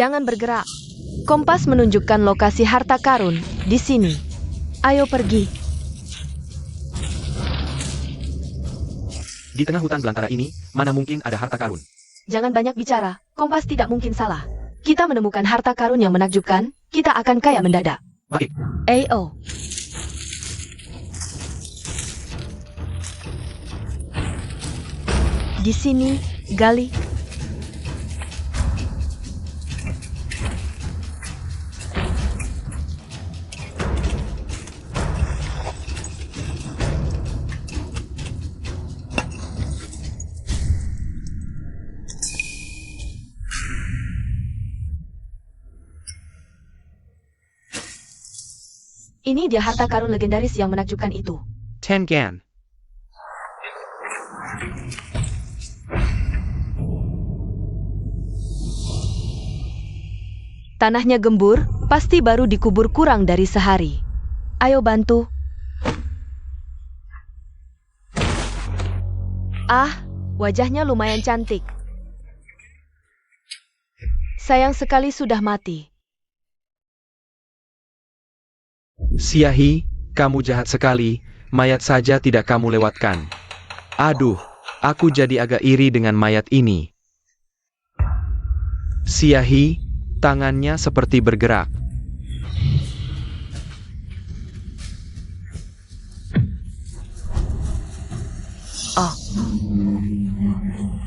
Jangan bergerak. Kompas menunjukkan lokasi harta karun di sini. Ayo pergi. Di tengah hutan belantara ini, mana mungkin ada harta karun? Jangan banyak bicara. Kompas tidak mungkin salah. Kita menemukan harta karun yang menakjubkan, kita akan kaya mendadak. Baik. AO. Di sini, gali. Ini dia harta karun legendaris yang menakjubkan itu. Tengan. Tanahnya gembur, pasti baru dikubur kurang dari sehari. Ayo bantu. Ah, wajahnya lumayan cantik. Sayang sekali sudah mati. Siahi, kamu jahat sekali, mayat saja tidak kamu lewatkan. Aduh, aku jadi agak iri dengan mayat ini. Siahi, tangannya seperti bergerak. Oh.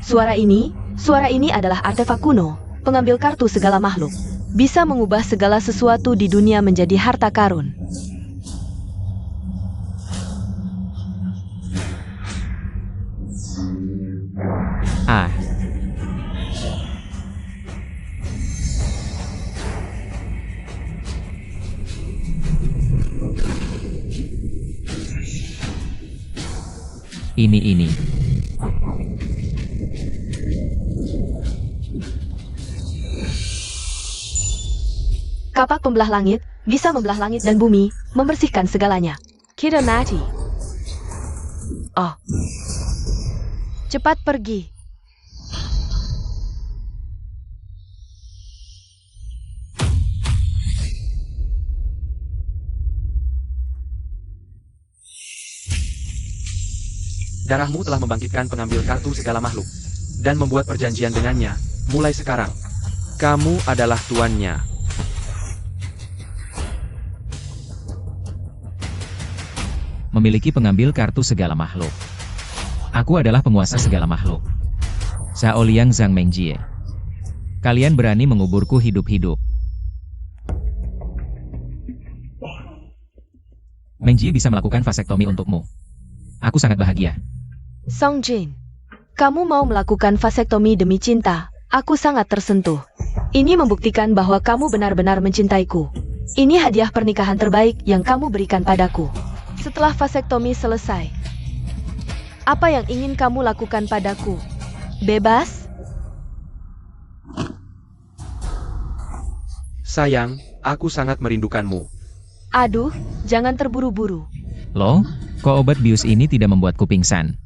Suara ini adalah artefak kuno, pengambil kartu segala makhluk. Bisa mengubah segala sesuatu di dunia menjadi harta karun. Ah. Ini. Kapak pembelah langit, bisa membelah langit dan bumi, membersihkan segalanya. Kita mati. Oh. Cepat pergi. Darahmu telah membangkitkan pengambil kartu segala makhluk. Dan membuat perjanjian dengannya, mulai sekarang. Kamu adalah tuannya. Memiliki pengambil kartu segala makhluk. Aku adalah penguasa segala makhluk. Shaoliang Zhang Mengjie. Kalian berani menguburku hidup-hidup. Mengjie bisa melakukan vasektomi untukmu. Aku sangat bahagia. Song Jin, kamu mau melakukan vasektomi demi cinta. Aku sangat tersentuh. Ini membuktikan bahwa kamu benar-benar mencintaiku. Ini hadiah pernikahan terbaik yang kamu berikan padaku. Setelah vasektomi selesai, apa yang ingin kamu lakukan padaku? Bebas? Sayang, aku sangat merindukanmu. Aduh, jangan terburu-buru. Loh, kok obat bius ini tidak membuatku pingsan?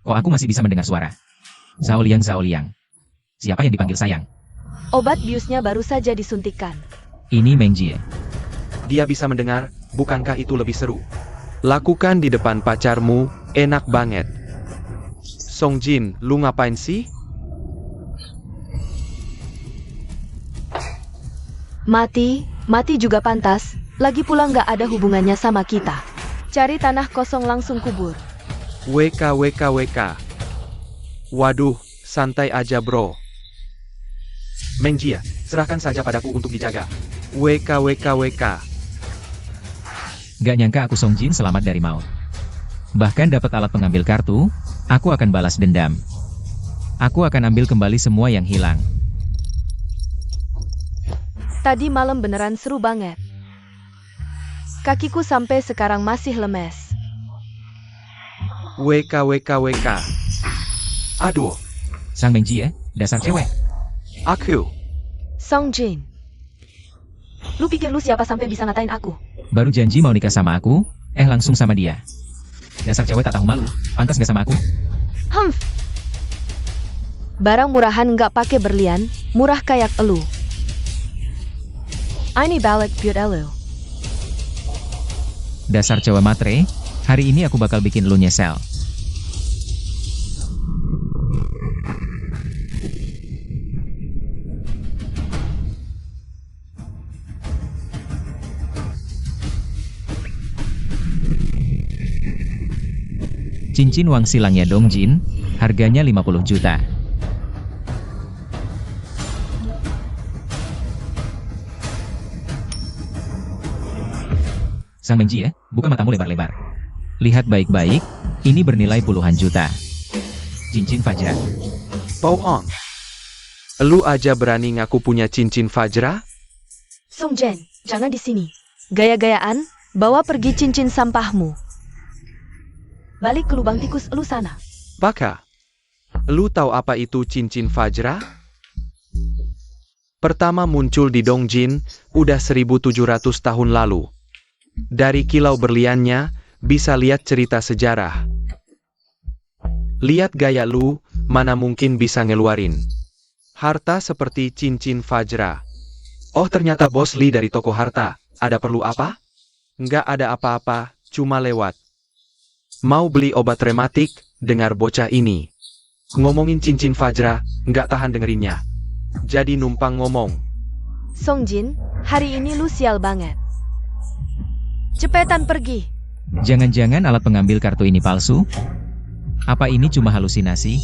Kok aku masih bisa mendengar suara? Shaoliang. Siapa yang dipanggil sayang? Obat biusnya baru saja disuntikkan. Ini Mengjie. Dia bisa mendengar, bukankah itu lebih seru? Lakukan di depan pacarmu, enak banget. Song Jin, lu ngapain sih? Mati juga pantas, lagi pula nggak ada hubungannya sama kita. Cari tanah kosong langsung kubur. WK. Waduh, santai aja bro. Mengjie, serahkan saja padaku untuk dijaga. WK. Gak nyangka aku Song Jin selamat dari maut. Bahkan dapat alat pengambil kartu, aku akan balas dendam. Aku akan ambil kembali semua yang hilang. Tadi malam beneran seru banget. Kakiku sampai sekarang masih lemes. WK. Aduh, Sang Mengjie, dasar cewek. aku. Song Jin, lu pikir lu siapa sampai bisa ngatain aku? Baru janji mau nikah sama aku, langsung sama dia. Dasar cewek tak tahu malu, pantas gak sama aku? Barang murahan nggak pakai berlian, murah kayak elu. Ini balik buat elu. Dasar cewek matre, hari ini aku bakal bikin lu nyesel. Cincin Wang Silangnya Dong Jin, harganya 50 juta. Sang Mengjie, buka matamu lebar-lebar. Lihat baik-baik, ini bernilai puluhan juta. Cincin Fajra. Bohong. Lu aja berani ngaku punya cincin Fajra? Song Jin, jangan di sini. Gaya-gayaan, bawa pergi cincin sampahmu. Balik ke lubang tikus lu sana. Baka. Lu tahu apa itu cincin Fajra? Pertama muncul di Dongjin, udah 1700 tahun lalu. Dari kilau berliannya, bisa lihat cerita sejarah. Lihat gaya lu, mana mungkin bisa ngeluarin harta seperti cincin Fajra. Oh ternyata Bos Lee dari toko harta, ada perlu apa? Nggak ada apa-apa, cuma lewat. Mau beli obat rematik, dengar bocah ini. Ngomongin cincin Fajra, nggak tahan dengerinnya. Jadi numpang ngomong. Song Jin, hari ini lu sial banget. Cepetan pergi. Jangan-jangan alat pengambil kartu ini palsu? Apa ini cuma halusinasi?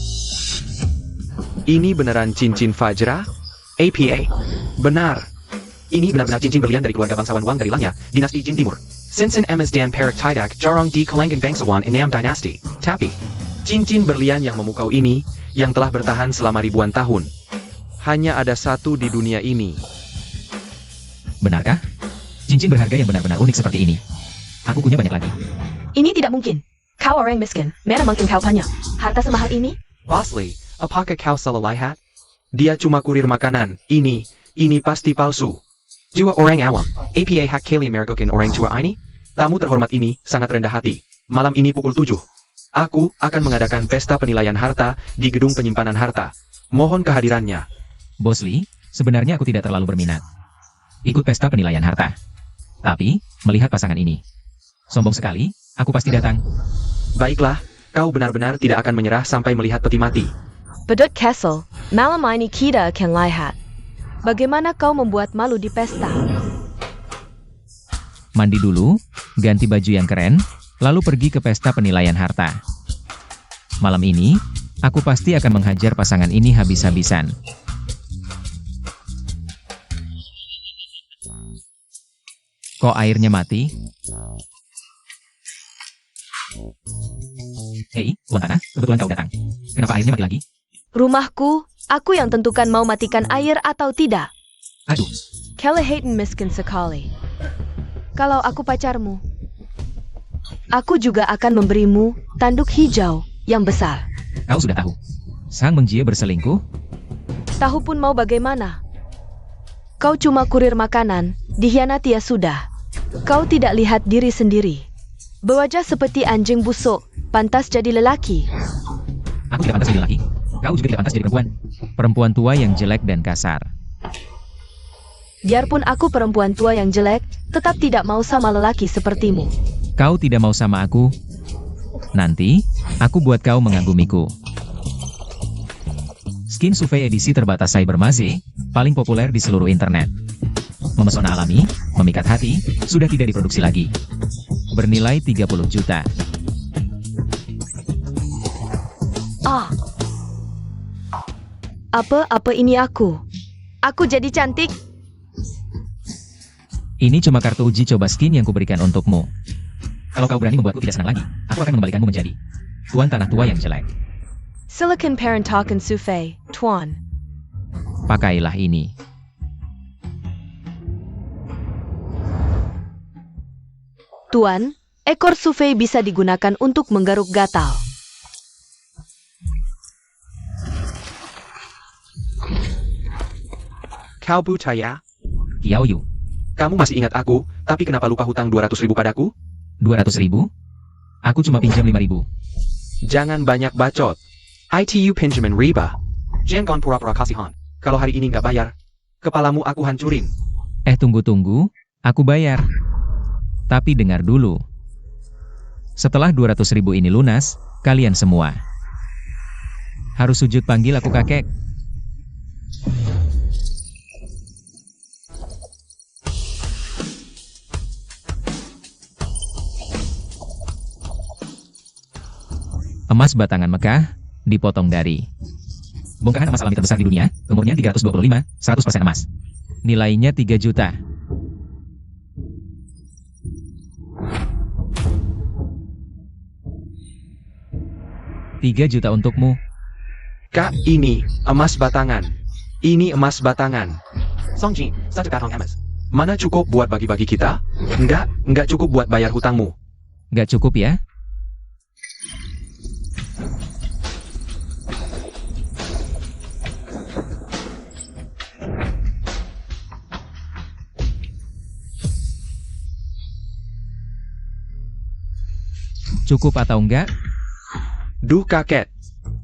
Ini beneran cincin Fajra? APA? Benar. Ini benar-benar cincin berlian dari keluarga bangsawan Wang dari Langya, dinasti Jin Timur. Sinsen MS Dan Perak Tidak, Jarong di Kelangan Bangsawan Inam Dynasty. Tapi, cincin berlian yang memukau ini, yang telah bertahan selama ribuan tahun, hanya ada satu di dunia ini. Benarkah? Cincin berharga yang benar-benar unik seperti ini. Aku punya banyak lagi. Ini tidak mungkin. Kau orang miskin, mana mungkin kau punya harta semahal ini? Boss Lee, apakah kau salah lihat? Dia cuma kurir makanan. Ini pasti palsu. Jiwa orang awam, APA hak kali meragukan orang tua ini? Tamu terhormat ini sangat rendah hati. Malam ini pukul 7. Aku akan mengadakan pesta penilaian harta di gedung penyimpanan harta. Mohon kehadirannya. Bos Lee, sebenarnya aku tidak terlalu berminat ikut pesta penilaian harta. Tapi, melihat pasangan ini, sombong sekali, aku pasti datang. Baiklah, kau benar-benar tidak akan menyerah sampai melihat peti mati. Bedut Castle, malam ini kita akan lihat bagaimana kau membuat malu di pesta. Mandi dulu, ganti baju yang keren, lalu pergi ke pesta penilaian harta. Malam ini, aku pasti akan menghajar pasangan ini habis-habisan. Kok airnya mati? Hei, Tuan Tanah, kebetulan kau datang. Kenapa airnya mati lagi? Rumahku, aku yang tentukan mau matikan air atau tidak. Aduh, Kelly Hayden miskin sekali. Kalau aku pacarmu, aku juga akan memberimu tanduk hijau yang besar. kau sudah tahu. Sang Mengjie berselingkuh? Tahu pun mau bagaimana. Kau cuma kurir makanan, dikhianati ya sudah. Kau tidak lihat diri sendiri. Berwajah seperti anjing busuk, pantas jadi lelaki. Aku tidak pantas jadi lelaki. Kau juga tidak pantas jadi perempuan. Perempuan tua yang jelek dan kasar. Biarpun aku perempuan tua yang jelek, tetap tidak mau sama lelaki sepertimu. Kau tidak mau sama aku? Nanti, aku buat kau mengagumiku. Skin Survey edisi terbatas Cybermaze, paling populer di seluruh internet. Memesona alami, memikat hati, sudah tidak diproduksi lagi. Bernilai 30 juta. Ah. Apa ini aku? Aku jadi cantik? Ini cuma kartu uji coba skin yang kuberikan untukmu. Kalau kau berani membuatku tidak senang lagi, aku akan mengembalikanmu menjadi Tuan Tanah Tua yang jelek. Silicon Parent Token Sufei, Tuan. Pakailah ini. Tuan, ekor Sufei bisa digunakan untuk menggaruk gatal. Kau buta ya? Kiao Yu, Kamu masih ingat aku, tapi kenapa lupa hutang 200.000 padaku? 200.000? Aku cuma pinjam 5.000. Jangan banyak bacot. ITU pinjaman riba. Jangan pura-pura kasihan. Kalau hari ini nggak bayar, kepalamu aku hancurin. Tunggu, aku bayar. Tapi dengar dulu. Setelah 200.000 ini lunas, kalian semua harus sujud panggil aku kakek. Emas batangan Mekah, dipotong dari bongkahan emas alami terbesar di dunia, umurnya 325, 100% emas. Nilainya 3 juta. $3 juta untukmu. Kak, ini emas batangan. Ini emas batangan. Songjin, such a bad emas. Mana cukup buat bagi-bagi kita? Enggak cukup buat bayar hutangmu. Gak cukup ya? Cukup atau enggak? Duh kakek,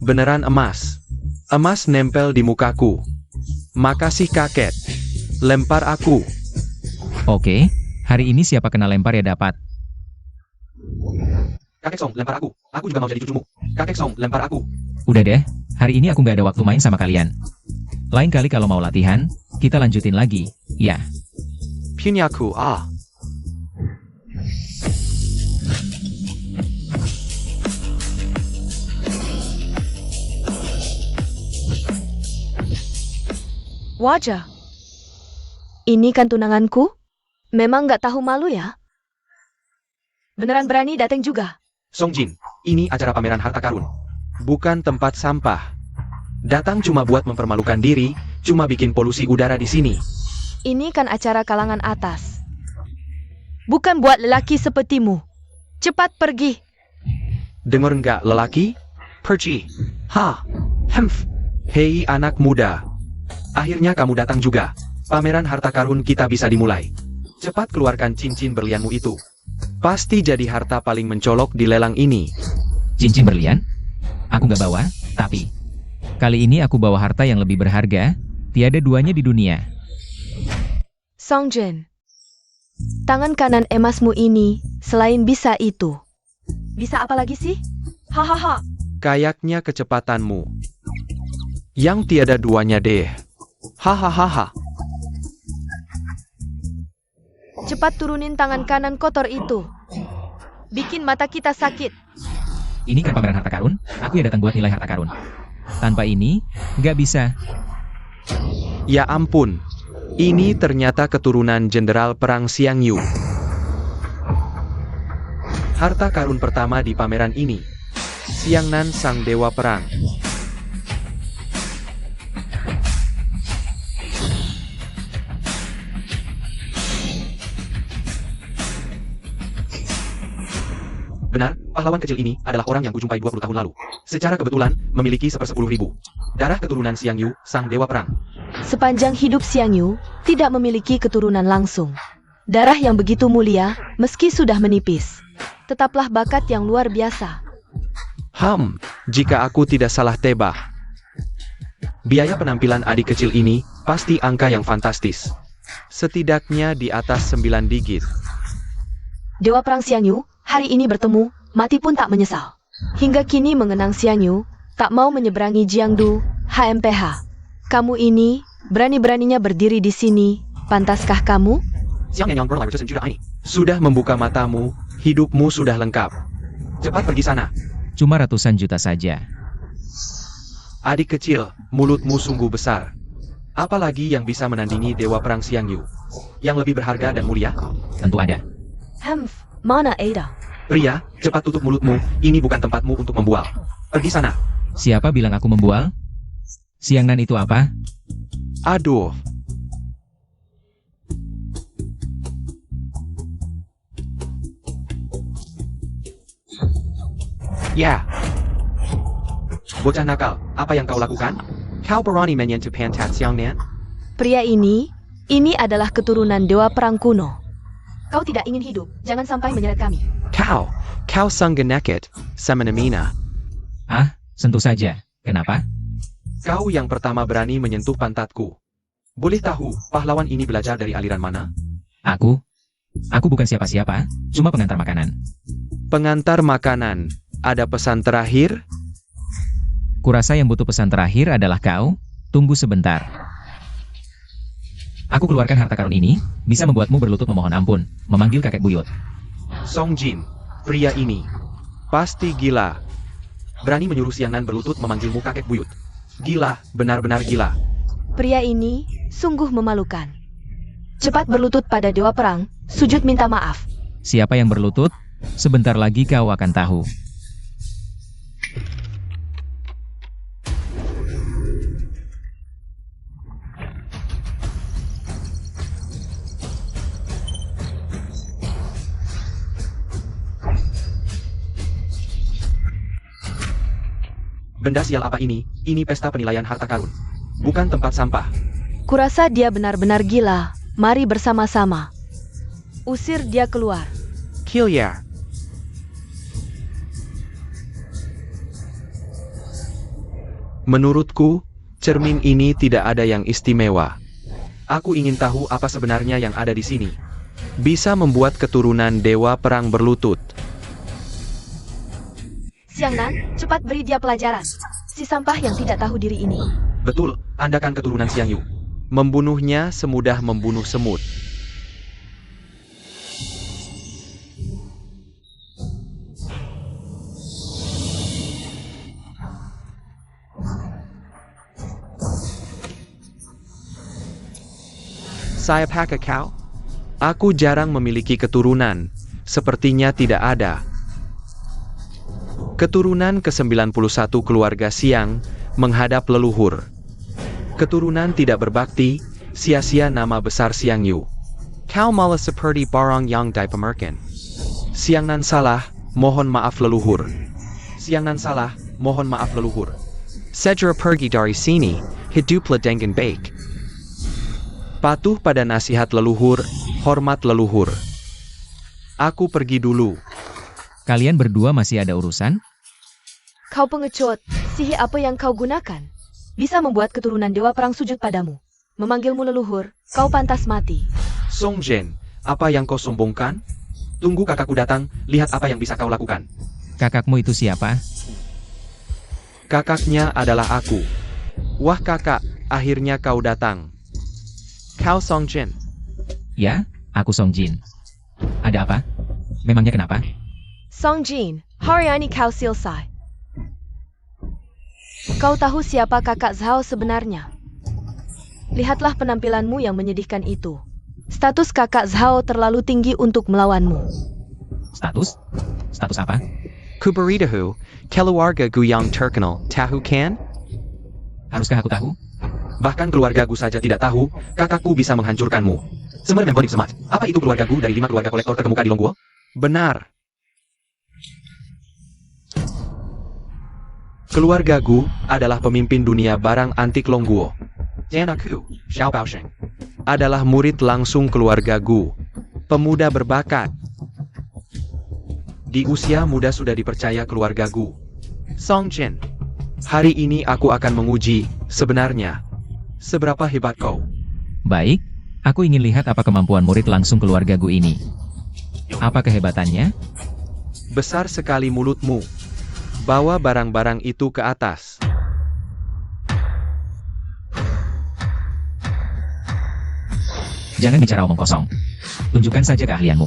beneran emas. Emas nempel di mukaku. Makasih kakek. Lempar aku. Oke, hari ini siapa kena lempar ya dapat. Kakek Song, lempar aku. Aku juga mau jadi cucumu. Kakek Song, lempar aku. Udah deh, hari ini aku nggak ada waktu main sama kalian. Lain kali kalau mau latihan, kita lanjutin lagi, ya. Punyaku, ah. Wajah. Ini kan tunanganku? Memang nggak tahu malu ya? Beneran berani datang juga? Songjin, ini acara pameran harta karun. Bukan tempat sampah. Datang cuma buat mempermalukan diri, cuma bikin polusi udara di sini. Ini kan acara kalangan atas. Bukan buat lelaki sepertimu. Cepat pergi. Dengar nggak lelaki? Pergi. Ha. Hemph. Hei anak muda. Akhirnya kamu datang juga. Pameran harta karun kita bisa dimulai. Cepat keluarkan cincin berlianmu itu. Pasti jadi harta paling mencolok di lelang ini. Cincin berlian? Aku nggak bawa, tapi kali ini aku bawa harta yang lebih berharga, tiada duanya di dunia. Songjin. Tangan kanan emasmu ini, selain bisa itu. Bisa apa lagi sih? Hahaha. Kayaknya kecepatanmu. Yang tiada duanya deh. Hahaha. Cepat turunin tangan kanan kotor itu. Bikin mata kita sakit. Ini kan pameran harta karun, aku ya datang buat nilai harta karun. Tanpa ini, nggak bisa. Ya ampun. Ini ternyata keturunan Jenderal Perang Xiang Yu. Harta karun pertama di pameran ini. Xiangnan Sang Dewa Perang. Benar, pahlawan kecil ini adalah orang yang kujumpai 20 tahun lalu. Secara kebetulan, memiliki 10.000. Darah keturunan Xiang Yu, Sang Dewa Perang. Sepanjang hidup Xiang Yu, tidak memiliki keturunan langsung. Darah yang begitu mulia, meski sudah menipis. Tetaplah bakat yang luar biasa. Jika aku tidak salah tebak. Biaya penampilan adik kecil ini, pasti angka yang fantastis. Setidaknya di atas 9 digit. Dewa Perang Xiang Yu, hari ini bertemu, mati pun tak menyesal. Hingga kini mengenang Xiang Yu, tak mau menyeberangi Jiangdu, HMPH. Kamu ini, berani-beraninya berdiri di sini, pantaskah kamu? Sudah membuka matamu, hidupmu sudah lengkap. Cepat pergi sana. Cuma ratusan juta saja. Adik kecil, mulutmu sungguh besar. Apalagi yang bisa menandingi Dewa Perang Xiang Yu? Yang lebih berharga dan mulia? Tentu ada. Mana Ada? Pria, cepat tutup mulutmu, ini bukan tempatmu untuk membual. Pergi sana. Siapa bilang aku membual? Xiangnan itu apa? Aduh. Ya. Bocah nakal, apa yang kau lakukan? Kau berani menyentuh pantat Xiangnan? Pria ini adalah keturunan Dewa Perang kuno. Kau tidak ingin hidup, jangan sampai menyeret kami. Kau sanggeneket, Semenamina. Sentuh saja. Kenapa? Kau yang pertama berani menyentuh pantatku. Boleh tahu, pahlawan ini belajar dari aliran mana? Aku bukan siapa-siapa, cuma pengantar makanan. Pengantar makanan. Ada pesan terakhir? Kurasa yang butuh pesan terakhir adalah kau. Tunggu sebentar. Aku keluarkan harta karun ini, bisa membuatmu berlutut memohon ampun, memanggil kakek buyut. Song Jin, pria ini pasti gila. Berani menyuruh Siang Nan berlutut memanggilmu kakek buyut. Gila, benar-benar gila. Pria ini sungguh memalukan. Cepat berlutut pada dewa perang, sujud minta maaf. Siapa yang berlutut? Sebentar lagi kau akan tahu. Benda sial apa ini? Ini pesta penilaian harta karun. Bukan tempat sampah. Kurasa dia benar-benar gila. Mari bersama-sama. Usir dia keluar. Kilya. Menurutku, cermin ini tidak ada yang istimewa. Aku ingin tahu apa sebenarnya yang ada di sini. Bisa membuat keturunan dewa perang berlutut. Siang Nan, cepat beri dia pelajaran. Si sampah yang tidak tahu diri ini. Betul, Anda kan keturunan Xiang Yu. Membunuhnya semudah membunuh semut. Saya pakai kau? Aku jarang memiliki keturunan. Sepertinya tidak ada. Keturunan ke-91 keluarga Siang menghadap leluhur. Keturunan tidak berbakti, sia-sia nama besar Xiang Yu. Kau malah seperti barang yang dipamerkan. Siang Nan salah, mohon maaf leluhur. Siang Nan salah, mohon maaf leluhur. Segera pergi dari sini, hiduplah dengan baik. Patuh pada nasihat leluhur, hormat leluhur. Aku pergi dulu. Kalian berdua masih ada urusan? Kau pengecut, sihir apa yang kau gunakan? Bisa membuat keturunan dewa perang sujud padamu. Memanggilmu leluhur, kau pantas mati. Song Jin, apa yang kau sombongkan? Tunggu kakakku datang, lihat apa yang bisa kau lakukan. Kakakmu itu siapa? Kakaknya adalah aku. Wah kakak, akhirnya kau datang. Kau Song Jin. Ya, aku Song Jin. Ada apa? Memangnya kenapa? Song Jin, hari ini kau selesai. Kau tahu siapa kakak Zhao sebenarnya? Lihatlah penampilanmu yang menyedihkan itu. Status kakak Zhao terlalu tinggi untuk melawanmu. Status? Status apa? Kuberitahu, keluarga gu yang terkenal, tahu kan? Haruskah aku tahu? Bahkan keluargaku saja tidak tahu, kakakku bisa menghancurkanmu. Semer membodik semat. Apa itu keluargaku dari 5 keluarga kolektor terkemuka di Longguo? Benar. Keluarga Gu adalah pemimpin dunia barang antik Longguo. Dan aku, Xiao Baosheng. Adalah murid langsung keluarga Gu. Pemuda berbakat. Di usia muda sudah dipercaya keluarga Gu. Song Jin. Hari ini aku akan menguji, sebenarnya, seberapa hebat kau. Baik, aku ingin lihat apa kemampuan murid langsung keluarga Gu ini. Apa kehebatannya? Besar sekali mulutmu. Bawa barang-barang itu ke atas. Jangan bicara omong kosong. Tunjukkan saja keahlianmu.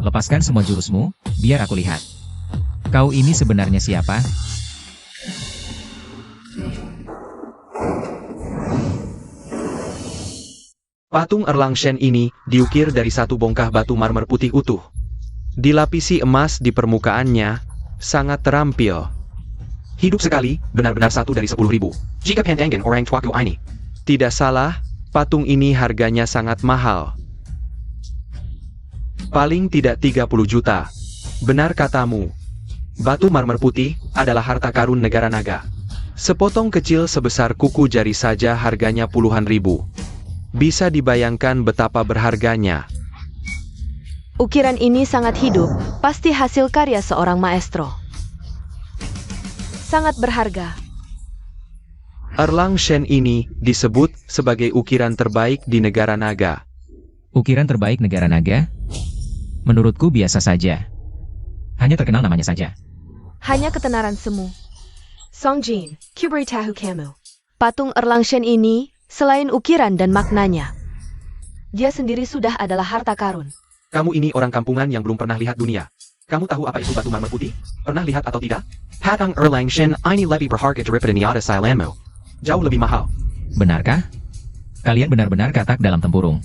Lepaskan semua jurusmu, biar aku lihat. Kau ini sebenarnya siapa? Patung Erlang Shen ini diukir dari satu bongkah batu marmer putih utuh. Dilapisi emas di permukaannya, sangat terampil. Hidup sekali, benar-benar 1 dari 10.000. Jika pandangan orang tuaku ini. Tidak salah, patung ini harganya sangat mahal. Paling tidak 30 juta. Benar katamu. Batu marmer putih adalah harta karun negara naga. Sepotong kecil sebesar kuku jari saja harganya puluhan ribu. Bisa dibayangkan betapa berharganya. Ukiran ini sangat hidup, pasti hasil karya seorang maestro. Sangat berharga. Erlang Shen ini disebut sebagai ukiran terbaik di negara naga. Ukiran terbaik negara naga? Menurutku biasa saja. Hanya terkenal namanya saja. Hanya ketenaran semu. Songjin, Kubri Tahu Kamu. Patung Erlang Shen ini, selain ukiran dan maknanya, dia sendiri sudah adalah harta karun. Kamu ini orang kampungan yang belum pernah lihat dunia. Kamu tahu apa itu batu marmer putih? Pernah lihat atau tidak? Patung Erlang Shen ini lebih berharga daripada niata Silanmu. Jauh lebih mahal. Benarkah? Kalian benar-benar katak dalam tempurung.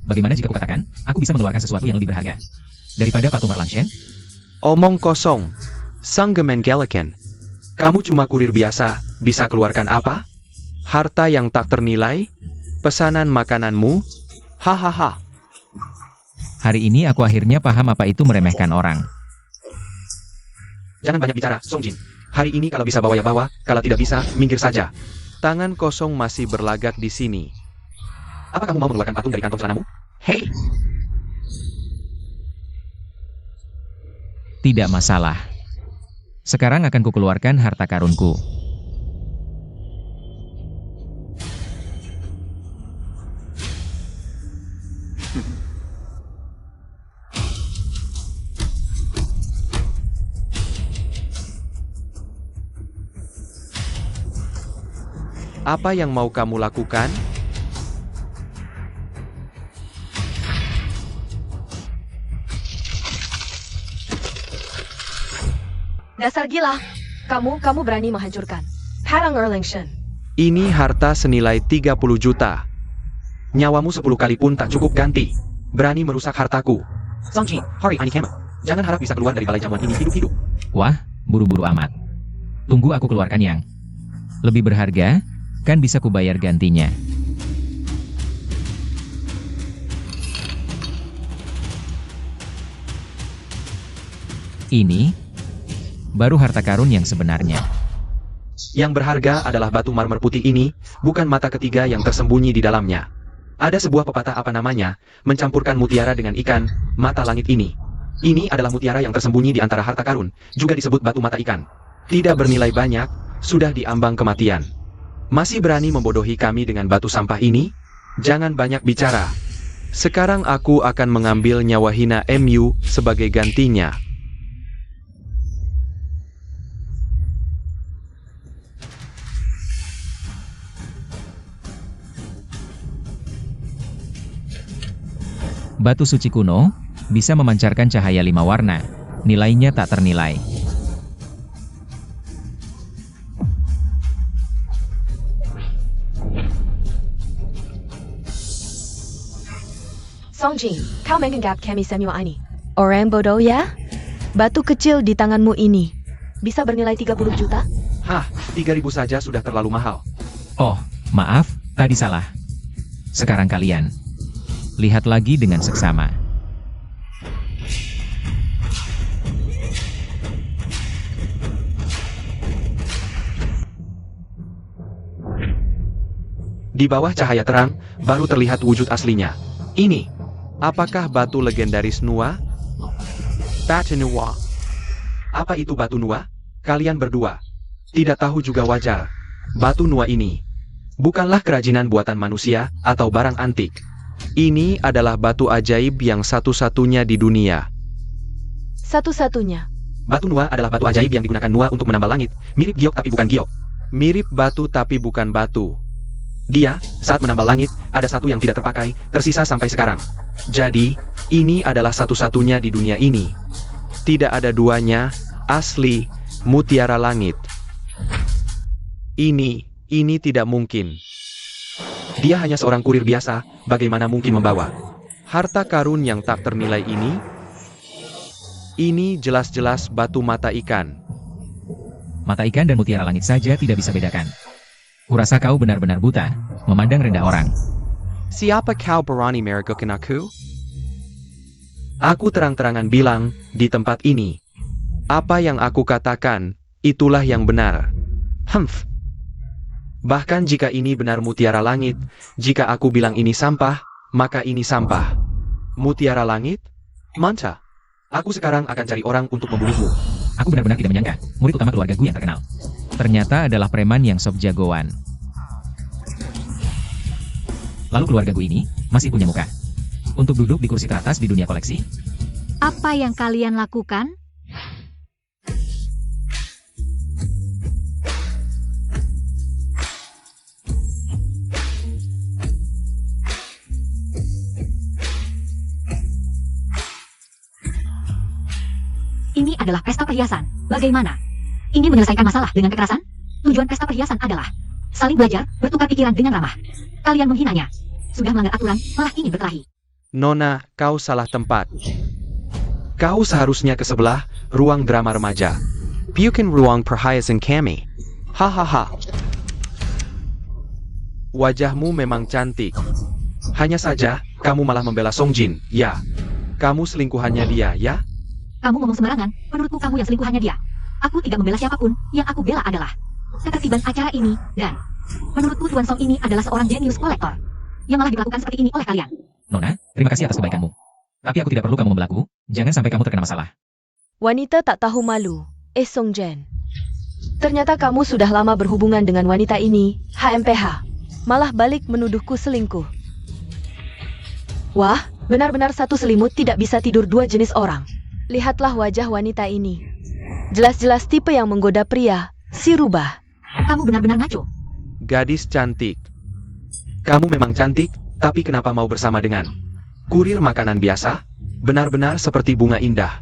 Bagaimana jika kukatakan, aku bisa mengeluarkan sesuatu yang lebih berharga daripada patung Erlang Shen? Omong kosong. Sang Gemenggelican. Kamu cuma kurir biasa, bisa keluarkan apa? Harta yang tak ternilai? Pesanan makananmu? Hahaha. Hari ini aku akhirnya paham apa itu meremehkan orang. Jangan banyak bicara, Songjin. Hari ini kalau bisa bawa ya bawa, kalau tidak bisa, minggir saja. Tangan kosong masih berlagak di sini. Apa kamu mau mengeluarkan patung dari kantong celanamu? Hei! Tidak masalah. Sekarang akan kukeluarkan harta karunku. Apa yang mau kamu lakukan? Dasar gila. Kamu berani menghancurkan Patung Erlang Shen. Ini harta senilai 30 juta. Nyawamu 10 kali pun tak cukup ganti. Berani merusak hartaku. Songjin, hari ini kamu. Jangan harap bisa keluar dari balai jamuan ini hidup-hidup. Wah, buru-buru amat. Tunggu aku keluarkan yang lebih berharga, kan bisa kubayar gantinya. Ini baru harta karun yang sebenarnya. Yang berharga adalah batu marmer putih ini, bukan mata ketiga yang tersembunyi di dalamnya. Ada sebuah pepatah apa namanya, mencampurkan mutiara dengan ikan, mata langit ini. Ini adalah mutiara yang tersembunyi di antara harta karun, juga disebut batu mata ikan. Tidak bernilai banyak, sudah diambang kematian. Masih berani membodohi kami dengan batu sampah ini? Jangan banyak bicara. Sekarang aku akan mengambil nyawa hina MU sebagai gantinya. Batu suci kuno bisa memancarkan cahaya 5 warna. Nilainya tak ternilai. Songjin, kau menganggap kami semua ini orang bodoh ya? Batu kecil di tanganmu ini bisa bernilai 30 juta? Hah, 3.000 saja sudah terlalu mahal. Oh, maaf, tadi salah. Sekarang kalian lihat lagi dengan seksama. Di bawah cahaya terang, baru terlihat wujud aslinya. Ini. Apakah batu legendaris Nua? Batu Nua. Apa itu batu Nua? Kalian berdua tidak tahu juga wajar. Batu Nua ini bukanlah kerajinan buatan manusia atau barang antik. Ini adalah batu ajaib yang satu-satunya di dunia. Satu-satunya. Batu Nua adalah batu ajaib yang digunakan Nua untuk menambal langit. Mirip giok tapi bukan giok. Mirip batu tapi bukan batu. Dia, saat menambal langit, ada satu yang tidak terpakai, tersisa sampai sekarang. Jadi, ini adalah satu-satunya di dunia ini. Tidak ada duanya, asli, mutiara langit. Ini tidak mungkin. Dia hanya seorang kurir biasa, bagaimana mungkin membawa Harta karun yang tak ternilai ini? Ini jelas-jelas batu mata ikan. Mata ikan dan mutiara langit saja tidak bisa bedakan. Kurasa kau benar-benar buta, memandang rendah orang. Siapa kau berani meragukan aku? Aku terang-terangan bilang, di tempat ini. Apa yang aku katakan, itulah yang benar. Humph. Bahkan jika ini benar mutiara langit, jika aku bilang ini sampah, maka ini sampah. Mutiara langit? Manta. Aku sekarang akan cari orang untuk membunuhmu. Aku benar-benar tidak menyangka, murid utama keluargaku yang terkenal ternyata adalah preman yang sok jagoan. Lalu keluargaku ini masih punya muka untuk duduk di kursi teratas di dunia koleksi. Apa yang kalian lakukan? Ini adalah pesta perhiasan. Bagaimana? Ingin menyelesaikan masalah dengan kekerasan? Tujuan pesta perhiasan adalah saling belajar, bertukar pikiran dengan ramah. Kalian menghinanya. Sudah melanggar aturan, malah ingin berkelahi. Nona, kau salah tempat. Kau seharusnya ke sebelah, ruang drama remaja. Bukan ruang perhiasan kami. Hahaha. Wajahmu memang cantik. Hanya saja, kamu malah membela Song Jin, ya. Kamu selingkuhannya dia, ya? Kamu ngomong sembarangan, menurutku kamu yang selingkuhannya dia. Aku tidak membela siapapun, yang aku bela adalah ketertiban acara ini, dan menurutku Tuan Song ini adalah seorang jenius kolektor, yang malah diperlakukan seperti ini oleh kalian. Nona, terima kasih atas kebaikanmu. Tapi aku tidak perlu kamu membelaku, jangan sampai kamu terkena masalah. Wanita tak tahu malu. Song Jen. Ternyata kamu sudah lama berhubungan dengan wanita ini, HMPH. Malah balik menuduhku selingkuh. Wah, benar-benar satu selimut tidak bisa tidur dua jenis orang. Lihatlah wajah wanita ini. Jelas-jelas tipe yang menggoda pria, si rubah. Kamu benar-benar ngaco. Gadis cantik. Kamu memang cantik, tapi kenapa mau bersama dengan kurir makanan biasa? Benar-benar seperti bunga indah.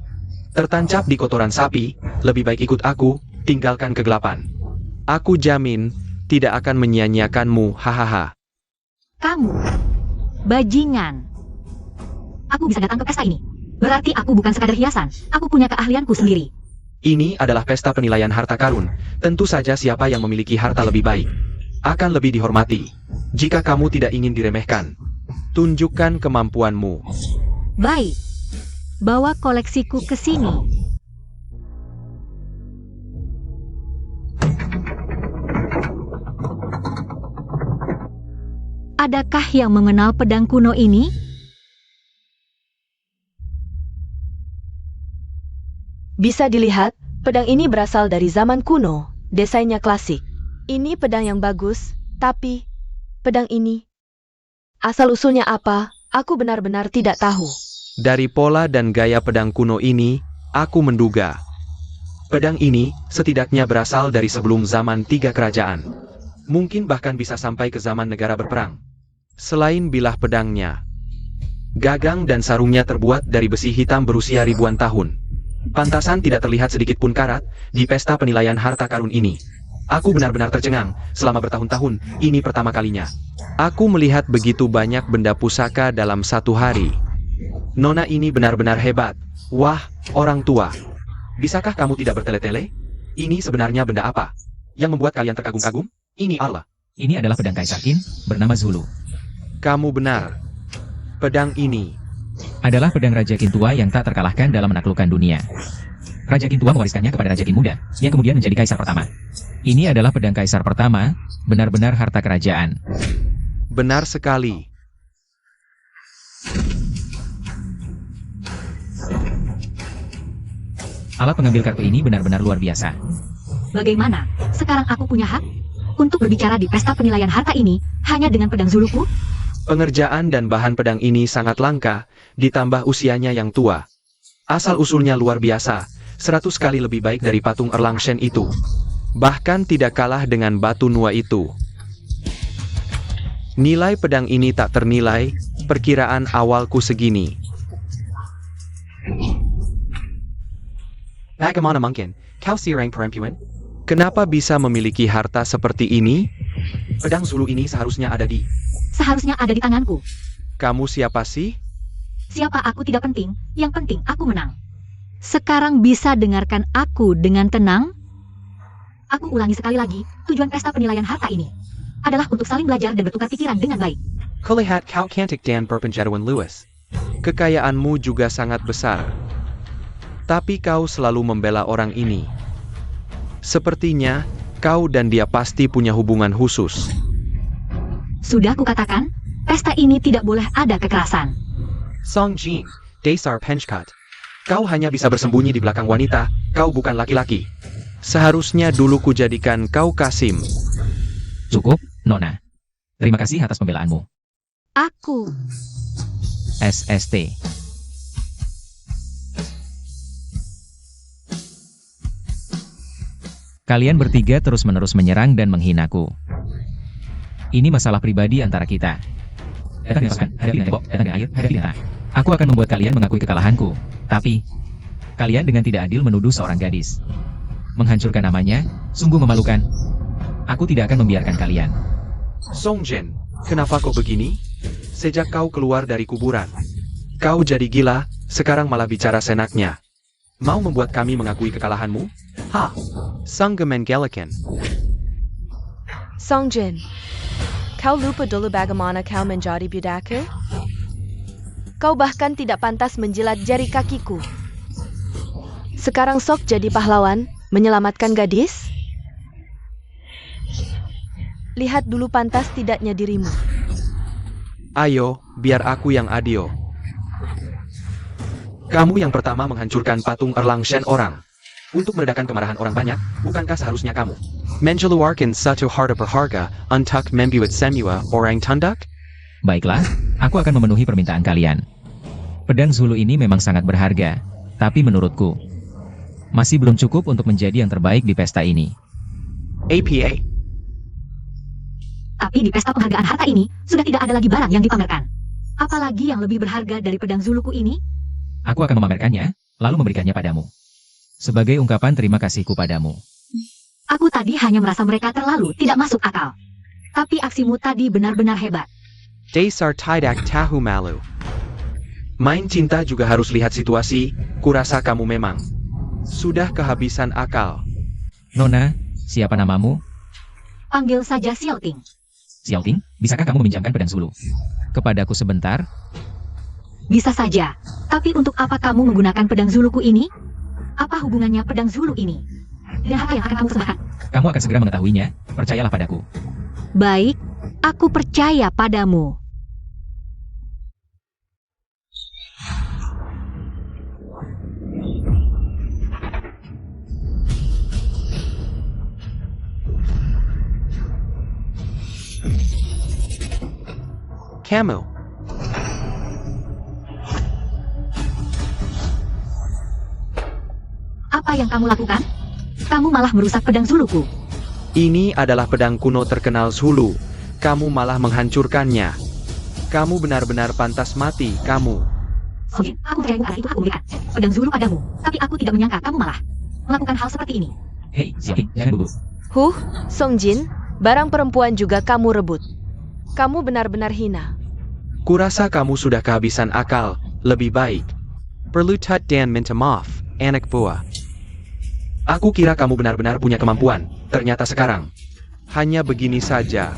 Tertancap di kotoran sapi, lebih baik ikut aku, tinggalkan kegelapan. Aku jamin, tidak akan menyia-nyiakanmu, hahaha. Kamu, bajingan. Aku bisa datang ke pesta ini. Berarti aku bukan sekadar hiasan, aku punya keahlianku sendiri. Ini adalah pesta penilaian harta karun. Tentu saja siapa yang memiliki harta lebih baik akan lebih dihormati. Jika kamu tidak ingin diremehkan, tunjukkan kemampuanmu. Baik, bawa koleksiku ke sini. Adakah yang mengenal pedang kuno ini? Bisa dilihat, pedang ini berasal dari zaman kuno, desainnya klasik. Ini pedang yang bagus, tapi pedang ini asal-usulnya apa, aku benar-benar tidak tahu. Dari pola dan gaya pedang kuno ini, aku menduga pedang ini setidaknya berasal dari sebelum zaman 3 kerajaan. Mungkin bahkan bisa sampai ke zaman negara berperang. Selain bilah pedangnya, gagang dan sarungnya terbuat dari besi hitam berusia ribuan tahun. Pantasan tidak terlihat sedikit pun karat di pesta penilaian harta karun ini. Aku benar-benar tercengang, selama bertahun-tahun, ini pertama kalinya. Aku melihat begitu banyak benda pusaka dalam satu hari. Nona ini benar-benar hebat. Wah, orang tua. Bisakah kamu tidak bertele-tele? Ini sebenarnya benda apa yang membuat kalian terkagum-kagum? Ini Allah. Ini adalah pedang Kaisar Qin, bernama Zulu. Kamu benar. Pedang ini Adalah pedang Raja Qin tua yang tak terkalahkan dalam menaklukkan dunia. Raja Qin tua mewariskannya kepada Raja Qin muda, yang kemudian menjadi Kaisar pertama. Ini adalah pedang Kaisar pertama, benar-benar harta kerajaan. benar sekali. Alat pengambil kartu ini benar-benar luar biasa. Bagaimana? Sekarang aku punya hak untuk berbicara di pesta penilaian harta ini hanya dengan pedang Zuluku? Pengerjaan dan bahan pedang ini sangat langka, ditambah usianya yang tua. Asal-usulnya luar biasa, 100 kali lebih baik dari patung Erlang Shen itu. Bahkan tidak kalah dengan batu Nua itu. Nilai pedang ini tak ternilai, perkiraan awalku segini. Bagaimana mungkin, kau seorang perempuan? Kenapa bisa memiliki harta seperti ini? Pedang Zulu ini seharusnya ada di... Seharusnya ada di tanganku. Kamu siapa sih? Siapa aku tidak penting, yang penting aku menang. Sekarang bisa dengarkan aku dengan tenang? Aku ulangi sekali lagi, tujuan pesta penilaian harta ini adalah untuk saling belajar dan bertukar pikiran dengan baik. Kulihat kau cantik dan berpenjarawan Lewis. Kekayaanmu juga sangat besar. Tapi kau selalu membela orang ini. Sepertinya, kau dan dia pasti punya hubungan khusus. Sudah kukatakan, pesta ini tidak boleh ada kekerasan. Song Jin, dasar penchkat. Kau hanya bisa bersembunyi di belakang wanita, kau bukan laki-laki. Seharusnya dulu kujadikan kau Kasim. Cukup, Nona. Terima kasih atas pembelaanmu. Aku. SST. Kalian bertiga terus-menerus menyerang dan menghinaku. Ini masalah pribadi antara kita. Datang dengan pasukan, hadapi dengan tembok, datang dengan air, hadapi dengan tanah. Aku akan membuat kalian mengakui kekalahanku. Tapi, kalian dengan tidak adil menuduh seorang gadis. Menghancurkan namanya, sungguh memalukan. Aku tidak akan membiarkan kalian. Song Jin, kenapa kau begini? Sejak kau keluar dari kuburan, kau jadi gila, sekarang malah bicara senaknya. Mau membuat kami mengakui kekalahanmu? Ha! Sang Gemenggelikan. Song Jin, kau lupa dulu bagaimana kau menjadi budaku? Kau bahkan tidak pantas menjilat jari kakiku. Sekarang sok jadi pahlawan, menyelamatkan gadis? Lihat dulu pantas tidaknya dirimu. Ayo, biar aku yang adil. Kamu yang pertama menghancurkan patung Erlang Shen orang. Untuk meredakan kemarahan orang banyak, bukankah seharusnya kamu mengeluarkan satu harta berharga untuk membuat semua orang tunduk? Baiklah, aku akan memenuhi permintaan kalian. Pedang Zulu ini memang sangat berharga, tapi menurutku, masih belum cukup untuk menjadi yang terbaik di pesta ini. APA. Tapi di pesta penghargaan harta ini, sudah tidak ada lagi barang yang dipamerkan. Apalagi yang lebih berharga dari pedang Zuluku ini? Aku akan memamerkannya, lalu memberikannya padamu. Sebagai ungkapan terima kasihku padamu. Aku tadi hanya merasa mereka terlalu tidak masuk akal. Tapi aksimu tadi benar-benar hebat. Dasar tidak tahu malu. Main cinta juga harus lihat situasi, kurasa kamu memang sudah kehabisan akal. Nona, siapa namamu? Panggil saja Xiaoting. Xiaoting, bisakah kamu meminjamkan pedang Zulu kepadaku sebentar? Bisa saja. Tapi untuk apa kamu menggunakan pedang Zuluku ini? Apa hubungannya pedang Zulu ini dengan harta yang akan kamu persembahkan? Kamu akan segera mengetahuinya, percayalah padaku. Baik, aku percaya padamu. Kamu. Apa yang kamu lakukan? Kamu malah merusak pedang Zuluku. Ini adalah pedang kuno terkenal Zulu. Kamu malah menghancurkannya. Kamu benar-benar pantas mati, kamu. Oke, aku percaya karena itu aku berikan pedang Zulu padamu. Tapi aku tidak menyangka kamu malah melakukan hal seperti ini. Hei, Xiaoting, jangan gugup. Song Jin, barang perempuan juga kamu rebut. Kamu benar-benar hina. Kurasa kamu sudah kehabisan akal. Lebih baik perlu tut dan minta maaf, anak buah. Aku kira kamu benar-benar punya kemampuan. Ternyata sekarang hanya begini saja.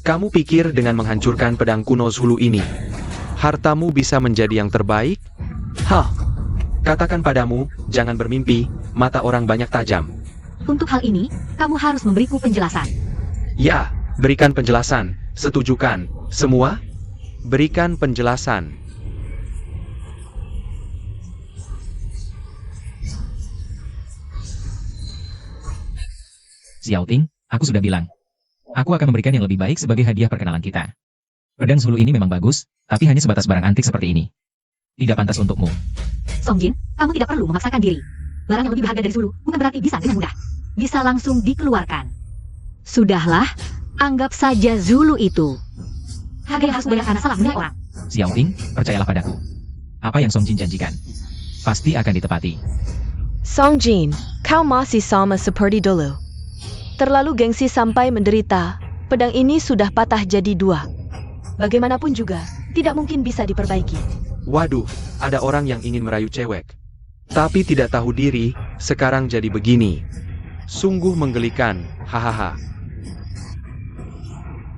Kamu pikir dengan menghancurkan pedang kuno Zulu ini, hartamu bisa menjadi yang terbaik? Hah? Katakan padamu, jangan bermimpi, mata orang banyak tajam. Untuk hal ini, kamu harus memberiku penjelasan. Ya, berikan penjelasan. Setujukan. Semua? Berikan penjelasan. Xiaoting, aku sudah bilang. Aku akan memberikan yang lebih baik sebagai hadiah perkenalan kita. Pedang Zulu ini memang bagus, tapi hanya sebatas barang antik seperti ini. Tidak pantas untukmu. Song Jin, kamu tidak perlu memaksakan diri. Barang yang lebih berharga dari Zulu bukan berarti bisa dengan mudah. Bisa langsung dikeluarkan. Sudahlah, anggap saja Zulu itu harga yang harus bayar karena salah menilai orang. Xiaoting, percayalah padaku. Apa yang Song Jin janjikan, pasti akan ditepati. Song Jin, kau masih sama seperti dulu. Terlalu gengsi sampai menderita. Pedang ini sudah patah jadi dua. Bagaimanapun juga, tidak mungkin bisa diperbaiki. Waduh, ada orang yang ingin merayu cewek. Tapi tidak tahu diri, sekarang jadi begini. Sungguh menggelikan, hahaha.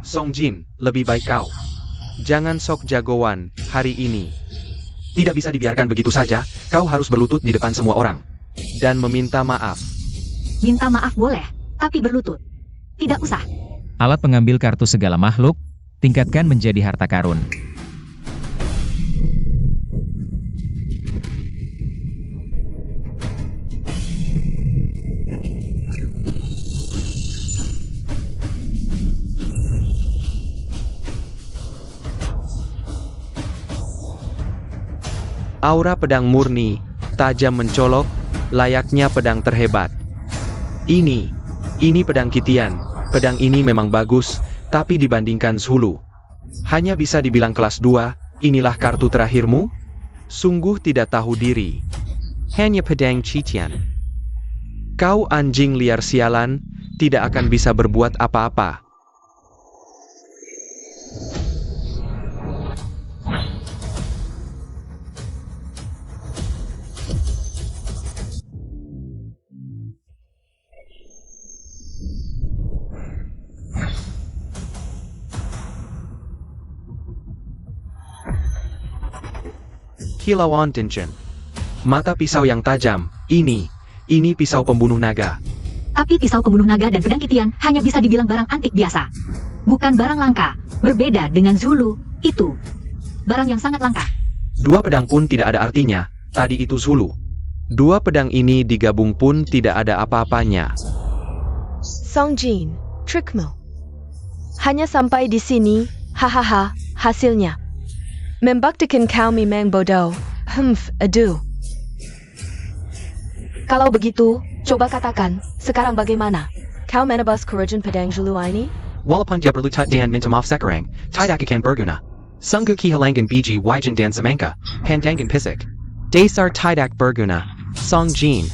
Song Jin, lebih baik kau jangan sok jagoan hari ini. Tidak bisa dibiarkan begitu saja, kau harus berlutut di depan semua orang dan meminta maaf. Minta maaf boleh, tapi berlutut tidak usah. Alat pengambil kartu segala makhluk, tingkatkan menjadi harta karun. Aura pedang murni, tajam mencolok, layaknya pedang terhebat. Ini pedang Kitian. Pedang ini memang bagus, tapi dibandingkan Zulu, hanya bisa dibilang kelas 2, inilah kartu terakhirmu? Sungguh tidak tahu diri. Hanya pedang Kitian. Kau anjing liar sialan, tidak akan bisa berbuat apa-apa. Kilauan Tension. Mata pisau yang tajam, ini pisau pembunuh naga. Tapi pisau pembunuh naga dan pedang Kitian hanya bisa dibilang barang antik biasa. Bukan barang langka. Berbeda dengan Zulu, itu barang yang sangat langka. Dua pedang pun tidak ada artinya, tadi itu Zulu. Dua pedang ini digabung pun tidak ada apa-apanya. Songjin, trikmu. Hanya sampai di sini, hahaha, hasilnya. Membuktikan kau memang bodoh. Aduh. Kalau begitu, coba katakan, sekarang bagaimana? Kau menebas kerajan pedang Zulu ini? Walaupun dia berlutut dan minta maaf sekarang, tidak akan berguna. Sungguh kehilangan biji wajan dan semangka, pandangan pisik. Dasar tidak berguna, Songjin.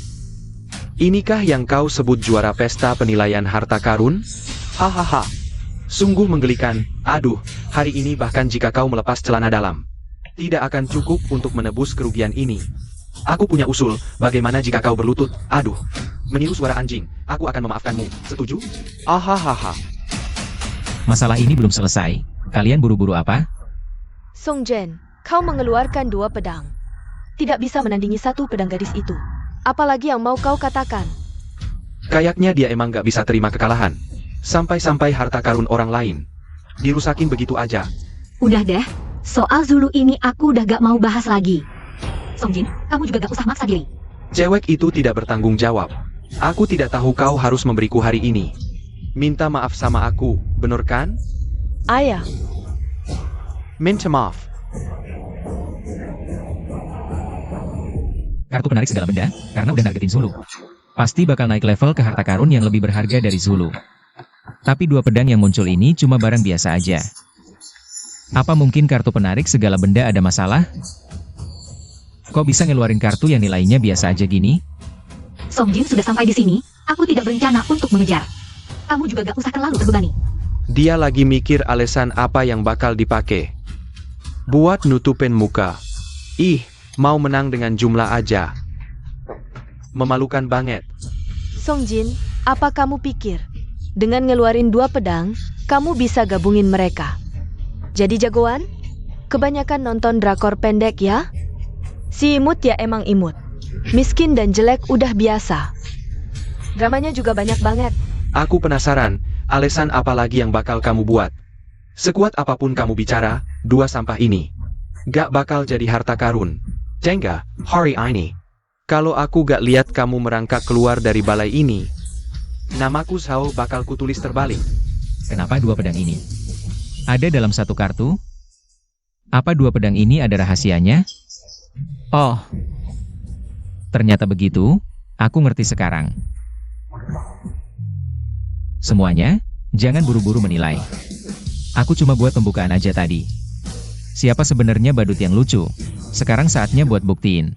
Inikah yang kau sebut juara pesta penilaian harta karun? Hahaha. Sungguh menggelikan, aduh, hari ini bahkan jika kau melepas celana dalam, tidak akan cukup untuk menebus kerugian ini. Aku punya usul, bagaimana jika kau berlutut, aduh, meniru suara anjing, aku akan memaafkanmu, setuju? Ahahaha. Masalah ini belum selesai. Kalian buru-buru apa? Songjin, kau mengeluarkan dua pedang. Tidak bisa menandingi satu pedang gadis itu. Apalagi yang mau kau katakan? Kayaknya dia emang gak bisa terima kekalahan. Sampai-sampai harta karun orang lain dirusakin begitu aja. Udah deh, soal Zulu ini aku udah gak mau bahas lagi. Songjin, kamu juga gak usah maksa diri. Cewek itu tidak bertanggung jawab. Aku tidak tahu kau harus memberiku hari ini. Minta maaf sama aku, bener kan? Ayah, Minta maaf. Kartu penarik segala benda, karena udah nargetin Zulu. Pasti bakal naik level ke harta karun yang lebih berharga dari Zulu. Tapi dua pedang yang muncul ini cuma barang biasa aja. Apa mungkin kartu penarik segala benda ada masalah? Kok bisa ngeluarin kartu yang nilainya biasa aja gini? Songjin sudah sampai di sini, aku tidak berencana untuk mengejar. Kamu juga gak usah terlalu terbebani. Dia lagi mikir alasan apa yang bakal dipakai buat nutupin muka. Ih, mau menang dengan jumlah aja. Memalukan banget. Songjin, apa kamu pikir? Dengan ngeluarin dua pedang, kamu bisa gabungin mereka. Jadi jagoan? Kebanyakan nonton drakor pendek ya? Si imut ya emang imut. Miskin dan jelek udah biasa. Dramanya juga banyak banget. Aku penasaran, alasan apa lagi yang bakal kamu buat? Sekuat apapun kamu bicara, dua sampah ini gak bakal jadi harta karun. Jengga, hari ini. Kalau aku gak lihat kamu merangkak keluar dari balai ini, namaku Zhao bakal kutulis terbalik. Kenapa dua pedang ini ada dalam satu kartu? Apa dua pedang ini ada rahasianya? Oh, ternyata begitu. Aku ngerti sekarang. Semuanya, jangan buru-buru menilai. Aku cuma buat pembukaan aja tadi. Siapa sebenarnya badut yang lucu? Sekarang saatnya buat buktiin.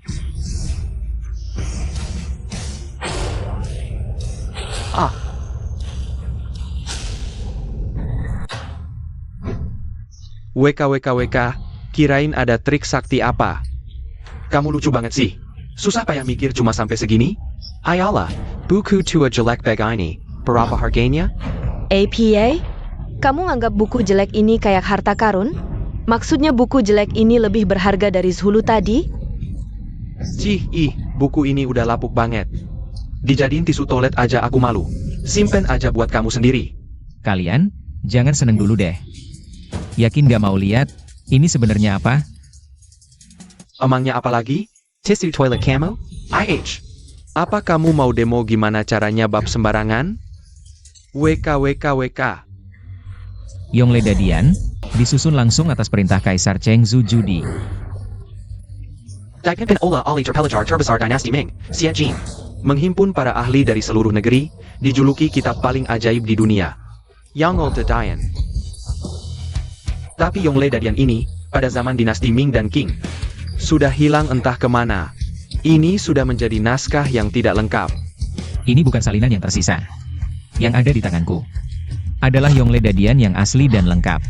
WKWKWK, kirain ada trik sakti apa? Kamu lucu banget sih. Susah payah mikir cuma sampai segini? Ayala, buku tua jelek bag ini, berapa harganya? APA? Kamu nganggap buku jelek ini kayak harta karun? Maksudnya buku jelek ini lebih berharga dari Zulu tadi? Buku ini udah lapuk banget. Dijadiin tisu toilet aja aku malu. Simpen aja buat kamu sendiri. Kalian, jangan seneng dulu deh. Yakin gak mau lihat, ini sebenarnya apa? Emangnya apa lagi? Tisu toilet camo? IH. Apa kamu mau demo gimana caranya bab sembarangan? WKWKWK. Yongle Dadian, disusun langsung atas perintah Kaisar Cheng Zu Judi. Dipimpin oleh ahli terpelajar terbesar dinasti Ming, Xie Jin. Menghimpun para ahli dari seluruh negeri, dijuluki kitab paling ajaib di dunia. Yang Dayan. Tapi Yongle Dadian ini, pada zaman dinasti Ming dan Qing, sudah hilang entah kemana. Ini sudah menjadi naskah yang tidak lengkap. Ini bukan salinan yang tersisa. Yang ada di tanganku adalah Yongle Dadian yang asli dan lengkap.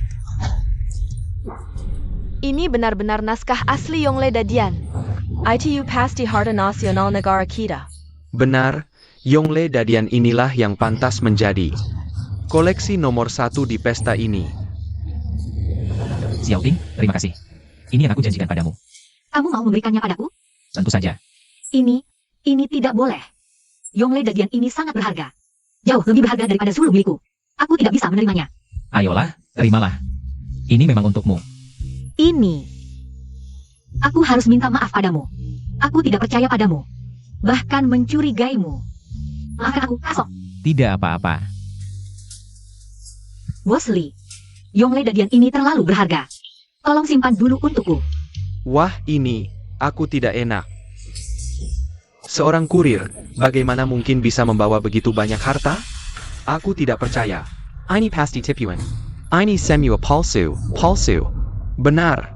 Ini benar-benar naskah asli Yongle Dadian. ITU pasti harta nasional negara kita. Benar, Yongle Dadian inilah yang pantas menjadi koleksi nomor 1 di pesta ini. Xiao Ting, terima kasih. Ini yang aku janjikan padamu. Kamu mau memberikannya padaku? Tentu saja. Ini tidak boleh. Yongle Dadian ini sangat berharga. Jauh lebih berharga daripada seluruh milikku. Aku tidak bisa menerimanya. Ayolah, terimalah. Ini memang untukmu. Ini. Aku harus minta maaf padamu. Aku tidak percaya padamu. Bahkan mencurigaimu. Maafkan aku, Kak Song. Tidak apa-apa. Bos Li, Yongle Dadian ini terlalu berharga. Tolong simpan dulu untukku. Wah, ini, aku tidak enak. Seorang kurir, bagaimana mungkin bisa membawa begitu banyak harta? Aku tidak percaya. Ini pasti tipuan. Ini semua palsu. Benar.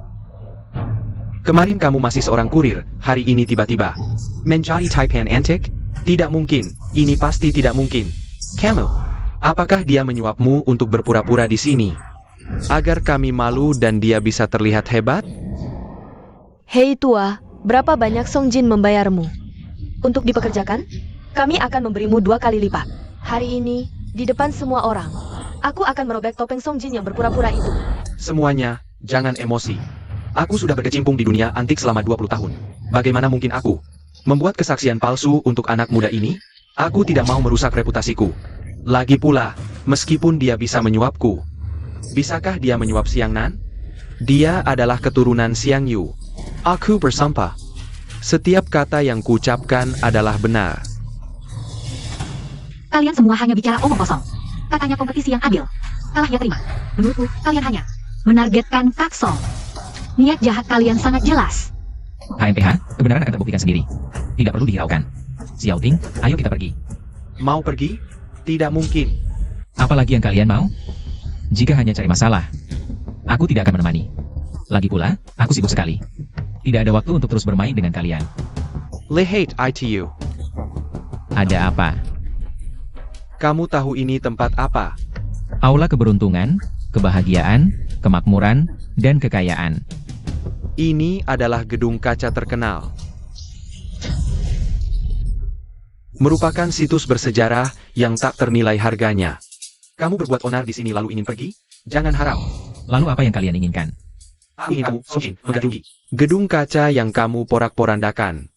Kemarin kamu masih seorang kurir, hari ini tiba-tiba Menjadi taipan antik? tidak mungkin. Ini pasti tidak mungkin. Kamu? Apakah dia menyuapmu untuk berpura-pura di sini? Agar kami malu dan dia bisa terlihat hebat? Hei tua, berapa banyak Song Jin membayarmu? Untuk dipekerjakan? Kami akan memberimu 2 kali lipat. Hari ini, di depan semua orang, aku akan merobek topeng Song Jin yang berpura-pura itu. Semuanya, jangan emosi. Aku sudah berkecimpung di dunia antik selama 20 tahun. Bagaimana mungkin aku membuat kesaksian palsu untuk anak muda ini? Aku tidak mau merusak reputasiku. Lagi pula, meskipun dia bisa menyuapku, bisakah dia menyuap Xiang Nan? Dia adalah keturunan Xiang Yu. Aku bersumpah, setiap kata yang kuucapkan adalah benar. Kalian semua hanya bicara omong kosong. Katanya kompetisi yang adil. Kalah ya terima. Menurutku, kalian hanya menargetkan Kak Song. Niat jahat kalian sangat jelas. HMPH, kebenaran akan terbuktikan sendiri. Tidak perlu dihiraukan. Xiao Ting, ayo kita pergi. Mau pergi? Tidak mungkin. Apalagi yang kalian mau? Jika hanya cari masalah, aku tidak akan menemani. Lagi pula, aku sibuk sekali. Tidak ada waktu untuk terus bermain dengan kalian. Lehate ITU. Ada apa? Kamu tahu ini tempat apa? Aula keberuntungan, kebahagiaan, kemakmuran, dan kekayaan. Ini adalah gedung kaca terkenal. Merupakan situs bersejarah yang tak ternilai harganya. Kamu berbuat onar di sini lalu ingin pergi? Jangan harap. Lalu apa yang kalian inginkan? Aku ingin kamu, Song Jin, mengganti rugi. Gedung kaca yang kamu porak-porandakan.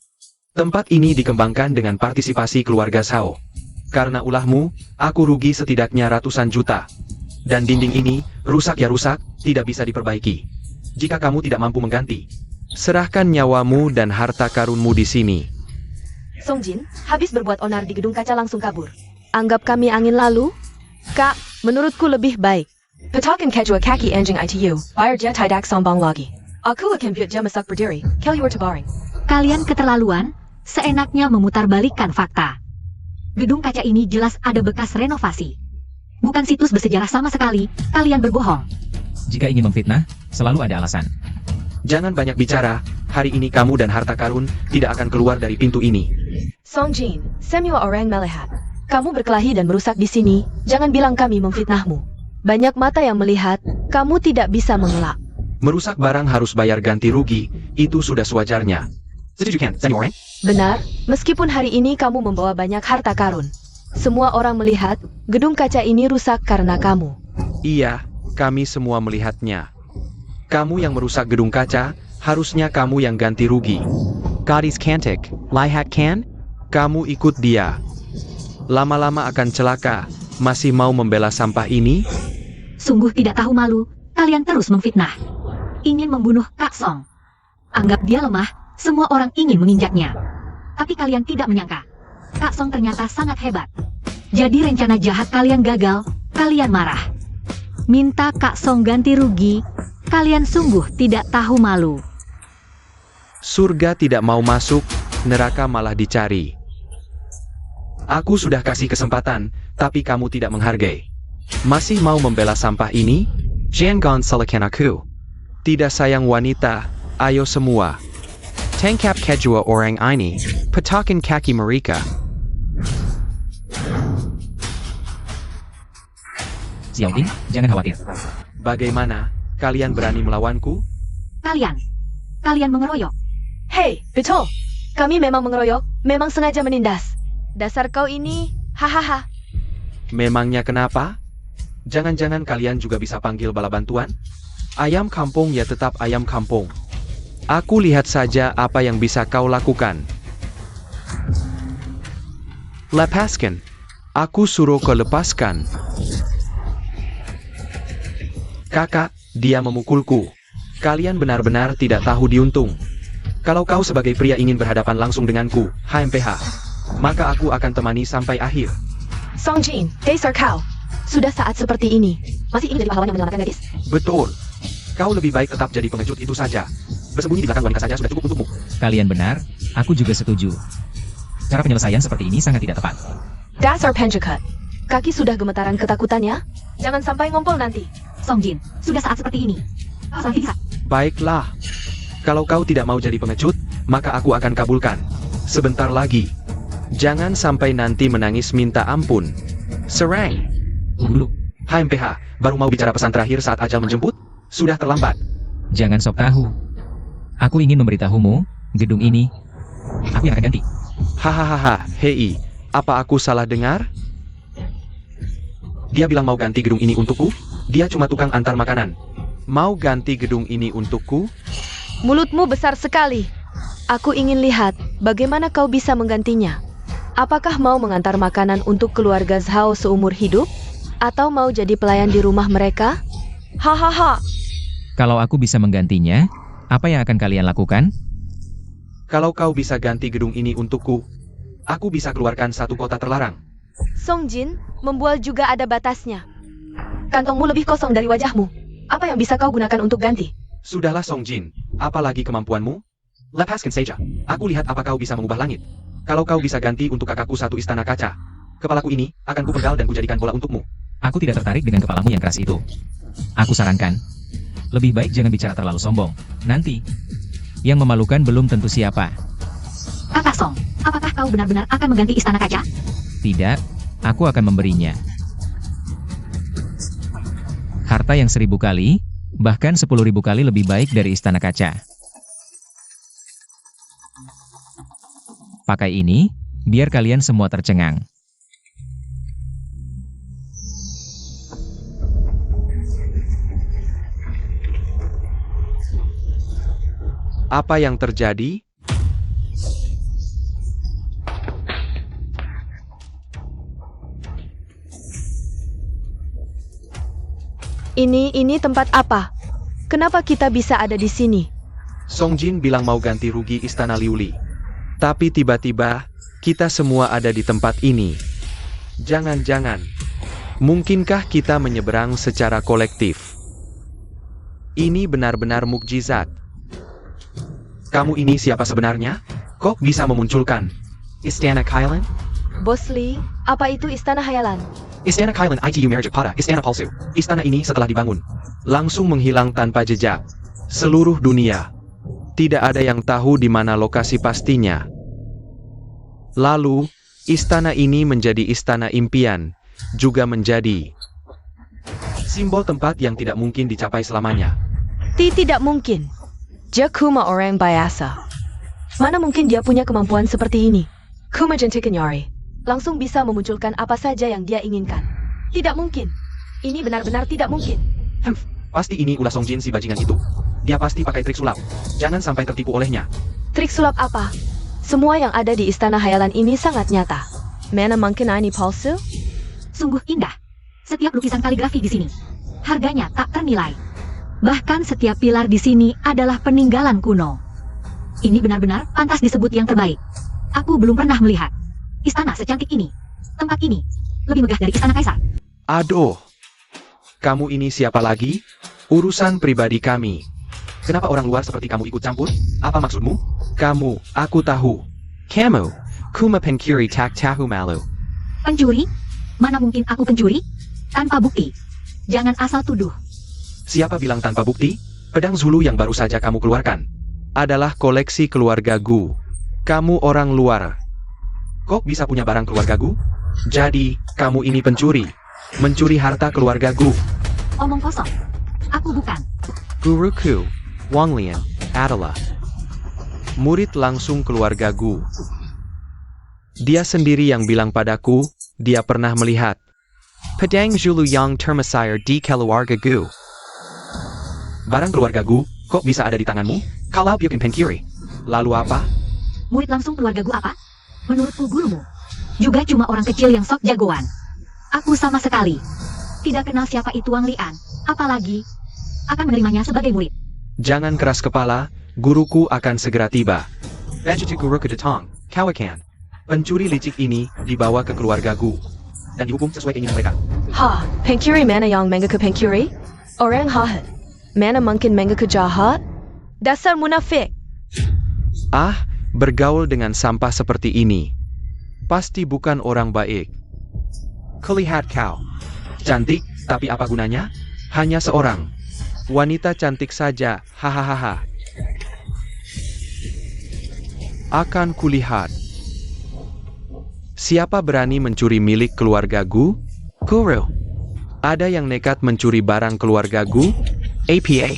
Tempat ini dikembangkan dengan partisipasi keluarga Shao. Karena ulahmu, aku rugi setidaknya ratusan juta. Dan dinding ini, rusak ya rusak, tidak bisa diperbaiki. Jika kamu tidak mampu mengganti, serahkan nyawamu dan harta karunmu di sini. Song Jin, habis berbuat onar di gedung kaca langsung kabur. Anggap kami angin lalu? Kak, menurutku lebih baik. Petakan kejua kaki anjing ITU, bayar dia tidak sombong lagi. Aku akan buat dia masak berdiri, keluar terbaring. Kalian keterlaluan, seenaknya memutarbalikkan fakta. Gedung kaca ini jelas ada bekas renovasi. Bukan situs bersejarah sama sekali, kalian berbohong. Jika ingin memfitnah, selalu ada alasan. Jangan banyak bicara, hari ini kamu dan harta karun tidak akan keluar dari pintu ini. Song Jin, semua orang melihat. Kamu berkelahi dan merusak di sini, jangan bilang kami memfitnahmu. Banyak mata yang melihat, kamu tidak bisa mengelak. Merusak barang harus bayar ganti rugi, itu sudah sewajarnya. Benar, meskipun hari ini kamu membawa banyak harta karun. Semua orang melihat, gedung kaca ini rusak karena kamu. Iya, kami semua melihatnya. Kamu yang merusak gedung kaca, harusnya kamu yang ganti rugi. Gadis cantik, lihat kan? Kamu ikut dia. Lama-lama akan celaka, masih mau membela sampah ini? Sungguh tidak tahu malu, kalian terus memfitnah. Ingin membunuh Kak Song. Anggap dia lemah, semua orang ingin menginjaknya. Tapi kalian tidak menyangka, Kak Song ternyata sangat hebat. Jadi rencana jahat kalian gagal, kalian marah. Minta Kak Song ganti rugi, kalian sungguh tidak tahu malu. Surga tidak mau masuk, neraka malah dicari. Aku sudah kasih kesempatan, tapi kamu tidak menghargai. Masih mau membela sampah ini? Jangan salahkan aku. Tidak sayang wanita, ayo semua. Tangkap kedua orang ini, petakan kaki mereka. Xiao Ting, jangan khawatir. Bagaimana? Kalian berani melawanku? Kalian mengeroyok. Hei, betul. Kami memang mengeroyok, memang sengaja menindas. Dasar kau ini, hahaha. Memangnya kenapa? Jangan-jangan kalian juga bisa panggil bala bantuan? Ayam kampung ya tetap ayam kampung. Aku lihat saja apa yang bisa kau lakukan. Lepaskan. Aku suruh kau lepaskan. Kakak, dia memukulku. Kalian benar-benar tidak tahu diuntung. Kalau kau sebagai pria ingin berhadapan langsung denganku, HMPH, maka aku akan temani sampai akhir. Song Jin, dasar kau. Sudah saat seperti ini, masih ingin jadi pahlawan yang menyelamatkan gadis? Betul. Kau lebih baik tetap jadi pengecut itu saja. Bersembunyi di belakang wanita saja sudah cukup untukmu. Kalian benar, aku juga setuju. Cara penyelesaian seperti ini sangat tidak tepat. Dasar penjahat. Kaki sudah gemetaran ketakutannya? Jangan sampai ngompol nanti. Song Jin, sudah saat seperti ini. Kau salah bisa. Baiklah. Kalau kau tidak mau jadi pengecut, maka aku akan kabulkan. Sebentar lagi. Jangan sampai nanti menangis minta ampun. Serang. Dulu, HMPH, baru mau bicara pesan terakhir saat ajal menjemput? Sudah terlambat. jangan sok tahu. Aku ingin memberitahumu, gedung ini, aku yang akan ganti. Hahaha, hei, apa aku salah dengar? Dia bilang mau ganti gedung ini untukku? Dia cuma tukang antar makanan. Mau ganti gedung ini untukku? Mulutmu besar sekali. Aku ingin lihat bagaimana kau bisa menggantinya. Apakah mau mengantar makanan untuk keluarga Zhao seumur hidup? Atau mau jadi pelayan di rumah mereka? Hahaha. Kalau aku bisa menggantinya, apa yang akan kalian lakukan? Kalau kau bisa ganti gedung ini untukku, aku bisa keluarkan satu kota terlarang. Song Jin, membual juga ada batasnya. Kantongmu lebih kosong dari wajahmu. Apa yang bisa kau gunakan untuk ganti? Sudahlah Song Jin, apalagi kemampuanmu? Lepaskan saja, aku lihat apa kau bisa mengubah langit. Kalau kau bisa ganti untuk kakakku satu istana kaca, kepalaku ini akan kupenggal dan kujadikan bola untukmu. Aku tidak tertarik dengan kepalamu yang keras itu. Aku sarankan, lebih baik jangan bicara terlalu sombong. Nanti, yang memalukan belum tentu siapa. Kakak Song, apakah kau benar-benar akan mengganti istana kaca? Tidak, aku akan memberinya harta yang 1000 kali, bahkan 10.000 kali lebih baik dari istana kaca. Pakai ini, biar kalian semua tercengang. Apa yang terjadi? Ini tempat apa? Kenapa kita bisa ada di sini? Song Jin bilang mau ganti rugi istana Liuli. Tapi tiba-tiba, kita semua ada di tempat ini. Jangan-jangan. Mungkinkah kita menyeberang secara kolektif? Ini benar-benar mukjizat. Kamu ini siapa sebenarnya? Kok bisa memunculkan Istana Kailan? Bos Lee, apa itu istana hayalan? Istana Kailan itu merajak pada istana palsu. Istana ini setelah dibangun, langsung menghilang tanpa jejak. Seluruh dunia. Tidak ada yang tahu di mana lokasi pastinya. Lalu, istana ini menjadi istana impian, juga menjadi simbol tempat yang tidak mungkin dicapai selamanya. Tidak mungkin. Dia cuma orang biasa. Mana mungkin dia punya kemampuan seperti ini? Kuma jentikan Yari. Langsung bisa memunculkan apa saja yang dia inginkan. Tidak mungkin. Ini benar-benar tidak mungkin. Pasti ini ulah Song Jin si bajingan itu. Dia pasti pakai trik sulap. Jangan sampai tertipu olehnya. Trik sulap apa? Semua yang ada di istana hayalan ini sangat nyata. Mana mungkin ini palsu? Sungguh indah. Setiap lukisan kaligrafi di sini, harganya tak ternilai. Bahkan setiap pilar di sini adalah peninggalan kuno. Ini benar-benar pantas disebut yang terbaik. Aku belum pernah melihat istana secantik ini. Tempat ini lebih megah dari istana kaisar. Aduh. Kamu ini siapa lagi? Urusan pribadi kami. Kenapa orang luar seperti kamu ikut campur? Apa maksudmu? Kamu, aku tahu. Kamu, kuma pencuri tak tahu malu. Pencuri? Mana mungkin aku pencuri? Tanpa bukti. Jangan asal tuduh. Siapa bilang tanpa bukti? Pedang Zulu yang baru saja kamu keluarkan. Adalah koleksi keluarga Gu. Kamu orang luar. Kok bisa punya barang keluarga Gu? Jadi, kamu ini pencuri. Mencuri harta keluarga Gu. Omong kosong. Aku bukan. Guruku, Wang Lian, adalah murid langsung keluarga Gu. Dia sendiri yang bilang padaku, dia pernah melihat pedang Zulu yang termesir di keluarga Gu. Barang keluarga Gu, kok bisa ada di tanganmu? Kalau bukan pencuri. Lalu apa? Murid langsung keluarga Gu apa? Menurutku gurumu. Juga cuma orang kecil yang sok jagoan. Aku sama sekali tidak kenal siapa itu Wang Lian. Apalagi akan menerimanya sebagai murid. Jangan keras kepala, guruku akan segera tiba. Pencuci guru ke datang, kawakan. Pencuri licik ini dibawa ke keluarga Gu. Dan dihukum sesuai keinginan mereka. Ha, pencuri mana yang mengaku pencuri? Orang jahat. Mana mungkin mengaku jahat? Dasar munafik. Ah, bergaul dengan sampah seperti ini. Pasti bukan orang baik. Kulihat kau. Cantik, tapi apa gunanya? Hanya seorang. Wanita cantik saja, hahaha. Akan kulihat. Siapa berani mencuri milik keluarga Gu? Guru. Ada yang nekat mencuri barang keluarga Gu? APA.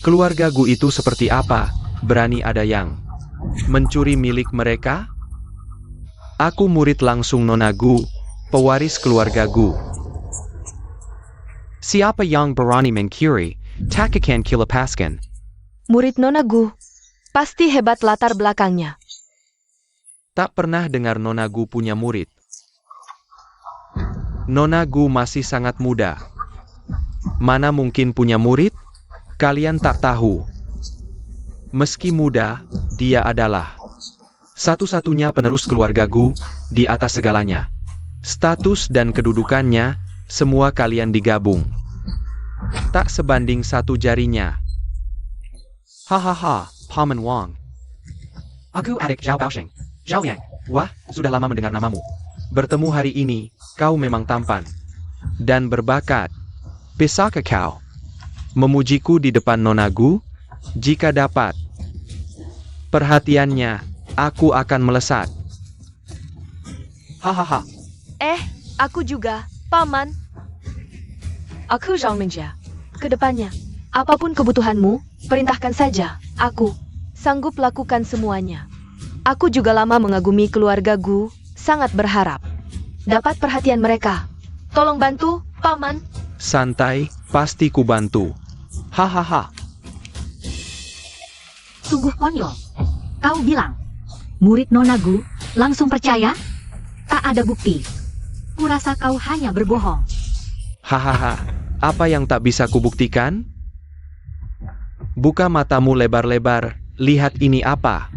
Keluarga Gu itu seperti apa? Berani ada yang mencuri milik mereka? Aku murid langsung Nona Gu, pewaris keluarga Gu. Siapa yang berani mencuri, tak akan kilepaskan. Murid Nona Gu. Pasti hebat latar belakangnya. Tak pernah dengar Nona Gu punya murid. Nona Gu masih sangat muda. Mana mungkin punya murid? Kalian tak tahu. Meski muda, dia adalah Satu-satunya penerus keluarga Gu, di atas segalanya. status dan kedudukannya, semua kalian digabung. Tak sebanding satu jarinya. Hahaha, Paman Wang. Aku adik Zhao Baosheng. Zhao Yang. Wah, sudah lama mendengar namamu. Bertemu hari ini, kau memang tampan. Dan berbakat. Bisakah kau memujiku di depan Nona Gu? Jika dapat perhatiannya, aku akan melesat. Hahaha. Aku juga, Paman. Aku Zhang Menjia. Kedepannya, apapun kebutuhanmu, perintahkan saja. Aku sanggup lakukan semuanya. Aku juga lama mengagumi keluarga Gu, sangat berharap dapat perhatian mereka. Tolong bantu, Paman. Santai, pasti ku bantu. Hahaha. Sungguh konyol. Kau bilang, murid Nona Gu langsung percaya? Tak ada bukti. Kurasa kau hanya berbohong. Hahaha. Apa yang tak bisa kubuktikan? Buka matamu lebar-lebar, lihat ini apa.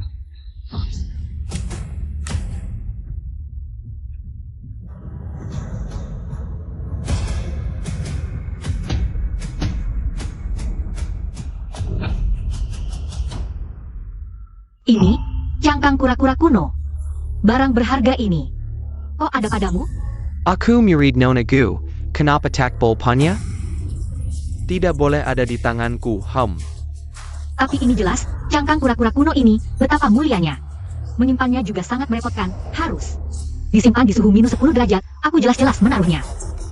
Ini, cangkang kura-kura kuno. Barang berharga ini. Oh, ada padamu? Aku murid Nona Gu. Kenapa tak bolpanya? Tidak boleh ada di tanganku, Tapi ini jelas, cangkang kura-kura kuno ini, betapa mulianya. Menyimpannya juga sangat merepotkan, harus disimpan di suhu minus 10 derajat, aku jelas-jelas menaruhnya.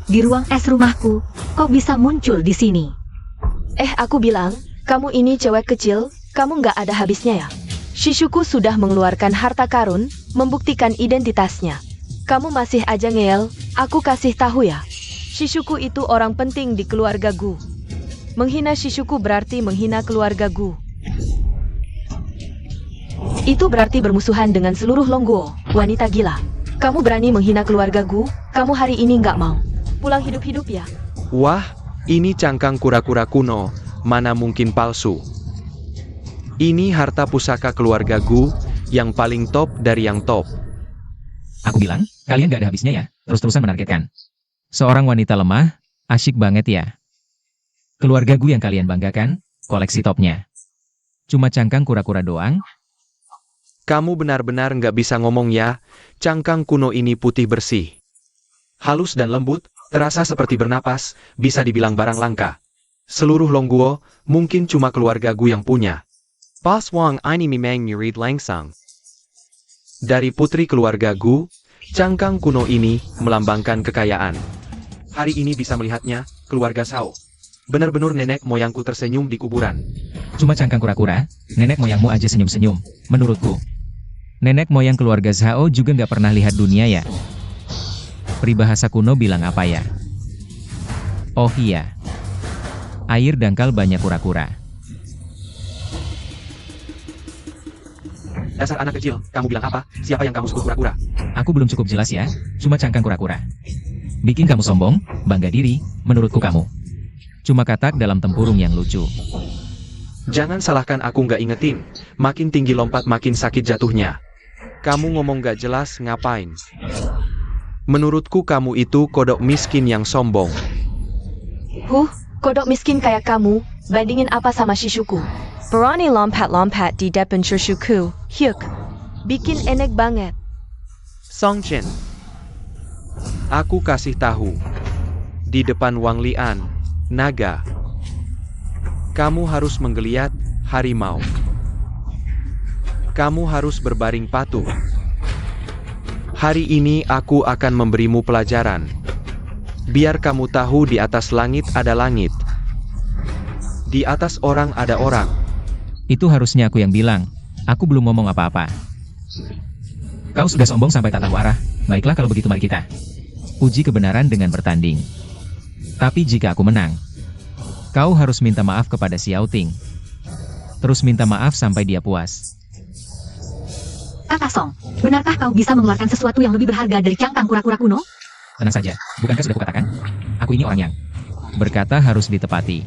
Di ruang es rumahku, kok bisa muncul di sini? Aku bilang, kamu ini cewek kecil, kamu nggak ada habisnya ya. Shishuku sudah mengeluarkan harta karun, membuktikan identitasnya. Kamu masih aja ngeyel, aku kasih tahu ya. Shishuku itu orang penting di keluarga Gu. Menghina Shishuku berarti menghina keluarga Gu. Itu berarti bermusuhan dengan seluruh Longguo, wanita gila. Kamu berani menghina keluarga Gu, kamu hari ini nggak mau pulang hidup-hidup ya. Wah, ini cangkang kura-kura kuno, mana mungkin palsu. Ini harta pusaka keluarga Gu, yang paling top dari yang top. Aku bilang, kalian gak ada habisnya ya, terus-terusan menargetkan. Seorang wanita lemah, asyik banget ya. Keluarga Gu yang kalian banggakan, koleksi topnya. Cuma cangkang kura-kura doang? Kamu benar-benar nggak bisa ngomong ya, cangkang kuno ini putih bersih. Halus dan lembut, terasa seperti bernapas, bisa dibilang barang langka. Seluruh Longguo, mungkin cuma keluarga Gu yang punya. Pas Wang ini memang mirip langsung. Dari putri keluarga Gu, cangkang kuno ini melambangkan kekayaan. Hari ini bisa melihatnya, keluarga Sao. Benar-benar nenek moyangku tersenyum di kuburan. Cuma cangkang kura-kura, nenek moyangmu aja senyum-senyum, menurutku. Nenek moyang keluarga Zhao juga nggak pernah lihat dunia ya. Peribahasa kuno bilang apa ya? Oh iya. Air dangkal banyak kura-kura. Dasar anak kecil, kamu bilang apa? Siapa yang kamu sebut kura-kura? Aku belum cukup jelas ya, cuma cangkang kura-kura. Bikin kamu sombong, bangga diri, menurutku kamu. Cuma katak dalam tempurung yang lucu. Jangan salahkan aku nggak ingetin. Makin tinggi lompat makin sakit jatuhnya. Kamu ngomong nggak jelas ngapain? Menurutku kamu itu kodok miskin yang sombong. Kodok miskin kayak kamu, bandingin apa sama Shishuku? Berani lompat-lompat di depan Shishuku, hyuk. Bikin enek banget. Song Chen. Aku kasih tahu. Di depan Wang Lian, naga. Kamu harus menggeliat harimau. Kamu harus berbaring patuh. Hari ini aku akan memberimu pelajaran. Biar kamu tahu di atas langit ada langit. Di atas orang ada orang. Itu harusnya aku yang bilang. Aku belum ngomong apa-apa. Kau sudah sombong sampai tak tahu arah. Baiklah kalau begitu mari kita uji kebenaran dengan bertanding. Tapi jika aku menang, kau harus minta maaf kepada Xiao Ting. Terus minta maaf sampai dia puas. Kakak Song, benarkah kau bisa mengeluarkan sesuatu yang lebih berharga dari cangkang kura-kura kuno? Tenang saja, bukankah sudah kukatakan? Aku ini orang yang berkata harus ditepati.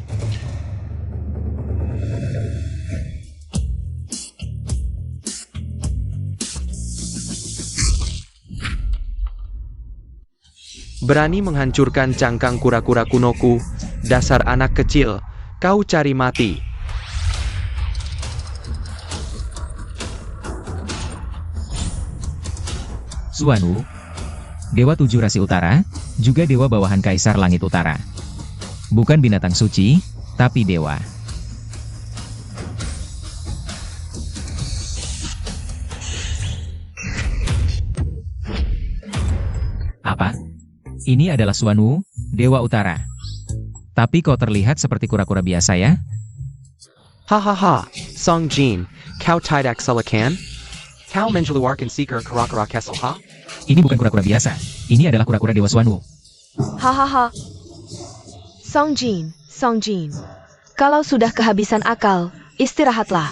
Berani menghancurkan cangkang kura-kura kunoku, dasar anak kecil, kau cari mati. Suanu, Dewa Tujuh Rasi Utara, juga Dewa Bawahan Kaisar Langit Utara. Bukan binatang suci, tapi dewa. Apa? Ini adalah Suanu, Dewa Utara. Tapi kau terlihat seperti kura-kura biasa ya? Hahaha, Song Jin, kau tidak salah kan? Kau mengeluarkan seeker kura-kura Kessel ha? Ini bukan kura-kura biasa. Ini adalah kura-kura Dewa Suanu. Hahaha. Song Jin. Kalau sudah kehabisan akal, istirahatlah.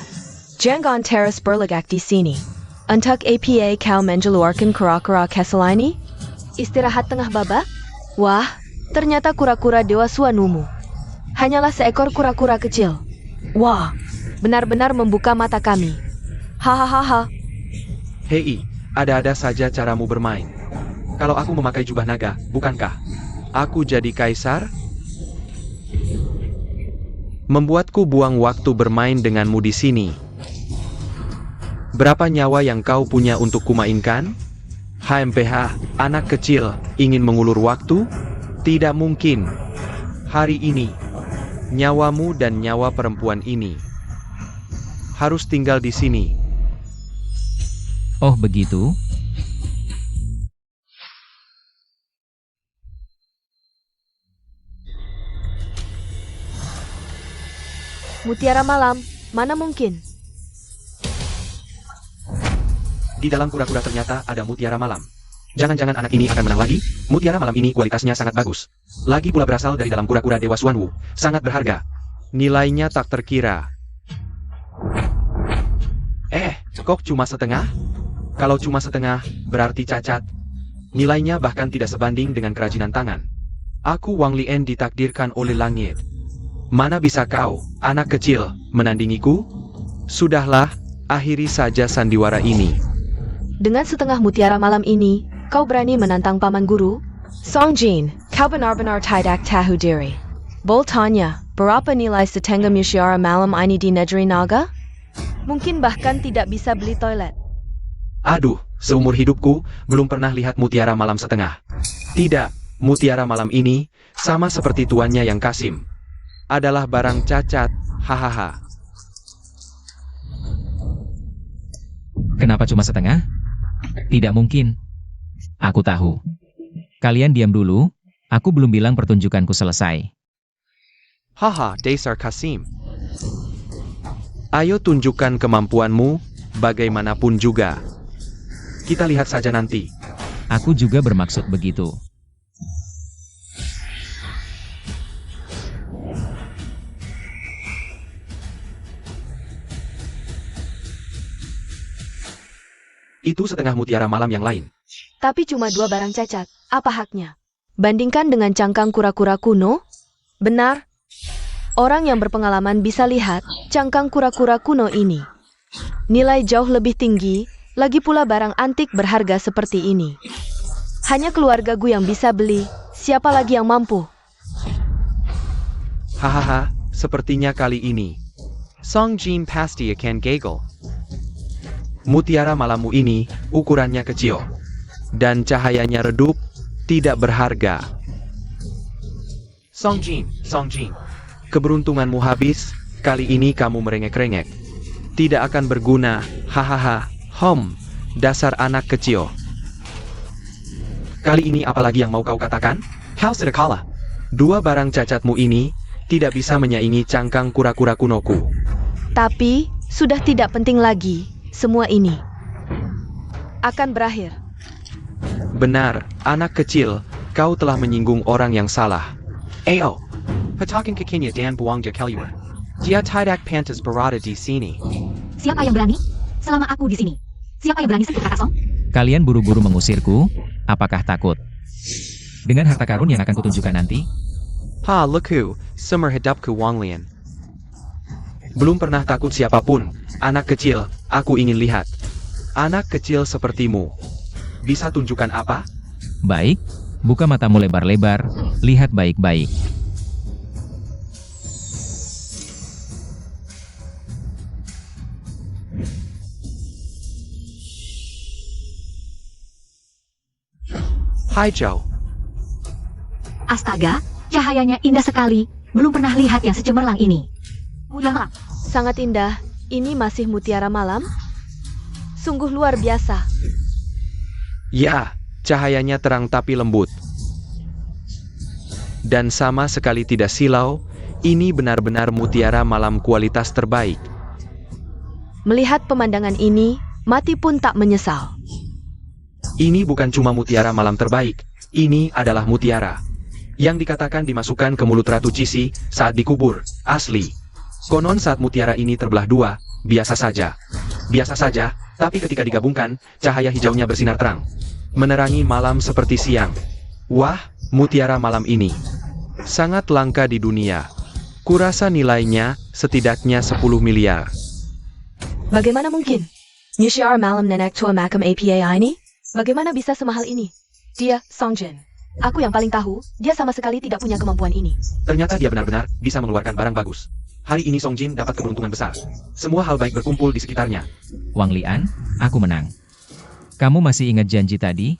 Jangan terus berlegak di sini. Untuk apa kau mengeluarkan kura-kura Kessel ini? Istirahat tengah babak? Wah, ternyata kura-kura Dewa Suanumu hanyalah seekor kura-kura kecil. Wah, benar-benar membuka mata kami. Hahaha. Hei, ada-ada saja caramu bermain. Kalau aku memakai jubah naga, bukankah aku jadi kaisar? Membuatku buang waktu bermain denganmu di sini. Berapa nyawa yang kau punya untuk kumainkan? HMPH, anak kecil, ingin mengulur waktu? Tidak mungkin. Hari ini, nyawamu dan nyawa perempuan ini harus tinggal di sini. Oh begitu? Mutiara malam, mana mungkin? Di dalam kura-kura ternyata ada mutiara malam. Jangan-jangan anak ini akan menang lagi? Mutiara malam ini kualitasnya sangat bagus. Lagi pula berasal dari dalam kura-kura Dewa Suanwu. Sangat berharga. Nilainya tak terkira. Kok cuma setengah? Kalau cuma setengah, berarti cacat. Nilainya bahkan tidak sebanding dengan kerajinan tangan. Aku Wang Lian ditakdirkan oleh langit. Mana bisa kau, anak kecil, menandingiku? Sudahlah, akhiri saja sandiwara ini. Dengan setengah mutiara malam ini, kau berani menantang paman guru? Song Jin, kau benar-benar tidak tahu diri. Boltanya, Berapa nilai setengah mutiara malam ini di negeri naga? Mungkin bahkan tidak bisa beli toilet. Aduh, seumur hidupku, belum pernah lihat mutiara malam setengah. Tidak, mutiara malam ini, sama seperti tuannya yang Kasim. Adalah barang cacat, hahaha. Kenapa cuma setengah? Tidak mungkin. Aku tahu. Kalian diam dulu, aku belum bilang pertunjukanku selesai. Haha, dasar Kasim. Ayo tunjukkan kemampuanmu, bagaimanapun juga. Kita lihat saja nanti. Aku juga bermaksud begitu. Itu setengah mutiara malam yang lain. Tapi cuma 2 barang cacat. Apa haknya? Bandingkan dengan cangkang kura-kura kuno? Benar. Orang yang berpengalaman bisa lihat cangkang kura-kura kuno ini. Nilai jauh lebih tinggi, lagi pula barang antik berharga seperti ini. Hanya keluarga gue yang bisa beli, siapa lagi yang mampu? Hahaha, sepertinya kali ini Song Jin pasti akan gagal. Mutiara malammu ini, ukurannya kecil. Dan cahayanya redup, tidak berharga. Song Jin. Keberuntunganmu habis, kali ini kamu merengek-rengek. Tidak akan berguna, hahaha. Dasar anak kecil. Kali ini apalagi yang mau kau katakan? Hal sedekala. 2 barang cacatmu ini, tidak bisa menyaingi cangkang kura-kura kunoku. Tapi, sudah tidak penting lagi, semua ini akan berakhir. Benar, anak kecil, kau telah menyinggung orang yang salah. Ayo. Patakan kakinya dan buang dia keluar. Dia tidak pantas berada di sini. Siapa yang berani? Selama aku di sini. Siapa yang berani sentuh kakak Song? Kalian buru-buru mengusirku, apakah takut? Dengan harta karun yang akan kutunjukkan nanti, Ha, leku, sumber hidupku Wang Lian. Belum pernah takut siapapun. Anak kecil, aku ingin lihat. Anak kecil sepertimu. Bisa tunjukkan apa? baik, buka matamu lebar-lebar, lihat baik-baik. Hijau. Astaga, cahayanya indah sekali. Belum pernah lihat yang secemerlang ini. Mutiara. Sangat indah, ini masih mutiara malam? Sungguh luar biasa. Ya, cahayanya terang tapi lembut. Dan sama sekali tidak silau, ini benar-benar mutiara malam kualitas terbaik. Melihat pemandangan ini, mati pun tak menyesal. Ini bukan cuma mutiara malam terbaik. Ini adalah mutiara yang dikatakan dimasukkan ke mulut Ratu Cisi saat dikubur. Asli. Konon saat mutiara ini terbelah 2, biasa saja. Biasa saja, tapi ketika digabungkan, cahaya hijaunya bersinar terang. Menerangi malam seperti siang. Wah, mutiara malam ini Sangat langka di dunia. Kurasa nilainya setidaknya 10 miliar. Bagaimana mungkin? Mutiara malam nenek tua makam APA ini? Bagaimana bisa semahal ini? Dia, Song Jin. Aku yang paling tahu, dia sama sekali tidak punya kemampuan ini. Ternyata dia benar-benar bisa mengeluarkan barang bagus. Hari ini Song Jin dapat keberuntungan besar. Semua hal baik berkumpul di sekitarnya. Wang Lian, aku menang. Kamu masih ingat janji tadi?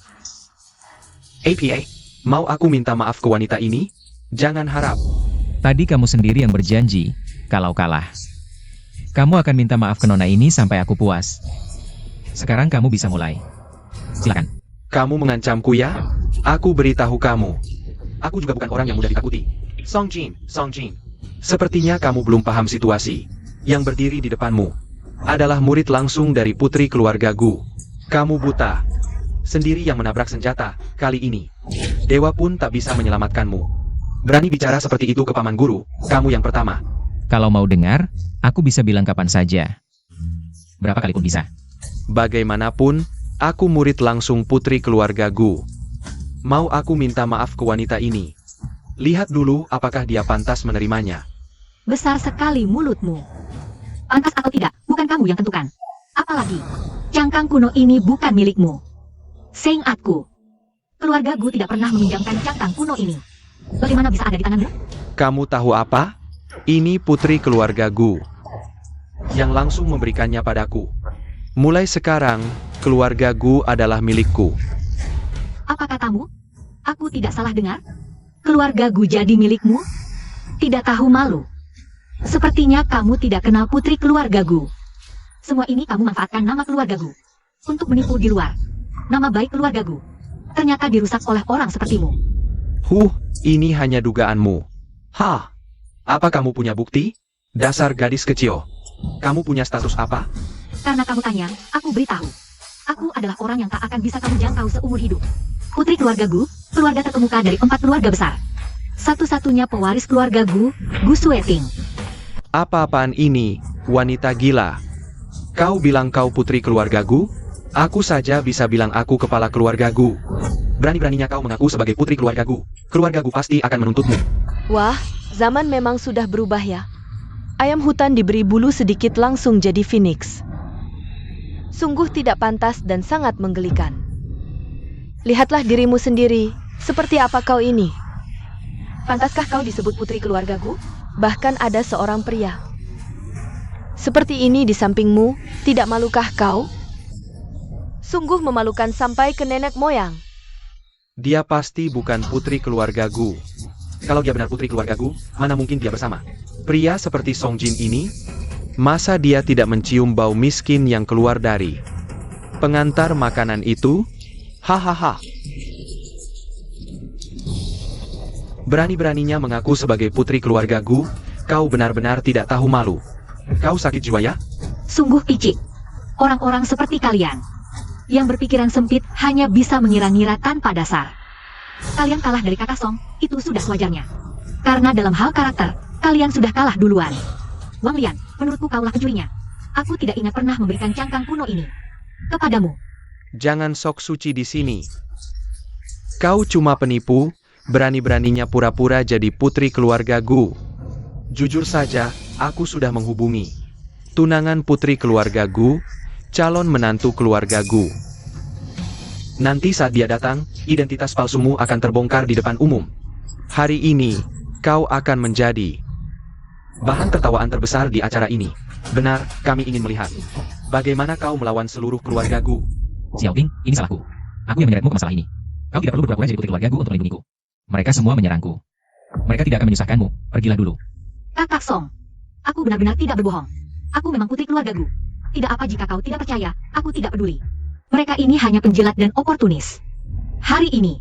APA, mau aku minta maaf ke wanita ini? Jangan harap. Tadi kamu sendiri yang berjanji, kalau kalah. Kamu akan minta maaf ke nona ini sampai aku puas. Sekarang kamu bisa mulai. Silakan. Kamu mengancamku ya? Aku beritahu kamu. Aku juga bukan orang yang mudah ditakuti. Song Jin. Sepertinya kamu belum paham situasi. Yang berdiri di depanmu adalah murid langsung dari putri keluarga Gu. Kamu buta. Sendiri yang menabrak senjata, kali ini. Dewa pun tak bisa menyelamatkanmu. Berani bicara seperti itu ke paman guru, kamu yang pertama. Kalau mau dengar, aku bisa bilang kapan saja. Berapa kali pun bisa. Bagaimanapun, aku murid langsung putri keluarga Gu. Mau aku minta maaf ke wanita ini? Lihat dulu apakah dia pantas menerimanya. Besar sekali mulutmu. Pantas atau tidak, bukan kamu yang tentukan. Apalagi, cangkang kuno ini bukan milikmu. Seingatku, keluarga Gu tidak pernah meminjamkan cangkang kuno ini. Bagaimana bisa ada di tanganmu? Kamu tahu apa? Ini putri keluarga Gu yang langsung memberikannya padaku. Mulai sekarang, keluarga Gu adalah milikku. Apa katamu? Aku tidak salah dengar? Keluarga Gu jadi milikmu? Tidak tahu malu. Sepertinya kamu tidak kenal putri keluarga Gu. Semua ini kamu manfaatkan nama keluarga Gu untuk menipu di luar. Nama baik keluarga Gu ternyata dirusak oleh orang sepertimu. Ini hanya dugaanmu. Hah? Apa kamu punya bukti? Dasar gadis kecil. Kamu punya status apa? Karena kamu tanya, aku beritahu. Aku adalah orang yang tak akan bisa kamu jangkau seumur hidup. Putri keluarga Gu, keluarga terkemuka dari 4 keluarga besar. Satu-satunya pewaris keluarga Gu, Gu Sueting. Apa-apaan ini, wanita gila? Kau bilang kau putri keluarga Gu? Aku saja bisa bilang aku kepala keluarga Gu. Berani-beraninya kau mengaku sebagai putri keluarga Gu. Keluarga Gu pasti akan menuntutmu. Wah, zaman memang sudah berubah ya. Ayam hutan diberi bulu sedikit langsung jadi phoenix. Sungguh tidak pantas dan sangat menggelikan. Lihatlah dirimu sendiri, seperti apa kau ini? Pantaskah kau disebut putri keluarga Gu? Bahkan ada seorang pria seperti ini di sampingmu, tidak malukah kau? Sungguh memalukan sampai ke nenek moyang. Dia pasti bukan putri keluarga Gu. Kalau dia benar putri keluarga Gu, mana mungkin dia bersama pria seperti Song Jin ini? Masa dia tidak mencium bau miskin yang keluar dari pengantar makanan itu? Hahaha. Berani-beraninya mengaku sebagai putri keluarga Gu, kau benar-benar tidak tahu malu. Kau sakit jiwa ya? Sungguh picik. Orang-orang seperti kalian yang berpikiran sempit hanya bisa mengira-ngira tanpa dasar. Kalian kalah dari kakak Song, itu sudah sewajarnya. Karena dalam hal karakter, kalian sudah kalah duluan. Wang Lian, menurutku kaulah pencurinya. Aku tidak ingat pernah memberikan cangkang kuno ini kepadamu. Jangan sok suci di sini. Kau cuma penipu, berani-beraninya pura-pura jadi putri keluarga Gu. Jujur saja, aku sudah menghubungi tunangan putri keluarga Gu, calon menantu keluarga Gu. Nanti saat dia datang, identitas palsumu akan terbongkar di depan umum. Hari ini, kau akan menjadi bahan tertawaan terbesar di acara ini. Benar, kami ingin melihat bagaimana kau melawan seluruh keluarga Gu. Xiaoping, ini salahku. Aku yang menyeretmu ke masalah ini. Kau tidak perlu berpura-pura jadi putri keluarga Gu untuk melindungiku. Mereka semua menyerangku. Mereka tidak akan menyusahkanmu. Pergilah dulu. Kakak Song, aku benar-benar tidak berbohong. Aku memang putri keluarga Gu. Tidak apa jika kau tidak percaya, aku tidak peduli. Mereka ini hanya penjilat dan oportunis. Hari ini,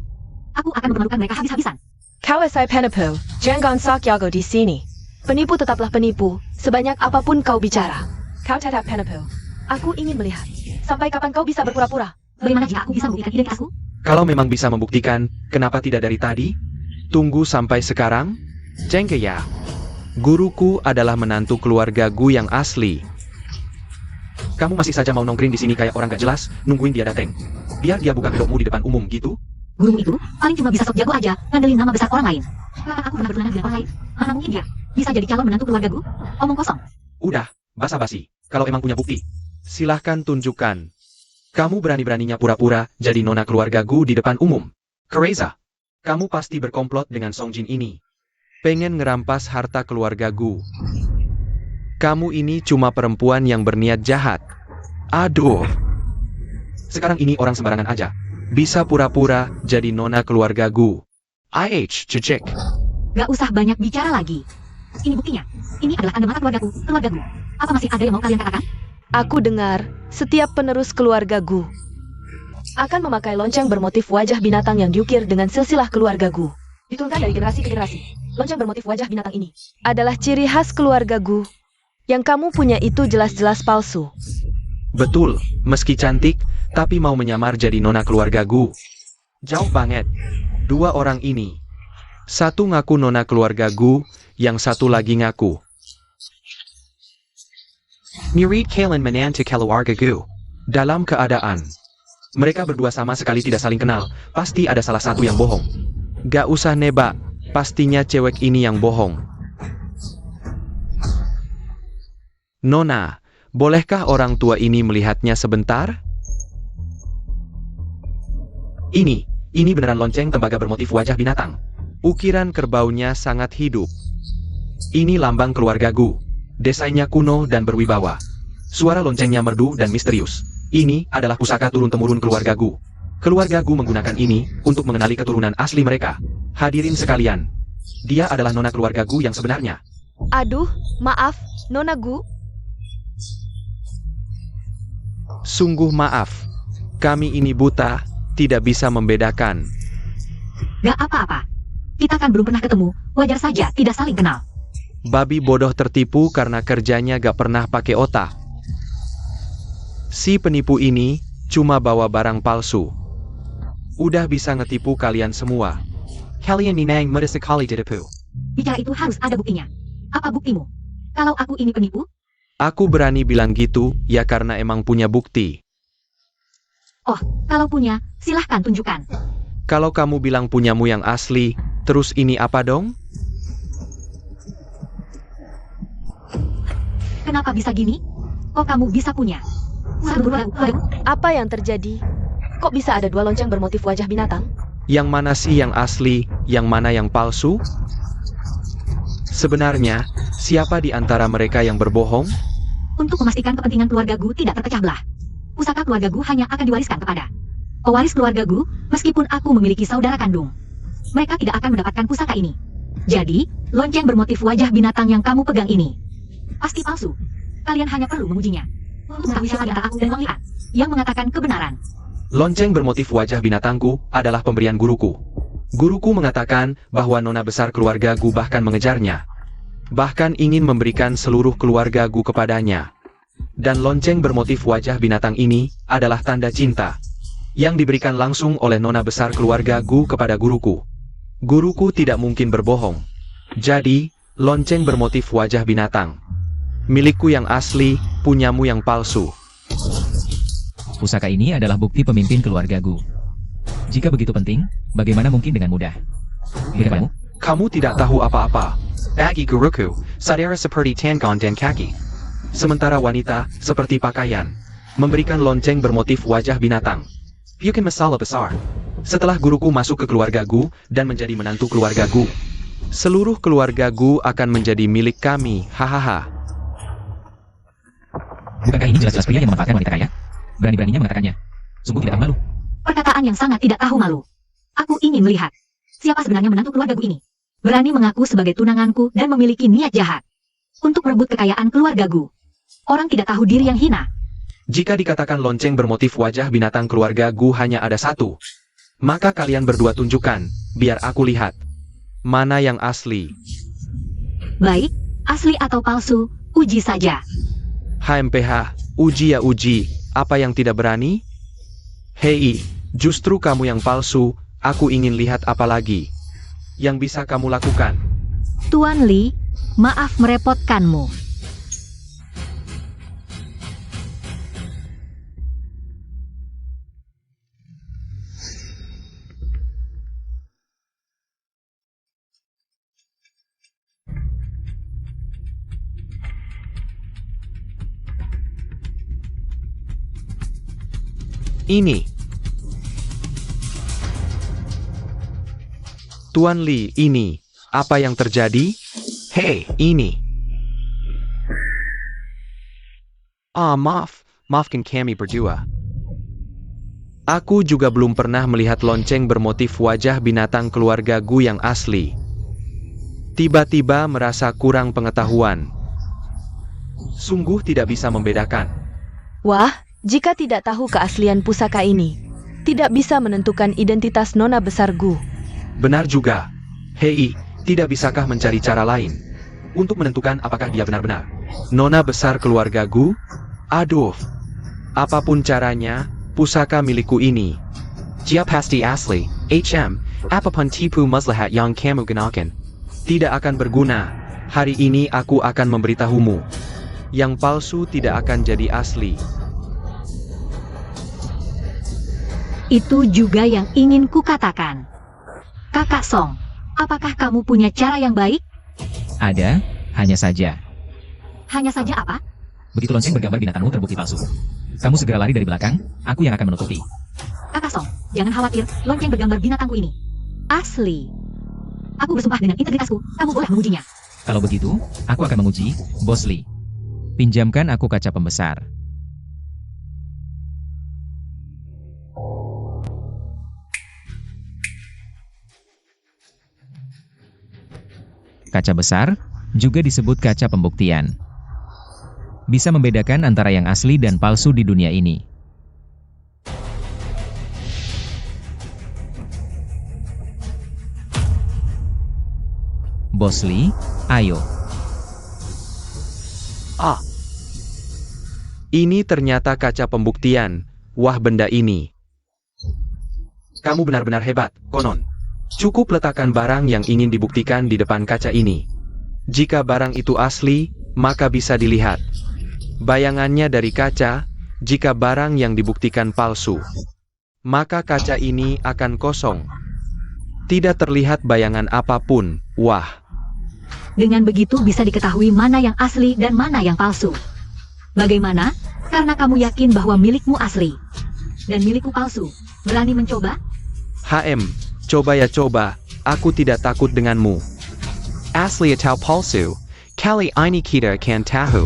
aku akan mempermalukan mereka habis-habisan. Kau esai penipu, jangan sak jago di sini. Penipu tetaplah penipu, sebanyak apapun kau bicara. Kau tetap penipu. Aku ingin melihat, sampai kapan kau bisa berpura-pura? Bagaimana jika aku bisa membuktikan identitasku? Kalau memang bisa membuktikan, kenapa tidak dari tadi? Tunggu sampai sekarang? Cengke ya. Guruku adalah menantu keluarga Gu yang asli. Kamu masih saja mau nongkring di sini kayak orang gak jelas, nungguin dia dateng. Biar dia buka kedokmu di depan umum gitu? Gurumu itu paling cuma bisa sok jago aja, ngandelin nama besar orang lain. Kakak aku pernah bertunangan dengan orang lain. Mana mungkin dia bisa jadi calon menantu keluarga Gu? Omong kosong. Udah, basa-basi. Kalau emang punya bukti, silahkan tunjukkan. Kamu berani-beraninya pura-pura jadi nona keluarga Gu di depan umum. Kereza, kamu pasti berkomplot dengan Song Jin ini. Pengen ngerampas harta keluarga Gu. Kamu ini cuma perempuan yang berniat jahat. Aduh. Sekarang ini orang sembarangan aja bisa pura-pura jadi nona keluarga Gu. Cecek. Gak usah banyak bicara lagi. Ini buktinya. Ini adalah tanda mata keluargaku, keluarga Gu. Apa masih ada yang mau kalian katakan? Aku dengar, setiap penerus keluarga Gu akan memakai lonceng bermotif wajah binatang yang diukir dengan silsilah keluarga Gu. Diturunkan dari generasi ke generasi. Lonceng bermotif wajah binatang ini adalah ciri khas keluarga Gu. Yang kamu punya itu jelas-jelas palsu. Betul, meski cantik, tapi mau menyamar jadi nona keluarga Gu. Jauh banget. Dua orang ini. Satu ngaku nona keluarga Gu, yang satu lagi ngaku mirip kalian menantu keluarga Gu. Dalam keadaan mereka berdua sama sekali tidak saling kenal, pasti ada salah satu yang bohong. Gak usah nebak, pastinya cewek ini yang bohong. Nona, bolehkah orang tua ini melihatnya sebentar? Ini beneran lonceng tembaga bermotif wajah binatang. Ukiran kerbaunya sangat hidup. Ini lambang keluarga Gu. Desainnya kuno dan berwibawa. Suara loncengnya merdu dan misterius. Ini adalah pusaka turun-temurun keluarga Gu. Keluarga Gu menggunakan ini untuk mengenali keturunan asli mereka. Hadirin sekalian, dia adalah nona keluarga Gu yang sebenarnya. Aduh, maaf, Nona Gu. Sungguh maaf. Kami ini buta, tidak bisa membedakan. Gak apa-apa. Kita kan belum pernah ketemu, wajar saja tidak saling kenal. Babi bodoh tertipu karena kerjanya gak pernah pakai otak. Si penipu ini cuma bawa barang palsu. Udah bisa ngetipu kalian semua. Kalian memang mudah sekali ditipu. Bicara itu harus ada buktinya. Apa buktimu? Kalau aku ini penipu? Aku berani bilang gitu, ya karena emang punya bukti. Oh, kalau punya, silahkan tunjukkan. Kalau kamu bilang punyamu yang asli, terus ini apa dong? Kenapa bisa gini? Kok kamu bisa punya? Waduh. Apa yang terjadi? Kok bisa ada dua lonceng bermotif wajah binatang? Yang mana sih yang asli, yang mana yang palsu? Sebenarnya, siapa di antara mereka yang berbohong? Untuk memastikan kepentingan keluarga Gu tidak terpecah belah, pusaka keluarga Gu hanya akan diwariskan kepada pewaris keluarga Gu, meskipun aku memiliki saudara kandung. Mereka tidak akan mendapatkan pusaka ini. Jadi, lonceng bermotif wajah binatang yang kamu pegang ini pasti palsu. Kalian hanya perlu mengujinya. Untuk mengetahui siapa di antara aku dan Wang Lian yang mengatakan kebenaran. Lonceng bermotif wajah binatangku adalah pemberian guruku. Guruku mengatakan bahwa nona besar keluarga Gu bahkan mengejarnya. Bahkan ingin memberikan seluruh keluarga Gu kepadanya. Dan lonceng bermotif wajah binatang ini adalah tanda cinta yang diberikan langsung oleh nona besar keluarga Gu kepada guruku. Guruku tidak mungkin berbohong. Jadi, lonceng bermotif wajah binatang. Milikku yang asli, punyamu yang palsu. Pusaka ini adalah bukti pemimpin keluarga Gu. Jika begitu penting, bagaimana mungkin dengan mudah? Bagaimana? Kamu tidak tahu apa-apa. Bagi guruku, saudara seperti tangan dan kaki. Sementara wanita, seperti pakaian. Memberikan lonceng bermotif wajah binatang. Bukan masalah besar. Setelah guruku masuk ke keluarga Gu dan menjadi menantu keluarga Gu, Seluruh keluarga Gu akan menjadi milik kami, hahaha. Bukankah ini jelas-jelas pria yang memanfaatkan wanita kaya? Berani-beraninya mengatakannya. Sungguh tidak tahu malu. Perkataan yang sangat tidak tahu malu. Aku ingin melihat siapa sebenarnya menantu keluarga Gu ini. Berani mengaku sebagai tunanganku dan memiliki niat jahat untuk merebut kekayaan keluarga Gu. Orang tidak tahu diri yang hina. jika dikatakan lonceng bermotif wajah binatang keluarga Gu hanya ada satu, maka kalian berdua tunjukkan, biar aku lihat. Mana yang asli? Baik, asli atau palsu, uji saja. HMPH, uji ya uji, apa yang tidak berani? Hei, justru kamu yang palsu, aku ingin lihat apa lagi yang bisa kamu lakukan. Tuan Li, maaf merepotkanmu. Ini. Tuan Li, ini. Apa yang terjadi? Hei, ini. Maafkan kami berdua. Aku juga belum pernah melihat lonceng bermotif wajah binatang keluarga Gu yang asli. Tiba-tiba merasa kurang pengetahuan. Sungguh tidak bisa membedakan. Wah, jika tidak tahu keaslian pusaka ini, tidak bisa menentukan identitas nona besar Gu. Benar juga. Hei, tidak bisakah mencari cara lain untuk menentukan apakah dia benar-benar Nona besar keluarga Gu? Aduh. Apapun caranya, pusaka milikku ini. Dia pasti asli. Apapun tipu maslahat yang kamu gunakan Tidak akan berguna. Hari ini aku akan memberitahumu. Yang palsu tidak akan jadi asli. Itu juga yang ingin kukatakan. Kakak Song, apakah kamu punya cara yang baik? Ada, hanya saja. Hanya saja apa? Begitu lonceng bergambar binatangmu terbukti palsu, kamu segera lari dari belakang, aku yang akan menutupi. Kakak Song, jangan khawatir, lonceng bergambar binatangku ini asli. Aku bersumpah dengan integritasku, kamu boleh mengujinya. Kalau begitu, aku akan menguji, Bos Lee. Pinjamkan aku kaca pembesar. Kaca besar, juga disebut kaca pembuktian, bisa membedakan antara yang asli dan palsu di dunia ini. Bos Lee, ayo. Ah. Ini ternyata kaca pembuktian. Wah, benda ini. Kamu benar-benar hebat, konon. Cukup letakkan barang yang ingin dibuktikan di depan kaca ini. Jika barang itu asli, maka bisa dilihat bayangannya dari kaca. Jika barang yang dibuktikan palsu, maka kaca ini akan kosong. Tidak terlihat bayangan apapun. Wah. Dengan begitu bisa diketahui mana yang asli dan mana yang palsu. Bagaimana? Karena kamu yakin bahwa milikmu asli dan milikku palsu. Berani mencoba? Coba ya coba, aku tidak takut denganmu. Asli atau palsu, kali ini kita akan tahu.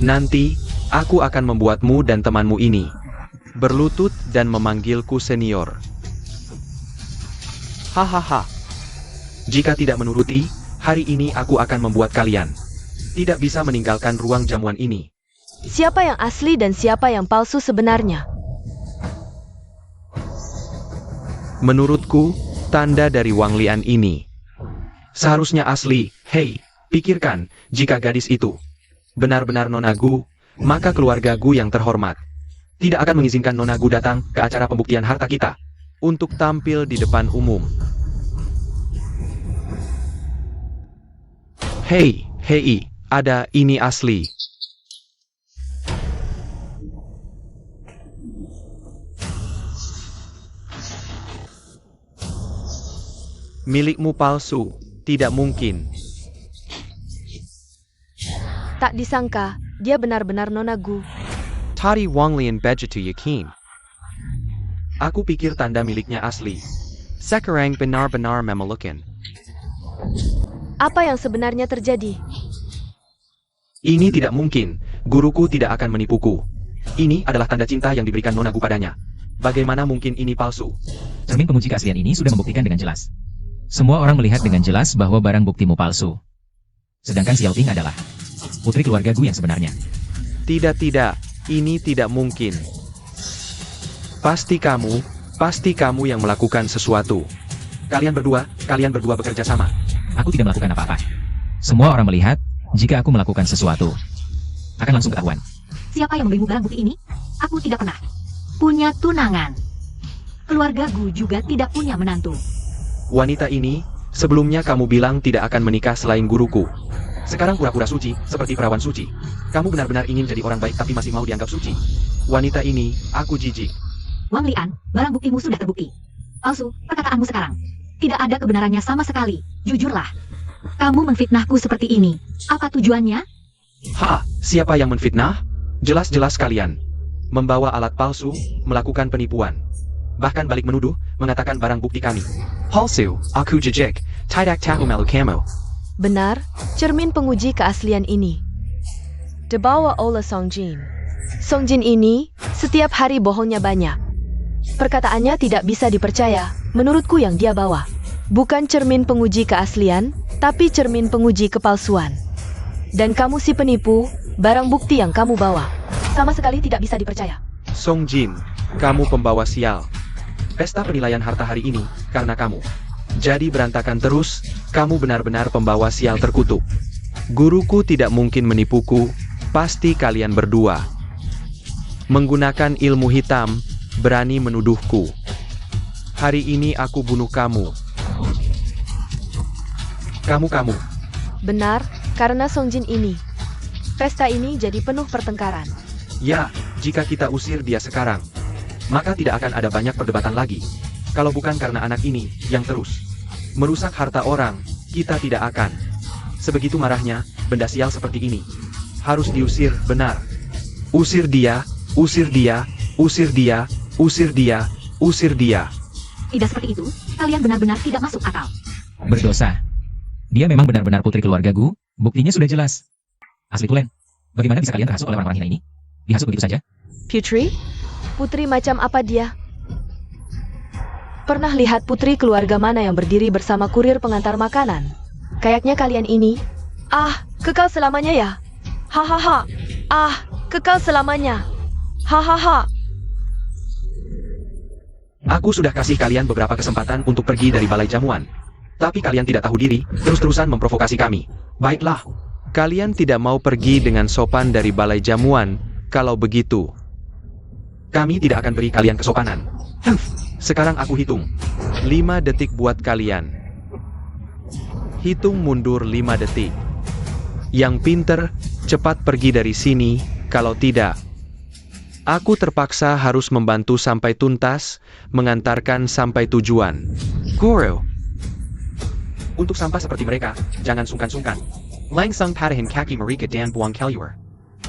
Nanti, aku akan membuatmu dan temanmu ini berlutut dan memanggilku senior. Hahaha. Jika tidak menuruti, hari ini aku akan membuat kalian tidak bisa meninggalkan ruang jamuan ini. Siapa yang asli dan siapa yang palsu sebenarnya? Menurutku, tanda dari Wang Lian ini seharusnya asli. Hei, pikirkan, jika gadis itu benar-benar Nona Gu, maka keluarga Gu yang terhormat tidak akan mengizinkan Nona Gu datang ke acara pembuktian harta kita untuk tampil di depan umum. Hei, ada ini asli. Milikmu palsu, tidak mungkin. Tak disangka, dia benar-benar Nona Gu. Tadi Wang Lian begitu yakin. Aku pikir tanda miliknya asli. Sekarang benar-benar memelukan. Apa yang sebenarnya terjadi? Ini tidak mungkin, guruku tidak akan menipuku. Ini adalah tanda cinta yang diberikan Nona Gu padanya. Bagaimana mungkin ini palsu? Cermin penguji keaslian ini sudah membuktikan dengan jelas. Semua orang melihat dengan jelas bahwa barang buktimu palsu. Sedangkan Xiaoting adalah putri keluarga Gu yang sebenarnya. Tidak, ini tidak mungkin. Pasti kamu yang melakukan sesuatu. Kalian berdua bekerja sama. Aku tidak melakukan apa-apa. Semua orang melihat, jika aku melakukan sesuatu, akan langsung ketahuan. Siapa yang memberimu barang bukti ini? Aku tidak pernah punya tunangan. Keluarga Gu juga tidak punya menantu. Wanita ini, sebelumnya kamu bilang tidak akan menikah selain guruku. Sekarang pura-pura suci, seperti perawan suci. Kamu benar-benar ingin jadi orang baik tapi masih mau dianggap suci. Wanita ini, aku jijik. Wang Lian, barang buktimu sudah terbukti. Palsu, perkataanmu sekarang. Tidak ada kebenarannya sama sekali. Jujurlah. Kamu menfitnahku seperti ini. Apa tujuannya? Siapa yang menfitnah? Jelas-jelas kalian membawa alat palsu, melakukan penipuan. Bahkan balik menuduh, mengatakan barang bukti kami Palsu, aku jejak, tidak tahu malu kamu. Benar, cermin penguji keaslian ini dibawa oleh Song Jin. Song Jin ini, setiap hari bohongnya banyak. Perkataannya tidak bisa dipercaya, menurutku yang dia bawa bukan cermin penguji keaslian, tapi cermin penguji kepalsuan. Dan kamu si penipu, barang bukti yang kamu bawa sama sekali tidak bisa dipercaya. Song Jin, kamu pembawa sial. Pesta penilaian harta hari ini, karena kamu jadi berantakan terus. Kamu benar-benar pembawa sial terkutuk. Guruku tidak mungkin menipuku. Pasti kalian berdua menggunakan ilmu hitam, berani menuduhku. Hari ini aku bunuh kamu. Kamu. Benar, karena Song Jin ini. Pesta ini jadi penuh pertengkaran. Ya, jika kita usir dia sekarang, maka tidak akan ada banyak perdebatan lagi. Kalau bukan karena anak ini yang terus merusak harta orang, kita tidak akan sebegitu marahnya. Benda sial seperti ini harus diusir, benar. Usir dia, usir dia, usir dia, usir dia, usir dia. Tidak seperti itu. Kalian benar-benar tidak masuk akal. Berdosa. Dia memang benar-benar putri keluarga Gu, buktinya sudah jelas. Asli Tulen, bagaimana bisa kalian terhasut oleh orang-orang hina ini? Dihasut begitu saja? Putri? Putri macam apa dia? Pernah lihat putri keluarga mana yang berdiri bersama kurir pengantar makanan? Kayaknya kalian ini. Ah, kekal selamanya ya? Hahaha. Ah, kekal selamanya. Hahaha. Aku sudah kasih kalian beberapa kesempatan untuk pergi dari balai jamuan. Tapi kalian tidak tahu diri, terus-terusan memprovokasi kami. Baiklah. Kalian tidak mau pergi dengan sopan dari balai jamuan, kalau begitu. Kami tidak akan beri kalian kesopanan. Sekarang aku hitung. 5 detik buat kalian. Hitung mundur 5 detik. Yang pinter, cepat pergi dari sini, kalau tidak. Aku terpaksa harus membantu sampai tuntas, mengantarkan sampai tujuan. Guru. Untuk sampah seperti mereka, jangan sungkan-sungkan. Langsung patahin kaki mereka dan buang keluar.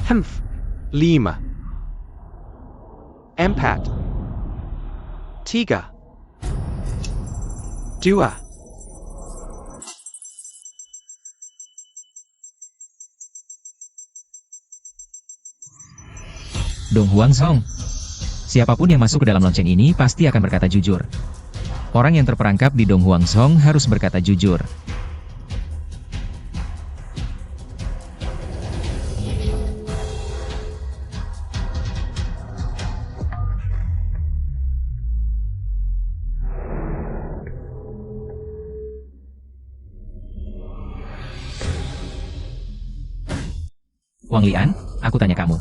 5 4 3 2 Dong Huang Song. Siapapun yang masuk ke dalam lonceng ini pasti akan berkata jujur. Orang yang terperangkap di Dong Huang Song harus berkata jujur. Wang Lian, aku tanya kamu.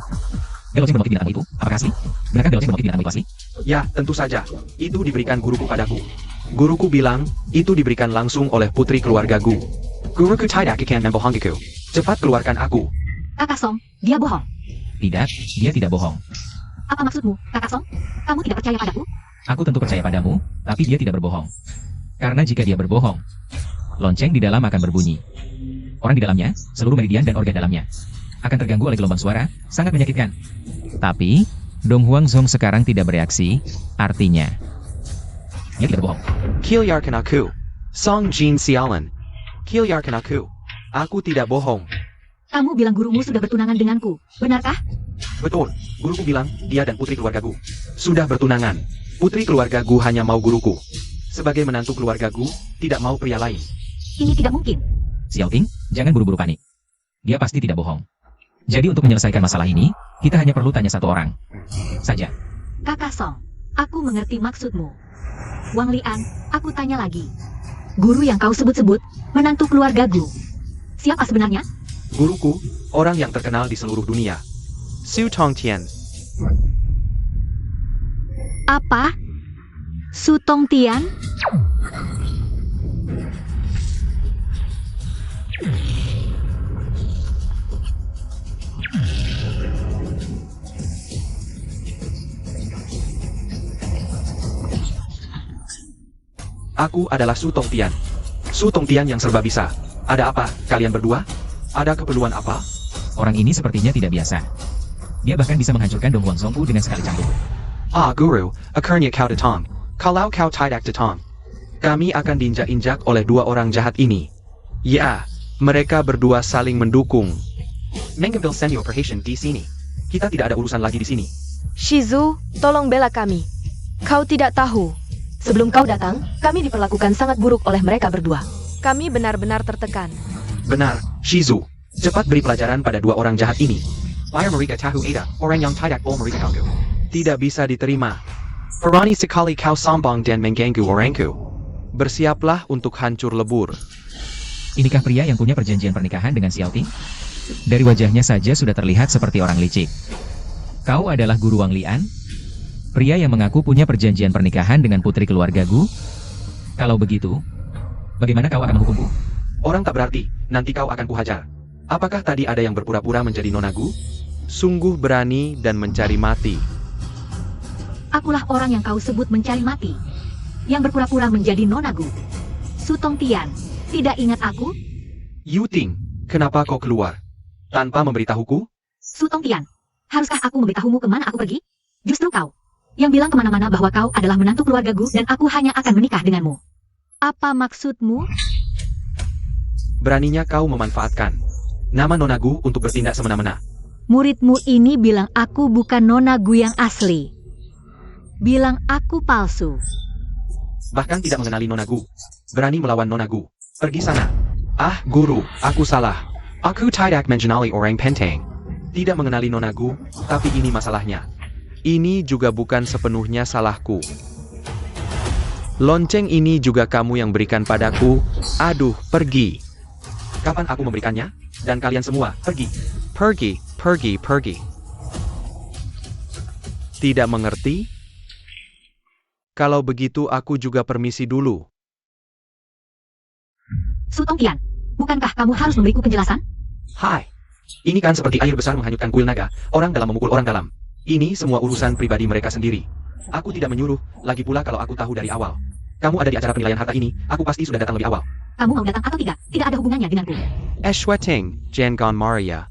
Bel lonceng bermotif binatang itu, apakah asli? Benarkah bel lonceng bermotif binatang itu asli? Ya, tentu saja. Itu diberikan guruku padaku. Guruku bilang, itu diberikan langsung oleh putri keluarga Gu. Guruku tidak akan membohongiku. Cepat keluarkan aku. Kakak Song, dia bohong. Tidak, dia tidak bohong. Apa maksudmu, Kakak Song? Kamu tidak percaya padaku? Aku tentu percaya padamu, tapi dia tidak berbohong. Karena jika dia berbohong, lonceng di dalam akan berbunyi. Orang di dalamnya, seluruh meridian dan organ dalamnya, akan terganggu oleh gelombang suara, sangat menyakitkan. Tapi, Dong Huang Song sekarang tidak bereaksi, artinya dia tidak berbohong. Kilyarkan aku. Song Jin Sialan. Kilyarkan aku. Aku tidak bohong. Kamu bilang gurumu sudah bertunangan denganku, benarkah? Betul. Guruku bilang, dia dan putri keluarga Gu sudah bertunangan. Putri keluarga Gu hanya mau guruku. Sebagai menantu keluarga Gu, tidak mau pria lain. Ini tidak mungkin. Xiao Ting, jangan buru-buru panik. Dia pasti tidak bohong. Jadi untuk menyelesaikan masalah ini, kita hanya perlu tanya satu orang saja. Kakak Song, aku mengerti maksudmu. Wang Lian, aku tanya lagi. Guru yang kau sebut-sebut, menantu keluarga Gu. Siapa sebenarnya? Guruku, orang yang terkenal di seluruh dunia. Su Tongtian. Apa? Su Tongtian? Aku adalah Su Tongtian. Su Tongtian yang serba bisa. Ada apa, kalian berdua? Ada keperluan apa? Orang ini sepertinya tidak biasa. Dia bahkan bisa menghancurkan Dong Huang Songku dengan sekali cambuk. Ah, Guru, akhirnya kau datang. Kalau kau tidak datang, kami akan diinjak-injak oleh dua orang jahat ini. Ya, mereka berdua saling mendukung. Mengambil seni operation di sini. Kita tidak ada urusan lagi di sini. Shizu, tolong bela kami. Kau tidak tahu. Sebelum kau datang, kami diperlakukan sangat buruk oleh mereka berdua. Kami benar-benar tertekan. Benar, Shizu. Cepat beri pelajaran pada dua orang jahat ini. Biar mereka tahu ada orang yang tidak mau mereka ganggu. Tidak bisa diterima. Berani sekali kau sombong dan mengganggu orangku. Bersiaplah untuk hancur lebur. Inikah pria yang punya perjanjian pernikahan dengan Xiao Ting? Dari wajahnya saja sudah terlihat seperti orang licik. Kau adalah Guru Wang Lian? Pria yang mengaku punya perjanjian pernikahan dengan putri keluarga Gu? Kalau begitu, bagaimana kau akan menghukumku? Orang tak berarti, nanti kau akan kuhajar. Apakah tadi ada yang berpura-pura menjadi Nona Gu? Sungguh berani dan mencari mati. Akulah orang yang kau sebut mencari mati. Yang berpura-pura menjadi Nona Gu. Su Tongtian, tidak ingat aku? Yu Ting, kenapa kau keluar? Tanpa memberitahuku? Su Tongtian, haruskah aku memberitahumu kemana aku pergi? Justru kau, yang bilang kemana-mana bahwa kau adalah menantu keluarga Gu dan aku hanya akan menikah denganmu. Apa maksudmu? Beraninya kau memanfaatkan nama Nona Gu untuk bertindak semena-mena. Muridmu ini bilang aku bukan Nona Gu yang asli. Bilang aku palsu. Bahkan tidak mengenali Nona Gu. Berani melawan Nona Gu. Pergi sana. Ah, guru, aku salah. Aku tidak mengenali orang penting. Tidak mengenali Nona Gu, tapi ini masalahnya. Ini juga bukan sepenuhnya salahku. Lonceng ini juga kamu yang berikan padaku. Aduh, pergi. Kapan aku memberikannya? Dan kalian semua, pergi. Pergi, pergi, pergi. Tidak mengerti? Kalau begitu aku juga permisi dulu. Su Tongtian, bukankah kamu harus memberiku penjelasan? Hai. Ini kan seperti air besar menghanyutkan kuil naga. Orang dalam memukul orang dalam. Ini semua urusan pribadi mereka sendiri. Aku tidak menyuruh, lagi pula kalau aku tahu dari awal. Kamu ada di acara penilaian harta ini, aku pasti sudah datang lebih awal. Kamu mau datang atau tidak? Tidak ada hubungannya denganku. Eshweting, Jangon Maria.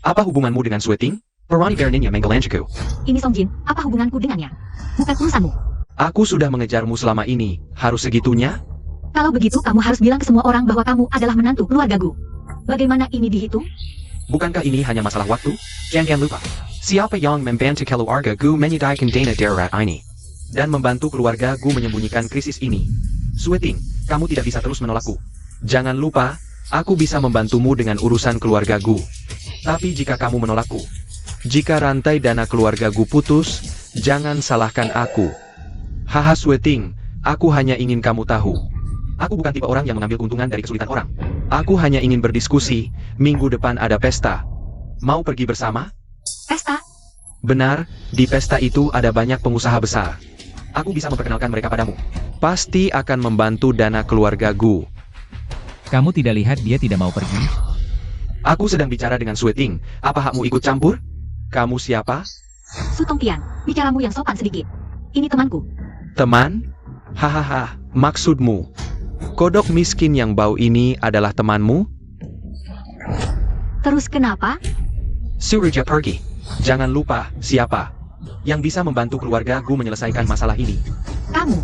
Apa hubunganmu dengan Sweting? Perani Berninya Menggelanjiku. Ini Song Jin, apa hubunganku dengannya? Bukan urusanmu. Aku sudah mengejarmu selama ini, harus segitunya? Kalau begitu kamu harus bilang ke semua orang bahwa kamu adalah menantu keluarga Gu. Bagaimana ini dihitung? Bukankah ini hanya masalah waktu? Jangan lupa. Siapa yang membantu keluarga Gu menyediakan dana darurat ini? Dan membantu keluarga Gu menyembunyikan krisis ini. Sweting, kamu tidak bisa terus menolakku. Jangan lupa, aku bisa membantumu dengan urusan keluarga Gu. Tapi jika kamu menolakku, jika rantai dana keluarga Gu putus, jangan salahkan aku. Haha Sweting, aku hanya ingin kamu tahu. Aku bukan tipe orang yang mengambil keuntungan dari kesulitan orang. Aku hanya ingin berdiskusi, minggu depan ada pesta. Mau pergi bersama? Pesta? Benar, di pesta itu ada banyak pengusaha besar. Aku bisa memperkenalkan mereka padamu. Pasti akan membantu dana keluarga Gu. Kamu tidak lihat dia tidak mau pergi? Aku sedang bicara dengan Sweting. Apa hakmu ikut campur? Kamu siapa? Su Tongtian, bicaramu yang sopan sedikit. Ini temanku. Teman? Hahaha, maksudmu? Kodok miskin yang bau ini adalah temanmu? Terus kenapa? Suruja pergi. Jangan lupa, siapa yang bisa membantu keluarga Gu menyelesaikan masalah ini? Kamu.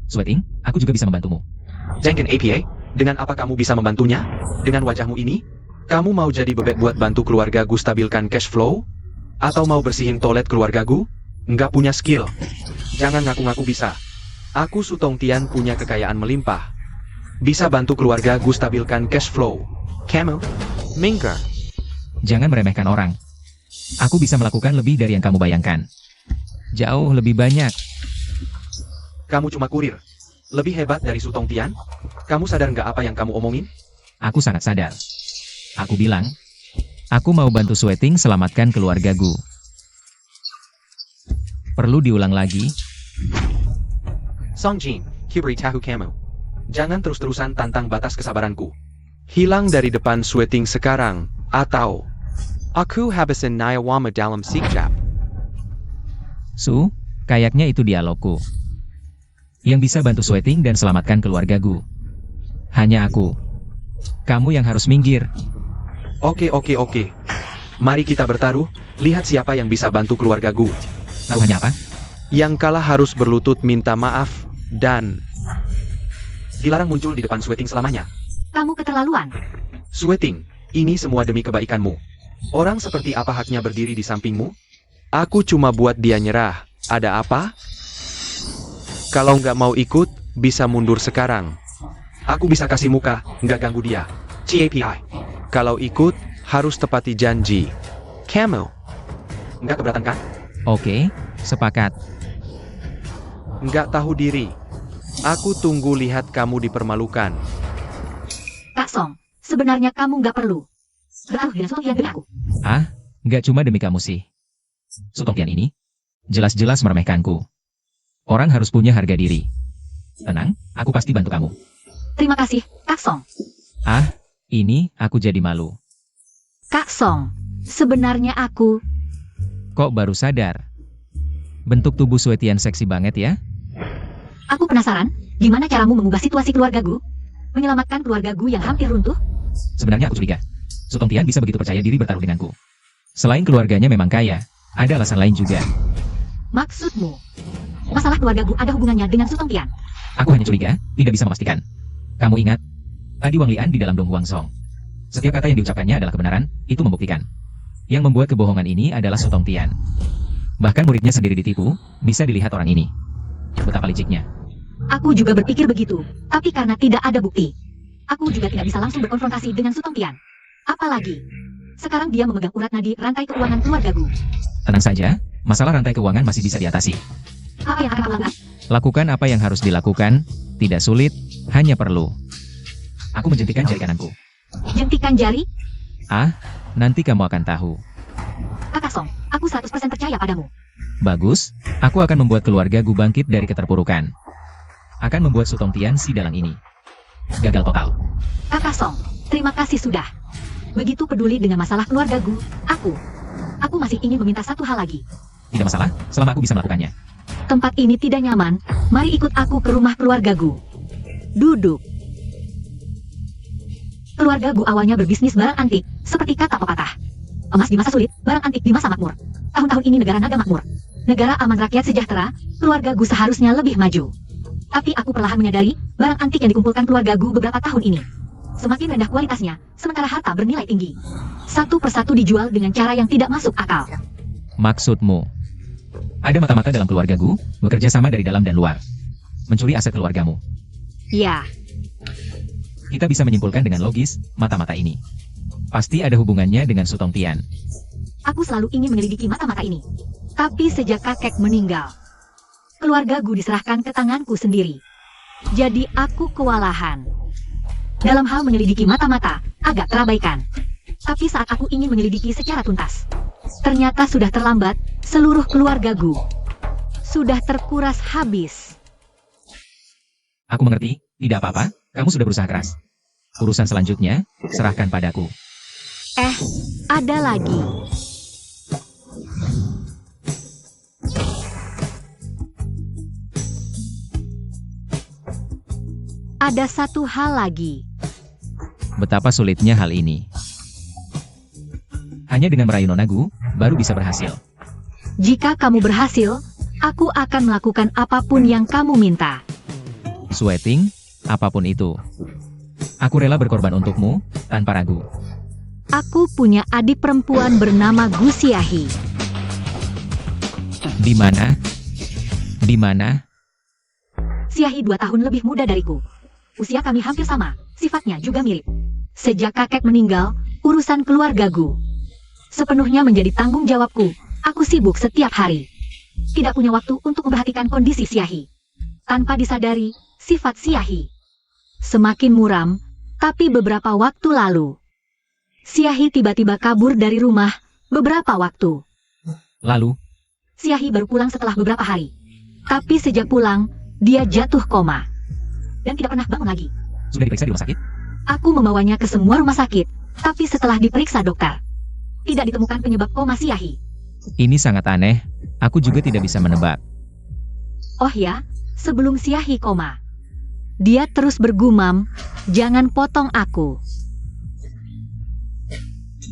Sweting, aku juga bisa membantumu. Jenkin APA, dengan apa kamu bisa membantunya? Dengan wajahmu ini? Kamu mau jadi bebek buat bantu keluarga Gu stabilkan cash flow? Atau mau bersihin toilet keluarga Gu? Nggak punya skill. Jangan ngaku-ngaku bisa. Aku Su Tongtian punya kekayaan melimpah. Bisa bantu keluarga Gu stabilkan cash flow. Kamu? Minker. Jangan meremehkan orang. Aku bisa melakukan lebih dari yang kamu bayangkan. Jauh lebih banyak. Kamu cuma kurir. Lebih hebat dari Su Tongtian? Kamu sadar nggak apa yang kamu omongin? Aku sangat sadar. Aku bilang, aku mau bantu Sweting selamatkan keluarga Gu. Perlu diulang lagi? Song Jin, Kibri tahu kamu. Jangan terus-terusan tantang batas kesabaranku. Hilang dari depan Sweting sekarang, atau aku habisin Nyawama dalam sikap. Su, kayaknya itu dialogku. Yang bisa bantu Sweting dan selamatkan keluarga Gu. Hanya aku. Kamu yang harus minggir. Oke. Mari kita bertaruh, lihat siapa yang bisa bantu keluarga Gu. Taruhannya apa? Yang kalah harus berlutut minta maaf, dan Dilarang muncul di depan Sweting selamanya. Kamu keterlaluan. Sweting, ini semua demi kebaikanmu. Orang seperti apa haknya berdiri di sampingmu? aku cuma buat dia nyerah. Ada apa? Kalau nggak mau ikut, bisa mundur sekarang. Aku bisa kasih muka, nggak ganggu dia. CAPI. Kalau ikut, harus tepati janji. Kamu? Nggak keberatan kan? Oke, sepakat. Nggak tahu diri. Aku tunggu lihat kamu dipermalukan. Kak Song, sebenarnya kamu nggak perlu bertaruh dengan Su Tongtian demi aku. Ah, nggak cuma demi kamu sih. Su Tongtian ini jelas-jelas meremehkanku. Orang harus punya harga diri. Tenang, aku pasti bantu kamu. Terima kasih, Kak Song. Ah, ini aku jadi malu. Kak Song, sebenarnya aku... Kok baru sadar? Bentuk tubuh Sweitian seksi banget ya? Aku penasaran, gimana caramu mengubah situasi keluarga Gu? Menyelamatkan keluarga Gu yang hampir runtuh? Sebenarnya aku curiga. Su Tongtian bisa begitu percaya diri bertaruh denganku. Selain keluarganya memang kaya, ada alasan lain juga. Maksudmu, masalah keluarga Gu ada hubungannya dengan Su Tongtian? Aku hanya curiga, tidak bisa memastikan. Kamu ingat? Tadi Wang Lian di dalam Dong Huang Song. Setiap kata yang diucapkannya adalah kebenaran, itu membuktikan. Yang membuat kebohongan ini adalah Su Tongtian. Bahkan muridnya sendiri ditipu, bisa dilihat orang ini. Betapa liciknya. Aku juga berpikir begitu, tapi karena tidak ada bukti, aku juga tidak bisa langsung berkonfrontasi dengan Su Tongtian. Apalagi, sekarang dia memegang urat nadi rantai keuangan keluarga Gu. Tenang saja, masalah rantai keuangan masih bisa diatasi. Apa yang akan kamu lakukan? Lakukan apa yang harus dilakukan, tidak sulit, hanya perlu. Aku menjentikan jari kananku. Jentikan jari? Ah, nanti kamu akan tahu. Kakak Song, aku 100% percaya padamu. Bagus, aku akan membuat keluarga Gu bangkit dari keterpurukan. Akan membuat Su Tongtian si dalang ini gagal total. Kakak Song, terima kasih sudah. Begitu peduli dengan masalah keluarga Gu, aku masih ingin meminta satu hal lagi. Tidak masalah, selama aku bisa melakukannya. Tempat ini tidak nyaman, mari ikut aku ke rumah keluarga Gu. Duduk. Keluarga Gu awalnya berbisnis barang antik, seperti kata pepatah. Emas di masa sulit, barang antik di masa makmur. Tahun-tahun ini negara naga makmur. Negara aman rakyat sejahtera, keluarga Gu seharusnya lebih maju. Tapi aku perlahan menyadari, barang antik yang dikumpulkan keluarga Gu beberapa tahun ini semakin rendah kualitasnya, sementara harta bernilai tinggi. Satu persatu dijual dengan cara yang tidak masuk akal. Maksudmu? Ada mata-mata dalam keluarga Gu, bekerja sama dari dalam dan luar. Mencuri aset keluargamu. Ya, Kita bisa menyimpulkan dengan logis, mata-mata ini pasti ada hubungannya dengan Su Tongtian. aku selalu ingin menyelidiki mata-mata ini. Tapi sejak kakek meninggal, keluarga Gu diserahkan ke tanganku sendiri. Jadi aku kewalahan. Dalam hal menyelidiki mata-mata, agak terabaikan. Tapi saat aku ingin menyelidiki secara tuntas, ternyata sudah terlambat, seluruh keluarga Gu sudah terkuras habis. Aku mengerti, tidak apa-apa, kamu sudah berusaha keras. Urusan selanjutnya, serahkan padaku. Ada lagi. Ada satu hal lagi. Betapa sulitnya hal ini. Hanya dengan merayu Nona Gu, baru bisa berhasil. Jika kamu berhasil, aku akan melakukan apapun yang kamu minta. Sweating, apapun itu. Aku rela berkorban untukmu, tanpa ragu. Aku punya adik perempuan bernama Gu Xiahi. Di mana? Di mana? Xiahi 2 tahun lebih muda dariku. Usia kami hampir sama, sifatnya juga mirip. Sejak kakek meninggal, urusan keluarga Gu sepenuhnya menjadi tanggung jawabku. Aku sibuk setiap hari. Tidak punya waktu untuk memperhatikan kondisi Xiahi. Tanpa disadari, sifat Xiahi semakin muram, tapi beberapa waktu lalu, Xiahi tiba-tiba kabur dari rumah beberapa waktu. Lalu, Xiahi baru pulang setelah beberapa hari. Tapi sejak pulang, dia jatuh koma. Dan tidak pernah bangun lagi. sudah diperiksa di rumah sakit? Aku membawanya ke semua rumah sakit, tapi setelah diperiksa dokter, tidak ditemukan penyebab koma Xiahi. Ini sangat aneh, aku juga tidak bisa menebak. Oh ya, sebelum Xiahi koma, dia terus bergumam, "Jangan potong aku."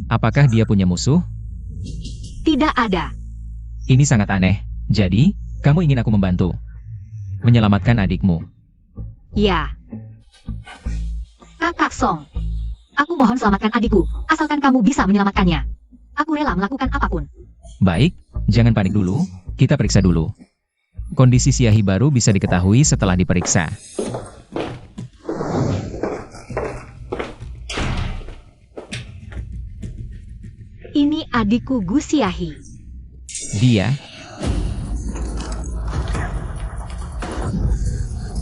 Apakah dia punya musuh? Tidak ada. Ini sangat aneh. Jadi, kamu ingin aku membantu menyelamatkan adikmu? Ya. Kakak Song, aku mohon selamatkan adikku, asalkan kamu bisa menyelamatkannya. Aku rela melakukan apapun. Baik, jangan panik dulu, kita periksa dulu. Kondisi Xiahi baru bisa diketahui setelah diperiksa. Ini adikku Gu Xiahi.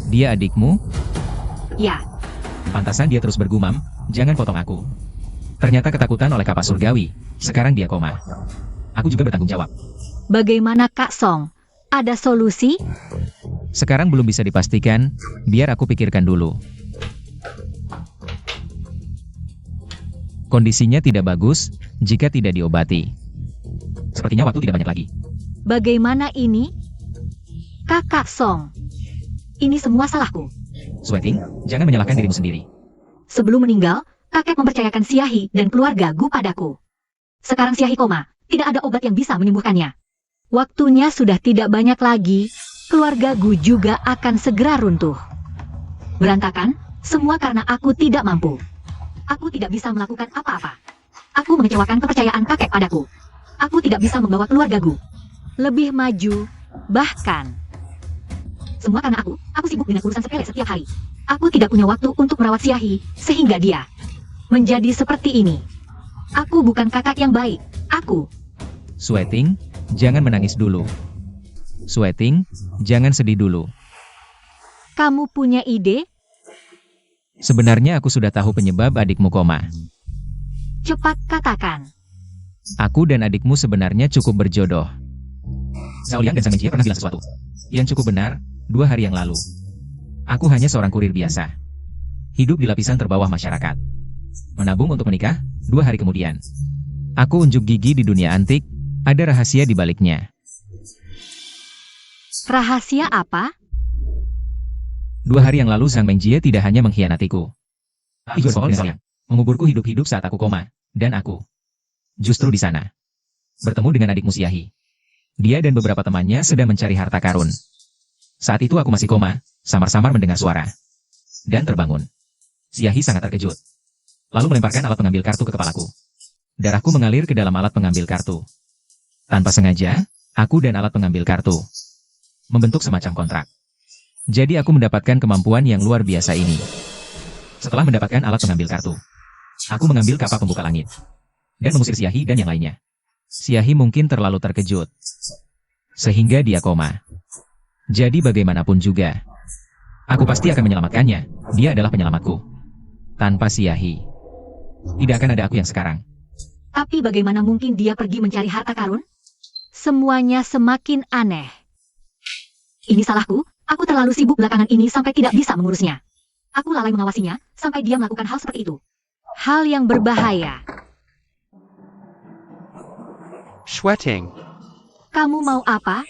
Dia adikmu? Ya, Pantasan dia terus bergumam, "Jangan potong aku." Ternyata ketakutan oleh kapak surgawi. Sekarang dia koma. Aku juga bertanggung jawab. bagaimana Kak Song? Ada solusi? Sekarang belum bisa dipastikan, biar aku pikirkan dulu. Kondisinya tidak bagus jika tidak diobati. Sepertinya waktu tidak banyak lagi. Bagaimana ini? Kakak Song, ini semua salahku. Sweating, jangan menyalahkan dirimu sendiri. Sebelum meninggal, kakek mempercayakan Xiahi dan keluarga Gu padaku. Sekarang Xiahi koma, tidak ada obat yang bisa menyembuhkannya. Waktunya sudah tidak banyak lagi, keluarga Gu juga akan segera runtuh. Berantakan, Semua karena aku tidak mampu. Aku tidak bisa melakukan apa-apa. Aku mengecewakan kepercayaan kakek padaku. Aku tidak bisa membawa keluargaku lebih maju, bahkan. Semua karena aku sibuk dengan urusan sepele setiap hari. Aku tidak punya waktu untuk merawat Siahi, sehingga dia menjadi seperti ini. Aku bukan kakak yang baik. Aku. Sweating, jangan menangis dulu. Sweating, jangan sedih dulu. Kamu punya ide? Sebenarnya aku sudah tahu penyebab adikmu koma. Cepat katakan. Aku dan adikmu sebenarnya cukup berjodoh. Xiaoliang dan Sang Menjie pernah bilang sesuatu yang cukup benar 2 hari yang lalu. Aku hanya seorang kurir biasa. Hidup di lapisan terbawah masyarakat. Menabung untuk menikah 2 hari kemudian. Aku unjuk gigi di dunia antik, ada rahasia di baliknya. Rahasia apa? 2 hari yang lalu Sang Menjie tidak hanya mengkhianatiku, tapi juga menguburku hidup-hidup saat aku koma, dan aku justru di sana bertemu dengan adikmu Siahi. Dia dan beberapa temannya sedang mencari harta karun. Saat itu aku masih koma, samar-samar mendengar suara dan terbangun. Siahi sangat terkejut, lalu melemparkan alat pengambil kartu ke kepalaku. Darahku mengalir ke dalam alat pengambil kartu. Tanpa sengaja, aku dan alat pengambil kartu membentuk semacam kontrak. Jadi aku mendapatkan kemampuan yang luar biasa ini. Setelah mendapatkan alat pengambil kartu, aku mengambil kapak pembuka langit dan mengusir Siahi dan yang lainnya. Siahi mungkin terlalu terkejut, sehingga dia koma. Jadi bagaimanapun juga, aku pasti akan menyelamatkannya. Dia adalah penyelamatku. Tanpa Siahi, tidak akan ada aku yang sekarang. Tapi bagaimana mungkin dia pergi mencari harta karun? Semuanya semakin aneh. Ini salahku, aku terlalu sibuk belakangan ini sampai tidak bisa mengurusnya. Aku lalai mengawasinya, sampai dia melakukan hal seperti itu. Hal yang berbahaya. Sweating. Kamu mau apa?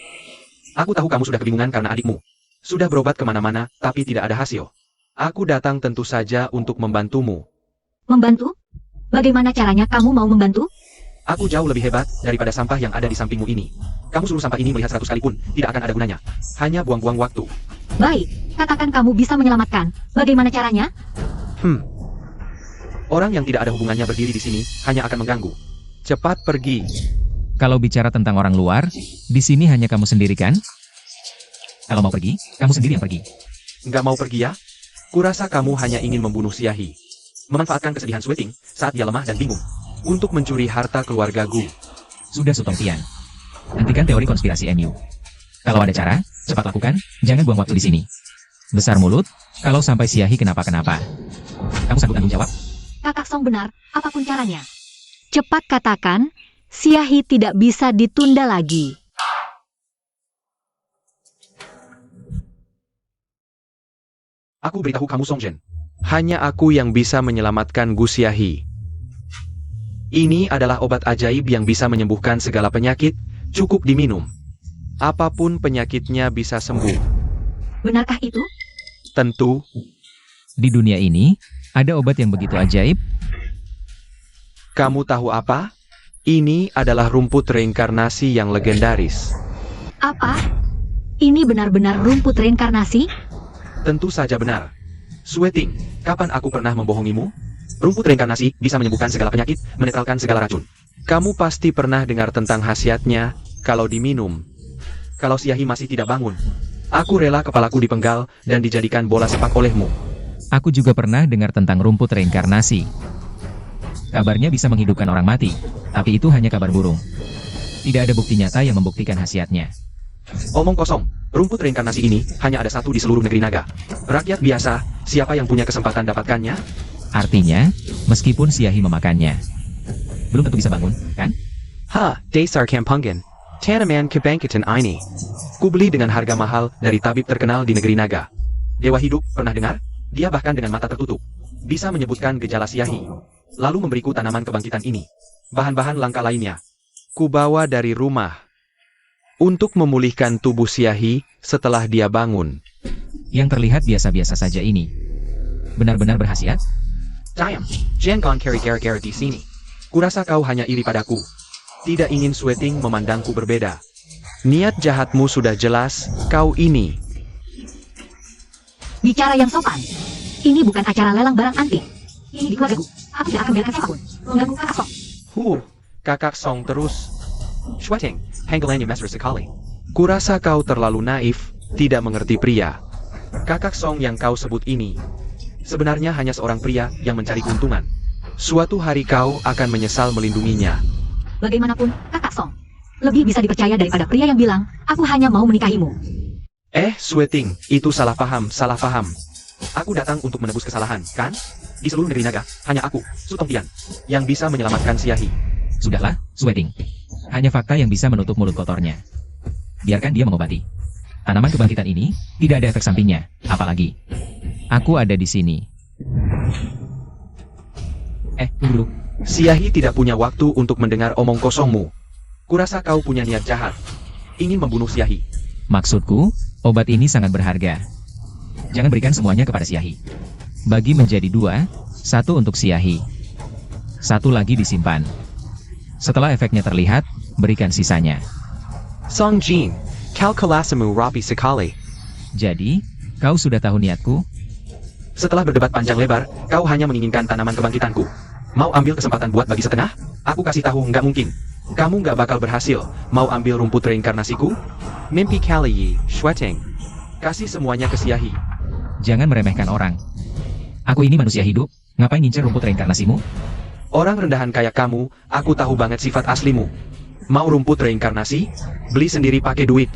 Aku tahu kamu sudah kebingungan karena adikmu. Sudah berobat kemana-mana, tapi tidak ada hasil. Aku datang tentu saja untuk membantumu. Membantu? Bagaimana caranya kamu mau membantu? Aku jauh lebih hebat daripada sampah yang ada di sampingmu ini. Kamu suruh sampah ini melihat 100 kali pun, tidak akan ada gunanya. Hanya buang-buang waktu. Baik, katakan kamu bisa menyelamatkan. Bagaimana caranya? Orang yang tidak ada hubungannya berdiri di sini, hanya akan mengganggu. Cepat pergi. Kalau bicara tentang orang luar, di sini hanya kamu sendiri kan? Kalau mau pergi, kamu sendiri yang pergi. Nggak mau pergi ya? Kurasa kamu hanya ingin membunuh Siahi. Memanfaatkan kesedihan Sweating saat dia lemah dan bingung. Untuk mencuri harta keluarga Gu. Sudah Sutong Tian. Hentikan teori konspirasi MU. Kalau ada cara, cepat lakukan, jangan buang waktu di sini. Besar mulut, kalau sampai Siahi kenapa-kenapa. Kamu sanggup tanggung jawab? Kakak Song benar, apapun caranya. Cepat katakan, Siahi tidak bisa ditunda lagi. Aku beritahu kamu Songjen. Hanya aku yang bisa menyelamatkan Gu Siahi. Ini adalah obat ajaib yang bisa menyembuhkan segala penyakit, cukup diminum. Apapun penyakitnya bisa sembuh. Benarkah itu? Tentu. Di dunia ini, ada obat yang begitu ajaib? Kamu tahu apa? Ini adalah rumput reinkarnasi yang legendaris. Apa? Ini benar-benar rumput reinkarnasi? Tentu saja benar. Sweating, kapan aku pernah membohongimu? Rumput reinkarnasi bisa menyembuhkan segala penyakit, menetralkan segala racun. Kamu pasti pernah dengar tentang khasiatnya, kalau diminum. Kalau Siahi masih tidak bangun, aku rela kepalaku dipenggal dan dijadikan bola sepak olehmu. Aku juga pernah dengar tentang rumput reinkarnasi. Kabarnya bisa menghidupkan orang mati, tapi itu hanya kabar burung. Tidak ada bukti nyata yang membuktikan khasiatnya. Omong kosong, rumput reinkarnasi ini hanya ada satu di seluruh negeri naga. Rakyat biasa, siapa yang punya kesempatan dapatkannya? Artinya, meskipun Siahi memakannya, belum tentu bisa bangun, kan? Dasar Kampungan. Tanaman Kebangkitan ini. Ku beli dengan harga mahal dari tabib terkenal di negeri naga. Dewa hidup, pernah dengar? Dia bahkan dengan mata tertutup bisa menyebutkan gejala Siahi. Lalu memberiku tanaman kebangkitan ini. Bahan-bahan langka lainnya. Kubawa dari rumah. Untuk memulihkan tubuh Siahi setelah dia bangun. Yang terlihat biasa-biasa saja ini benar-benar berkhasiat? Diam, jangan keri-keri di sini. Kurasa kau hanya iri padaku. Tidak ingin Sweating memandangku berbeda. Niat jahatmu sudah jelas, kau ini. Bicara yang sopan. Ini bukan acara lelang barang antik. Ini di keluargaku. Aku tidak akan biarkan siapapun mengganggu kakak Song. Kakak Song terus. Shweting, hanggalannya mesra sekali. Kurasa kau terlalu naif, tidak mengerti pria. Kakak Song yang kau sebut ini, sebenarnya hanya seorang pria yang mencari keuntungan. Suatu hari kau akan menyesal melindunginya. Bagaimanapun, kakak Song lebih bisa dipercaya daripada pria yang bilang, aku hanya mau menikahimu. Shweting, itu salah paham, salah paham. Aku datang untuk menebus kesalahan, kan? Di seluruh negeri naga, hanya aku, Sutong Tian, yang bisa menyelamatkan Siahi. Sudahlah, Shweting. Hanya fakta yang bisa menutup mulut kotornya. Biarkan dia mengobati. Tanaman kebangkitan ini tidak ada efek sampingnya, apalagi aku ada di sini. Tunggu dulu. Siahi tidak punya waktu untuk mendengar omong kosongmu. Kurasa kau punya niat jahat. Ingin membunuh Siahi. Maksudku, obat ini sangat berharga. Jangan berikan semuanya kepada Siahi. Bagi menjadi 2, 1 untuk Siahi. 1 lagi disimpan. Setelah efeknya terlihat, berikan sisanya. Song Jin, kalkulasamu rapi sekali. Jadi, kau sudah tahu niatku? Setelah berdebat panjang lebar, kau hanya menginginkan tanaman kebangkitanku. Mau ambil kesempatan buat bagi setengah? Aku kasih tahu nggak mungkin. Kamu nggak bakal berhasil. Mau ambil rumput reinkarnasiku? Mimpi kali, Shweting. Kasih semuanya ke Siahi. Jangan meremehkan orang. Aku ini manusia hidup, ngapain ngincer rumput reinkarnasimu? Orang rendahan kayak kamu, aku tahu banget sifat aslimu. Mau rumput reinkarnasi? Beli sendiri pakai duit.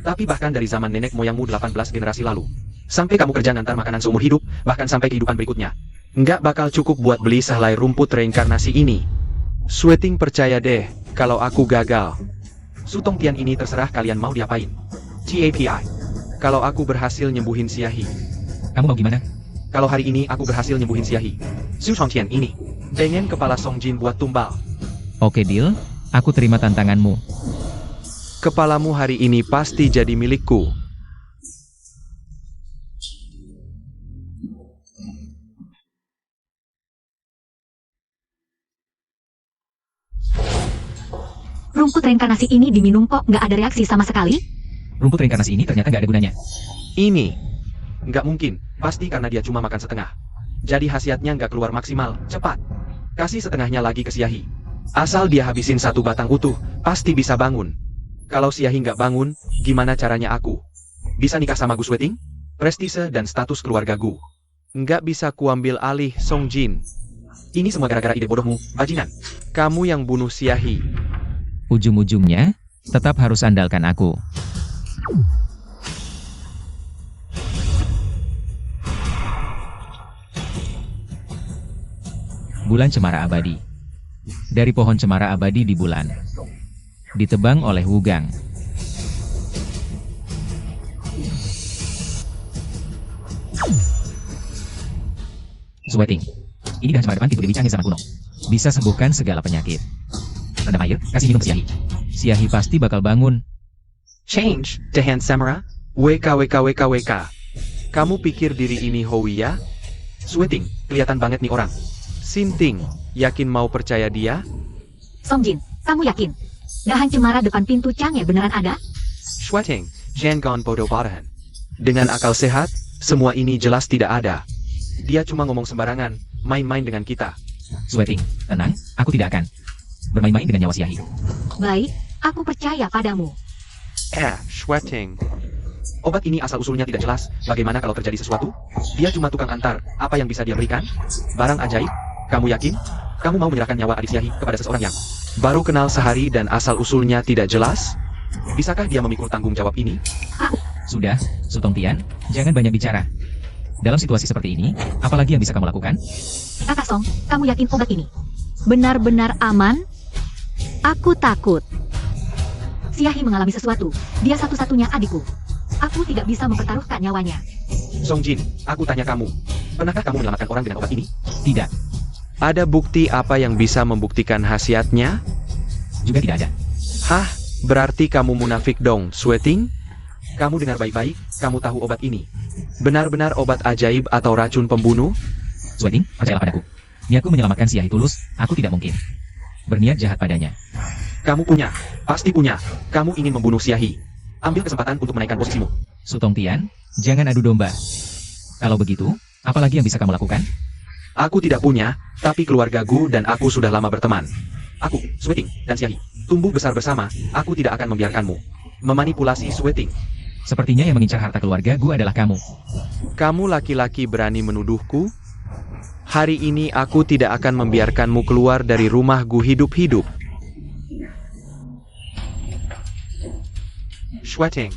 Tapi bahkan dari zaman nenek moyangmu 18 generasi lalu. Sampai kamu kerja ngantar makanan seumur hidup, bahkan sampai kehidupan berikutnya. Nggak bakal cukup buat beli sehelai rumput reinkarnasi ini. Shweting percaya deh, kalau aku gagal. Sutong Tian ini terserah kalian mau diapain. TAPI. Kalau aku berhasil nyembuhin Siahi. Kamu mau gimana? Kalau hari ini aku berhasil nyembuhin Siahi. Sutong Tian ini pengen kepala Song Jin buat tumbal. Oke deal, aku terima tantanganmu. Kepalamu hari ini pasti jadi milikku. Rumput reinkarnasi ini diminum kok nggak ada reaksi sama sekali? Rumput reinkarnasi ini ternyata nggak ada gunanya. Ini nggak mungkin, pasti karena dia cuma makan setengah. Jadi khasiatnya nggak keluar maksimal, cepat. Kasih setengahnya lagi ke Siahi. Asal dia habisin 1 batang utuh, pasti bisa bangun. Kalau Siahi nggak bangun, gimana caranya aku? Bisa nikah sama Gu Shweting? Prestise dan status keluarga Gu. Nggak bisa kuambil alih Song Jin. Ini semua gara-gara ide bodohmu, bajingan. Kamu yang bunuh Siahi. Ujung-ujungnya, tetap harus andalkan aku. Bulan Cemara Abadi. Dari pohon cemara abadi di bulan. Ditebang oleh Wugang. Shweting. Ini dahan cemara depan tipe Dewi Canggih zaman kuno. Bisa sembuhkan segala penyakit. Rendam air, kasih minum Siahi. Siahi pasti bakal bangun. Change, Dehan Samara. WK. Kamu pikir diri ini Howie ya? Shweting, kelihatan banget nih orang. Sinting, yakin mau percaya dia? Song Jin, kamu yakin? Dahan cemara depan pintu Chang'e beneran ada? Shweting, Jangan bodoh barahan. Dengan akal sehat, semua ini jelas tidak ada. Dia cuma ngomong sembarangan, main-main dengan kita. Shweting, tenang, aku tidak akan bermain-main dengan nyawa Siahi. Baik, aku percaya padamu. Shweting. Obat ini asal-usulnya tidak jelas, bagaimana kalau terjadi sesuatu? Dia cuma tukang antar, apa yang bisa dia berikan? Barang ajaib? Kamu yakin? Kamu mau menyerahkan nyawa adik Siahi kepada seseorang yang baru kenal sehari dan asal-usulnya tidak jelas? Bisakah dia memikul tanggung jawab ini? Sudah, Sutong Tian, jangan banyak bicara. Dalam situasi seperti ini, apalagi yang bisa kamu lakukan? Kakak Song, kamu yakin obat ini benar-benar aman? Aku takut. Siahi mengalami sesuatu. Dia satu-satunya adikku. Aku tidak bisa mempertaruhkan nyawanya. Song Jin, aku tanya kamu. Pernahkah kamu menyelamatkan orang dengan obat ini? Tidak. Ada bukti apa yang bisa membuktikan khasiatnya? Juga tidak ada. Hah? Berarti kamu munafik dong, Shweting? Kamu dengar baik-baik, kamu tahu obat ini. Benar-benar obat ajaib atau racun pembunuh? Shweting, percayalah padaku. Niatku menyelamatkan Siahi tulus, aku tidak mungkin berniat jahat padanya. Kamu punya, pasti punya. Kamu ingin membunuh Siahi. Ambil kesempatan untuk menaikkan posisimu. Sutong Tian, jangan adu domba. Kalau begitu, Apalagi yang bisa kamu lakukan? Aku tidak punya, tapi keluarga Gu dan aku sudah lama berteman. Aku, Sweting, dan Xiahi, tumbuh besar bersama, aku tidak akan membiarkanmu memanipulasi Sweting. Sepertinya yang mengincar harta keluarga Gu adalah kamu. Kamu laki-laki berani menuduhku? Hari ini aku tidak akan membiarkanmu keluar dari rumah Gu hidup-hidup. Sweting,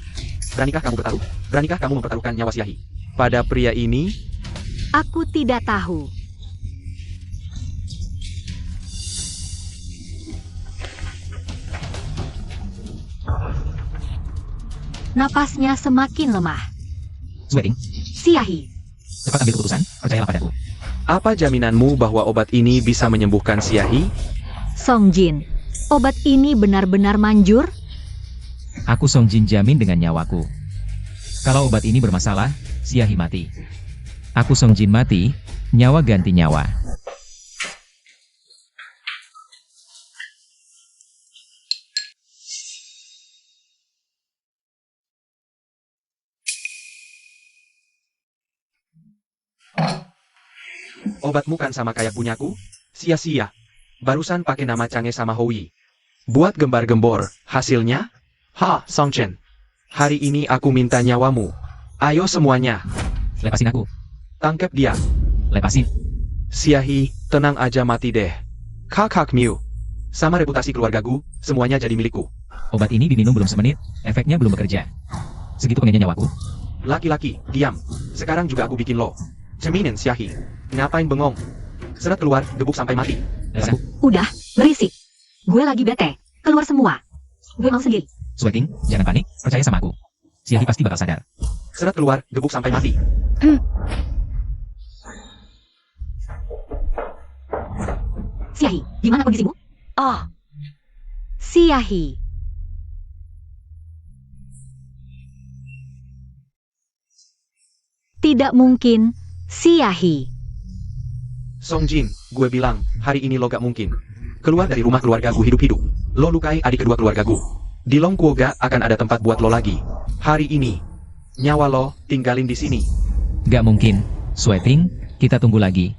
beranikah kamu bertaruh? Beranikah kamu mempertaruhkan nyawa Xiahi? Pada pria ini, Aku tidak tahu. Napasnya semakin lemah. Sweting, Xiahi, cepat ambil keputusan, percayalah padaku. apa jaminanmu bahwa obat ini bisa menyembuhkan Xiahi? Song Jin, obat ini benar-benar manjur? Aku Song Jin jamin dengan nyawaku. Kalau obat ini bermasalah, Xiahi mati. Aku Song Jin mati, nyawa ganti nyawa. Obatmu kan sama kayak punyaku? Sia-sia. Barusan pakai nama Change sama Howie. Buat gembar-gembor, hasilnya? Ha, Song Chen. Hari ini aku minta nyawamu. Ayo semuanya, Lepasin aku, tangkap dia. lepasin. Xiahi, tenang aja mati deh. Kakak Miu. Sama reputasi keluarga Gu, semuanya jadi milikku. Obat ini diminum belum semenit, efeknya belum bekerja. Segitu pengennya nyawaku. Laki-laki, diam. Sekarang juga aku bikin lo. Ceminin Xiahi. Ngapain bengong? Seret keluar, gebuk sampai mati. Lepasin aku. Udah, berisik. Gue lagi bete. Keluar semua. Gue mau sendiri. Sweting, jangan panik, percaya sama aku. Xiahi pasti bakal sadar. Seret keluar, gebuk sampai mati. Xiahi, gimana kondisimu? Ah, Xiahi. Tidak mungkin, Xiahi. Song Jin, gue bilang, hari ini lo gak mungkin. Keluar dari rumah keluarga Gu hidup-hidup. Lo lukai adik kedua keluarga Gu. Di Long Kuo gak akan ada tempat buat lo lagi. Hari ini, nyawa lo tinggalin di sini. Gak mungkin. Sweting, kita tunggu lagi.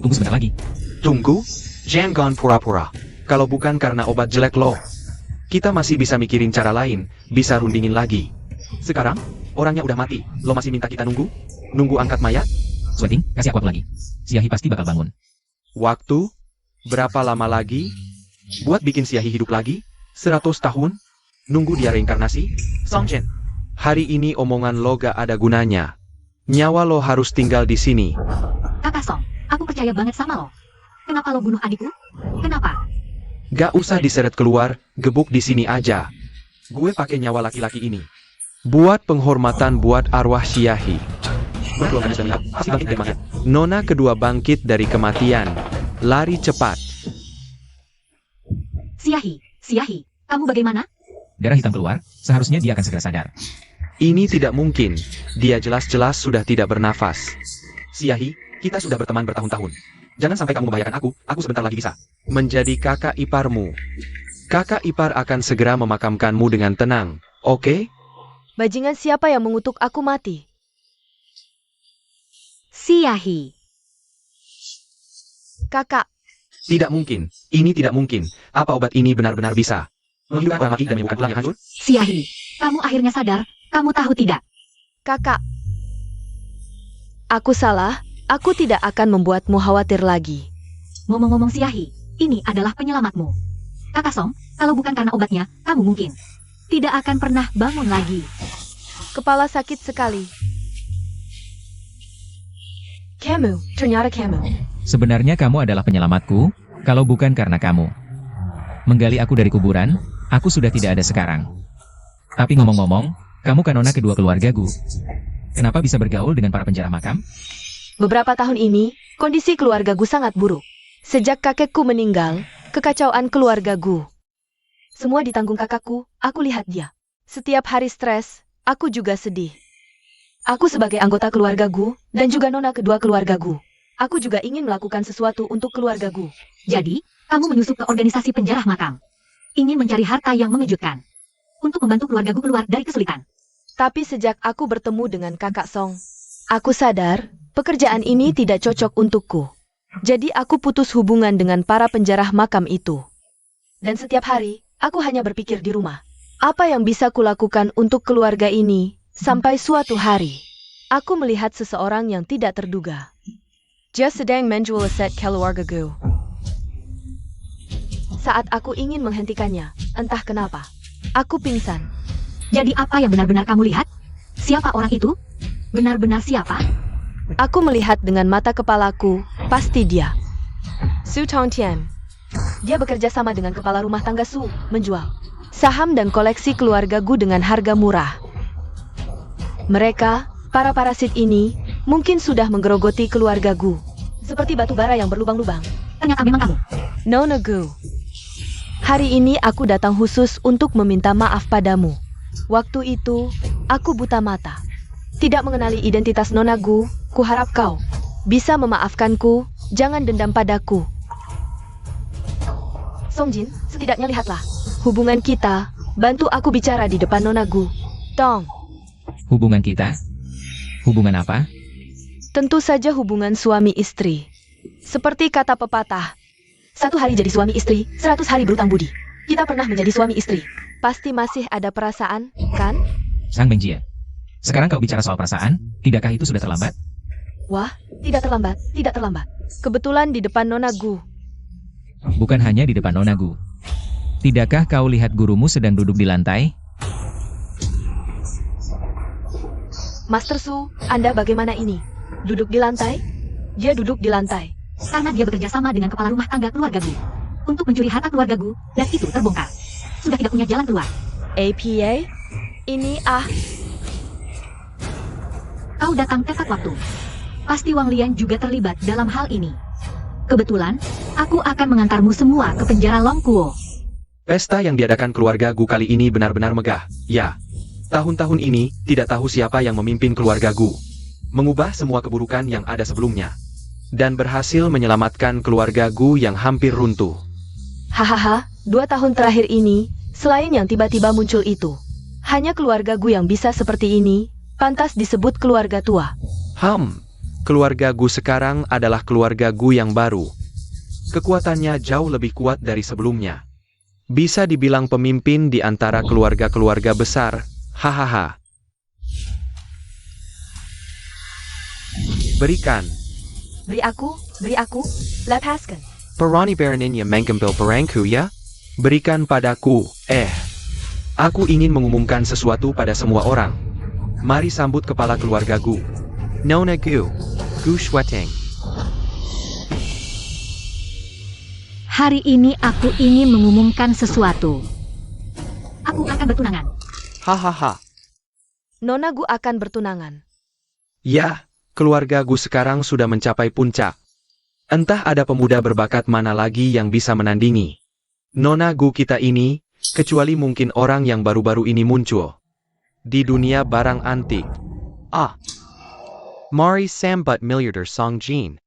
Tunggu sebentar lagi. Tunggu, jangan pura-pura. Kalau bukan karena obat jelek lo, kita masih bisa mikirin cara lain, bisa rundingin lagi. Sekarang, orangnya udah mati, lo masih minta kita nunggu? Nunggu angkat mayat? Sweting, kasih aku waktu lagi. Xiahi pasti bakal bangun. Waktu? Berapa lama lagi? Buat bikin Xiahi hidup lagi? 100 tahun? Nunggu dia reinkarnasi? Song Chen, Hari ini omongan lo gak ada gunanya. Nyawa lo harus tinggal di sini. Kakak Song, aku percaya banget sama lo. Kenapa lo bunuh adikku? Kenapa? Gak usah diseret keluar, gebuk di sini aja. gue pakai nyawa laki-laki ini. Buat penghormatan buat arwah Xiahi. Berdua manis dan lihap, pasti bangkit dari mayat. Nona kedua bangkit dari kematian. Lari cepat. Xiahi, kamu bagaimana? Darah hitam keluar, seharusnya dia akan segera sadar. Ini tidak mungkin. Dia jelas-jelas sudah tidak bernafas. Xiahi, kita sudah berteman bertahun-tahun. Jangan sampai kamu membahayakan aku sebentar lagi bisa. Menjadi kakak iparmu. Kakak ipar akan segera memakamkanmu dengan tenang. Oke? bajingan siapa yang mengutuk aku mati? Xiahi. Kakak, Tidak mungkin, ini tidak mungkin. Apa obat ini benar-benar bisa menghidupkan orang mati dan menyembuhkan tulang yang hancur? Xiahi, kamu akhirnya sadar. Kamu tahu tidak? kakak. Aku salah, aku tidak akan membuatmu khawatir lagi. Ngomong-ngomong Xiahi, ini adalah penyelamatmu. Kakak Song, kalau bukan karena obatnya, kamu mungkin tidak akan pernah bangun lagi. Kepala sakit sekali. Kamu, ternyata kamu. Sebenarnya kamu adalah penyelamatku, kalau bukan karena kamu menggali aku dari kuburan, aku sudah tidak ada sekarang. Tapi ngomong-ngomong, kamu kan nona kedua keluarga Gu. Kenapa bisa bergaul dengan para penjara makam? Beberapa tahun ini, kondisi keluarga Gu sangat buruk. Sejak kakekku meninggal, kekacauan keluarga Gu. Semua ditanggung kakakku, aku lihat dia. Setiap hari stres, aku juga sedih. Aku sebagai anggota keluarga Gu, dan juga nona kedua keluarga Gu. Aku juga ingin melakukan sesuatu untuk keluarga Gu. Jadi, kamu menyusup ke organisasi penjara makam. Ingin mencari harta yang mengejutkan. Untuk membantu keluarga Gu keluar dari kesulitan. Tapi sejak aku bertemu dengan kakak Song, Aku sadar, pekerjaan ini tidak cocok untukku. Jadi aku putus hubungan dengan para penjarah makam itu. Dan setiap hari, aku hanya berpikir di rumah. Apa yang bisa kulakukan untuk keluarga ini, sampai suatu hari. Aku melihat seseorang yang tidak terduga. Dia sedang menjual aset keluargaku. Saat aku ingin menghentikannya, entah kenapa, aku pingsan. Jadi apa yang benar-benar kamu lihat? Siapa orang itu? Benar-benar siapa? Aku melihat dengan mata kepalaku, pasti dia. Su Tongtian. Dia bekerja sama dengan kepala rumah tangga Su, menjual saham dan koleksi keluarga Gu dengan harga murah. Mereka, para parasit ini, mungkin sudah menggerogoti keluarga Gu. Seperti batu bara yang berlubang-lubang. Ternyata memang kamu. Nona Gu. Hari ini aku datang khusus untuk meminta maaf padamu. Waktu itu, aku buta mata. Tidak mengenali identitas Nona Gu, kuharap kau bisa memaafkanku, jangan dendam padaku. Songjin, setidaknya lihatlah. Hubungan kita, bantu aku bicara di depan Nona Gu. Tong, Hubungan kita? Hubungan apa? tentu saja hubungan suami istri. Seperti kata pepatah, 1 hari jadi suami istri, 100 hari berutang budi. Kita pernah menjadi suami istri. Pasti masih ada perasaan, kan? Sang Bengjie. Sekarang kau bicara soal perasaan, tidakkah itu sudah terlambat? Wah, tidak terlambat, tidak terlambat. Kebetulan di depan Nona Gu. Bukan hanya di depan Nona Gu. Tidakkah kau lihat gurumu sedang duduk di lantai? Master Su, Anda bagaimana ini? Duduk di lantai? Dia duduk di lantai. Karena dia bekerja sama dengan kepala rumah tangga keluarga Gu. Untuk mencuri harta keluarga Gu, dan itu terbongkar. Sudah tidak punya jalan keluar. APA? Ini Kau datang tepat waktu. Pasti Wang Lian juga terlibat dalam hal ini. Kebetulan, aku akan mengantarmu semua ke penjara Long Kuo. Pesta yang diadakan keluarga Gu kali ini benar-benar megah. Ya, tahun-tahun ini tidak tahu siapa yang memimpin keluarga Gu. Mengubah semua keburukan yang ada sebelumnya. Dan berhasil menyelamatkan keluarga Gu yang hampir runtuh. Hahaha, 2 tahun terakhir ini, selain yang tiba-tiba muncul itu, hanya keluarga Gu yang bisa seperti ini, pantas disebut keluarga tua. Keluarga Gu sekarang adalah keluarga Gu yang baru. Kekuatannya jauh lebih kuat dari sebelumnya. Bisa dibilang pemimpin di antara keluarga-keluarga besar, hahaha. Berikan. Beri aku, lepaskan. Perani Baraninnya mengambil barangku ya? Berikan padaku, Aku ingin mengumumkan sesuatu pada semua orang. Mari sambut kepala keluarga Gu. Nona Gu. Gu Shueteng. Hari ini aku ingin mengumumkan sesuatu. Aku akan bertunangan. Hahaha. Nona Gu akan bertunangan. Ya, keluarga Gu sekarang sudah mencapai puncak. Entah ada pemuda berbakat mana lagi yang bisa menandingi Nona Gu kita ini, kecuali mungkin orang yang baru-baru ini muncul di dunia barang antik. Mari sambut miliarder Songjin.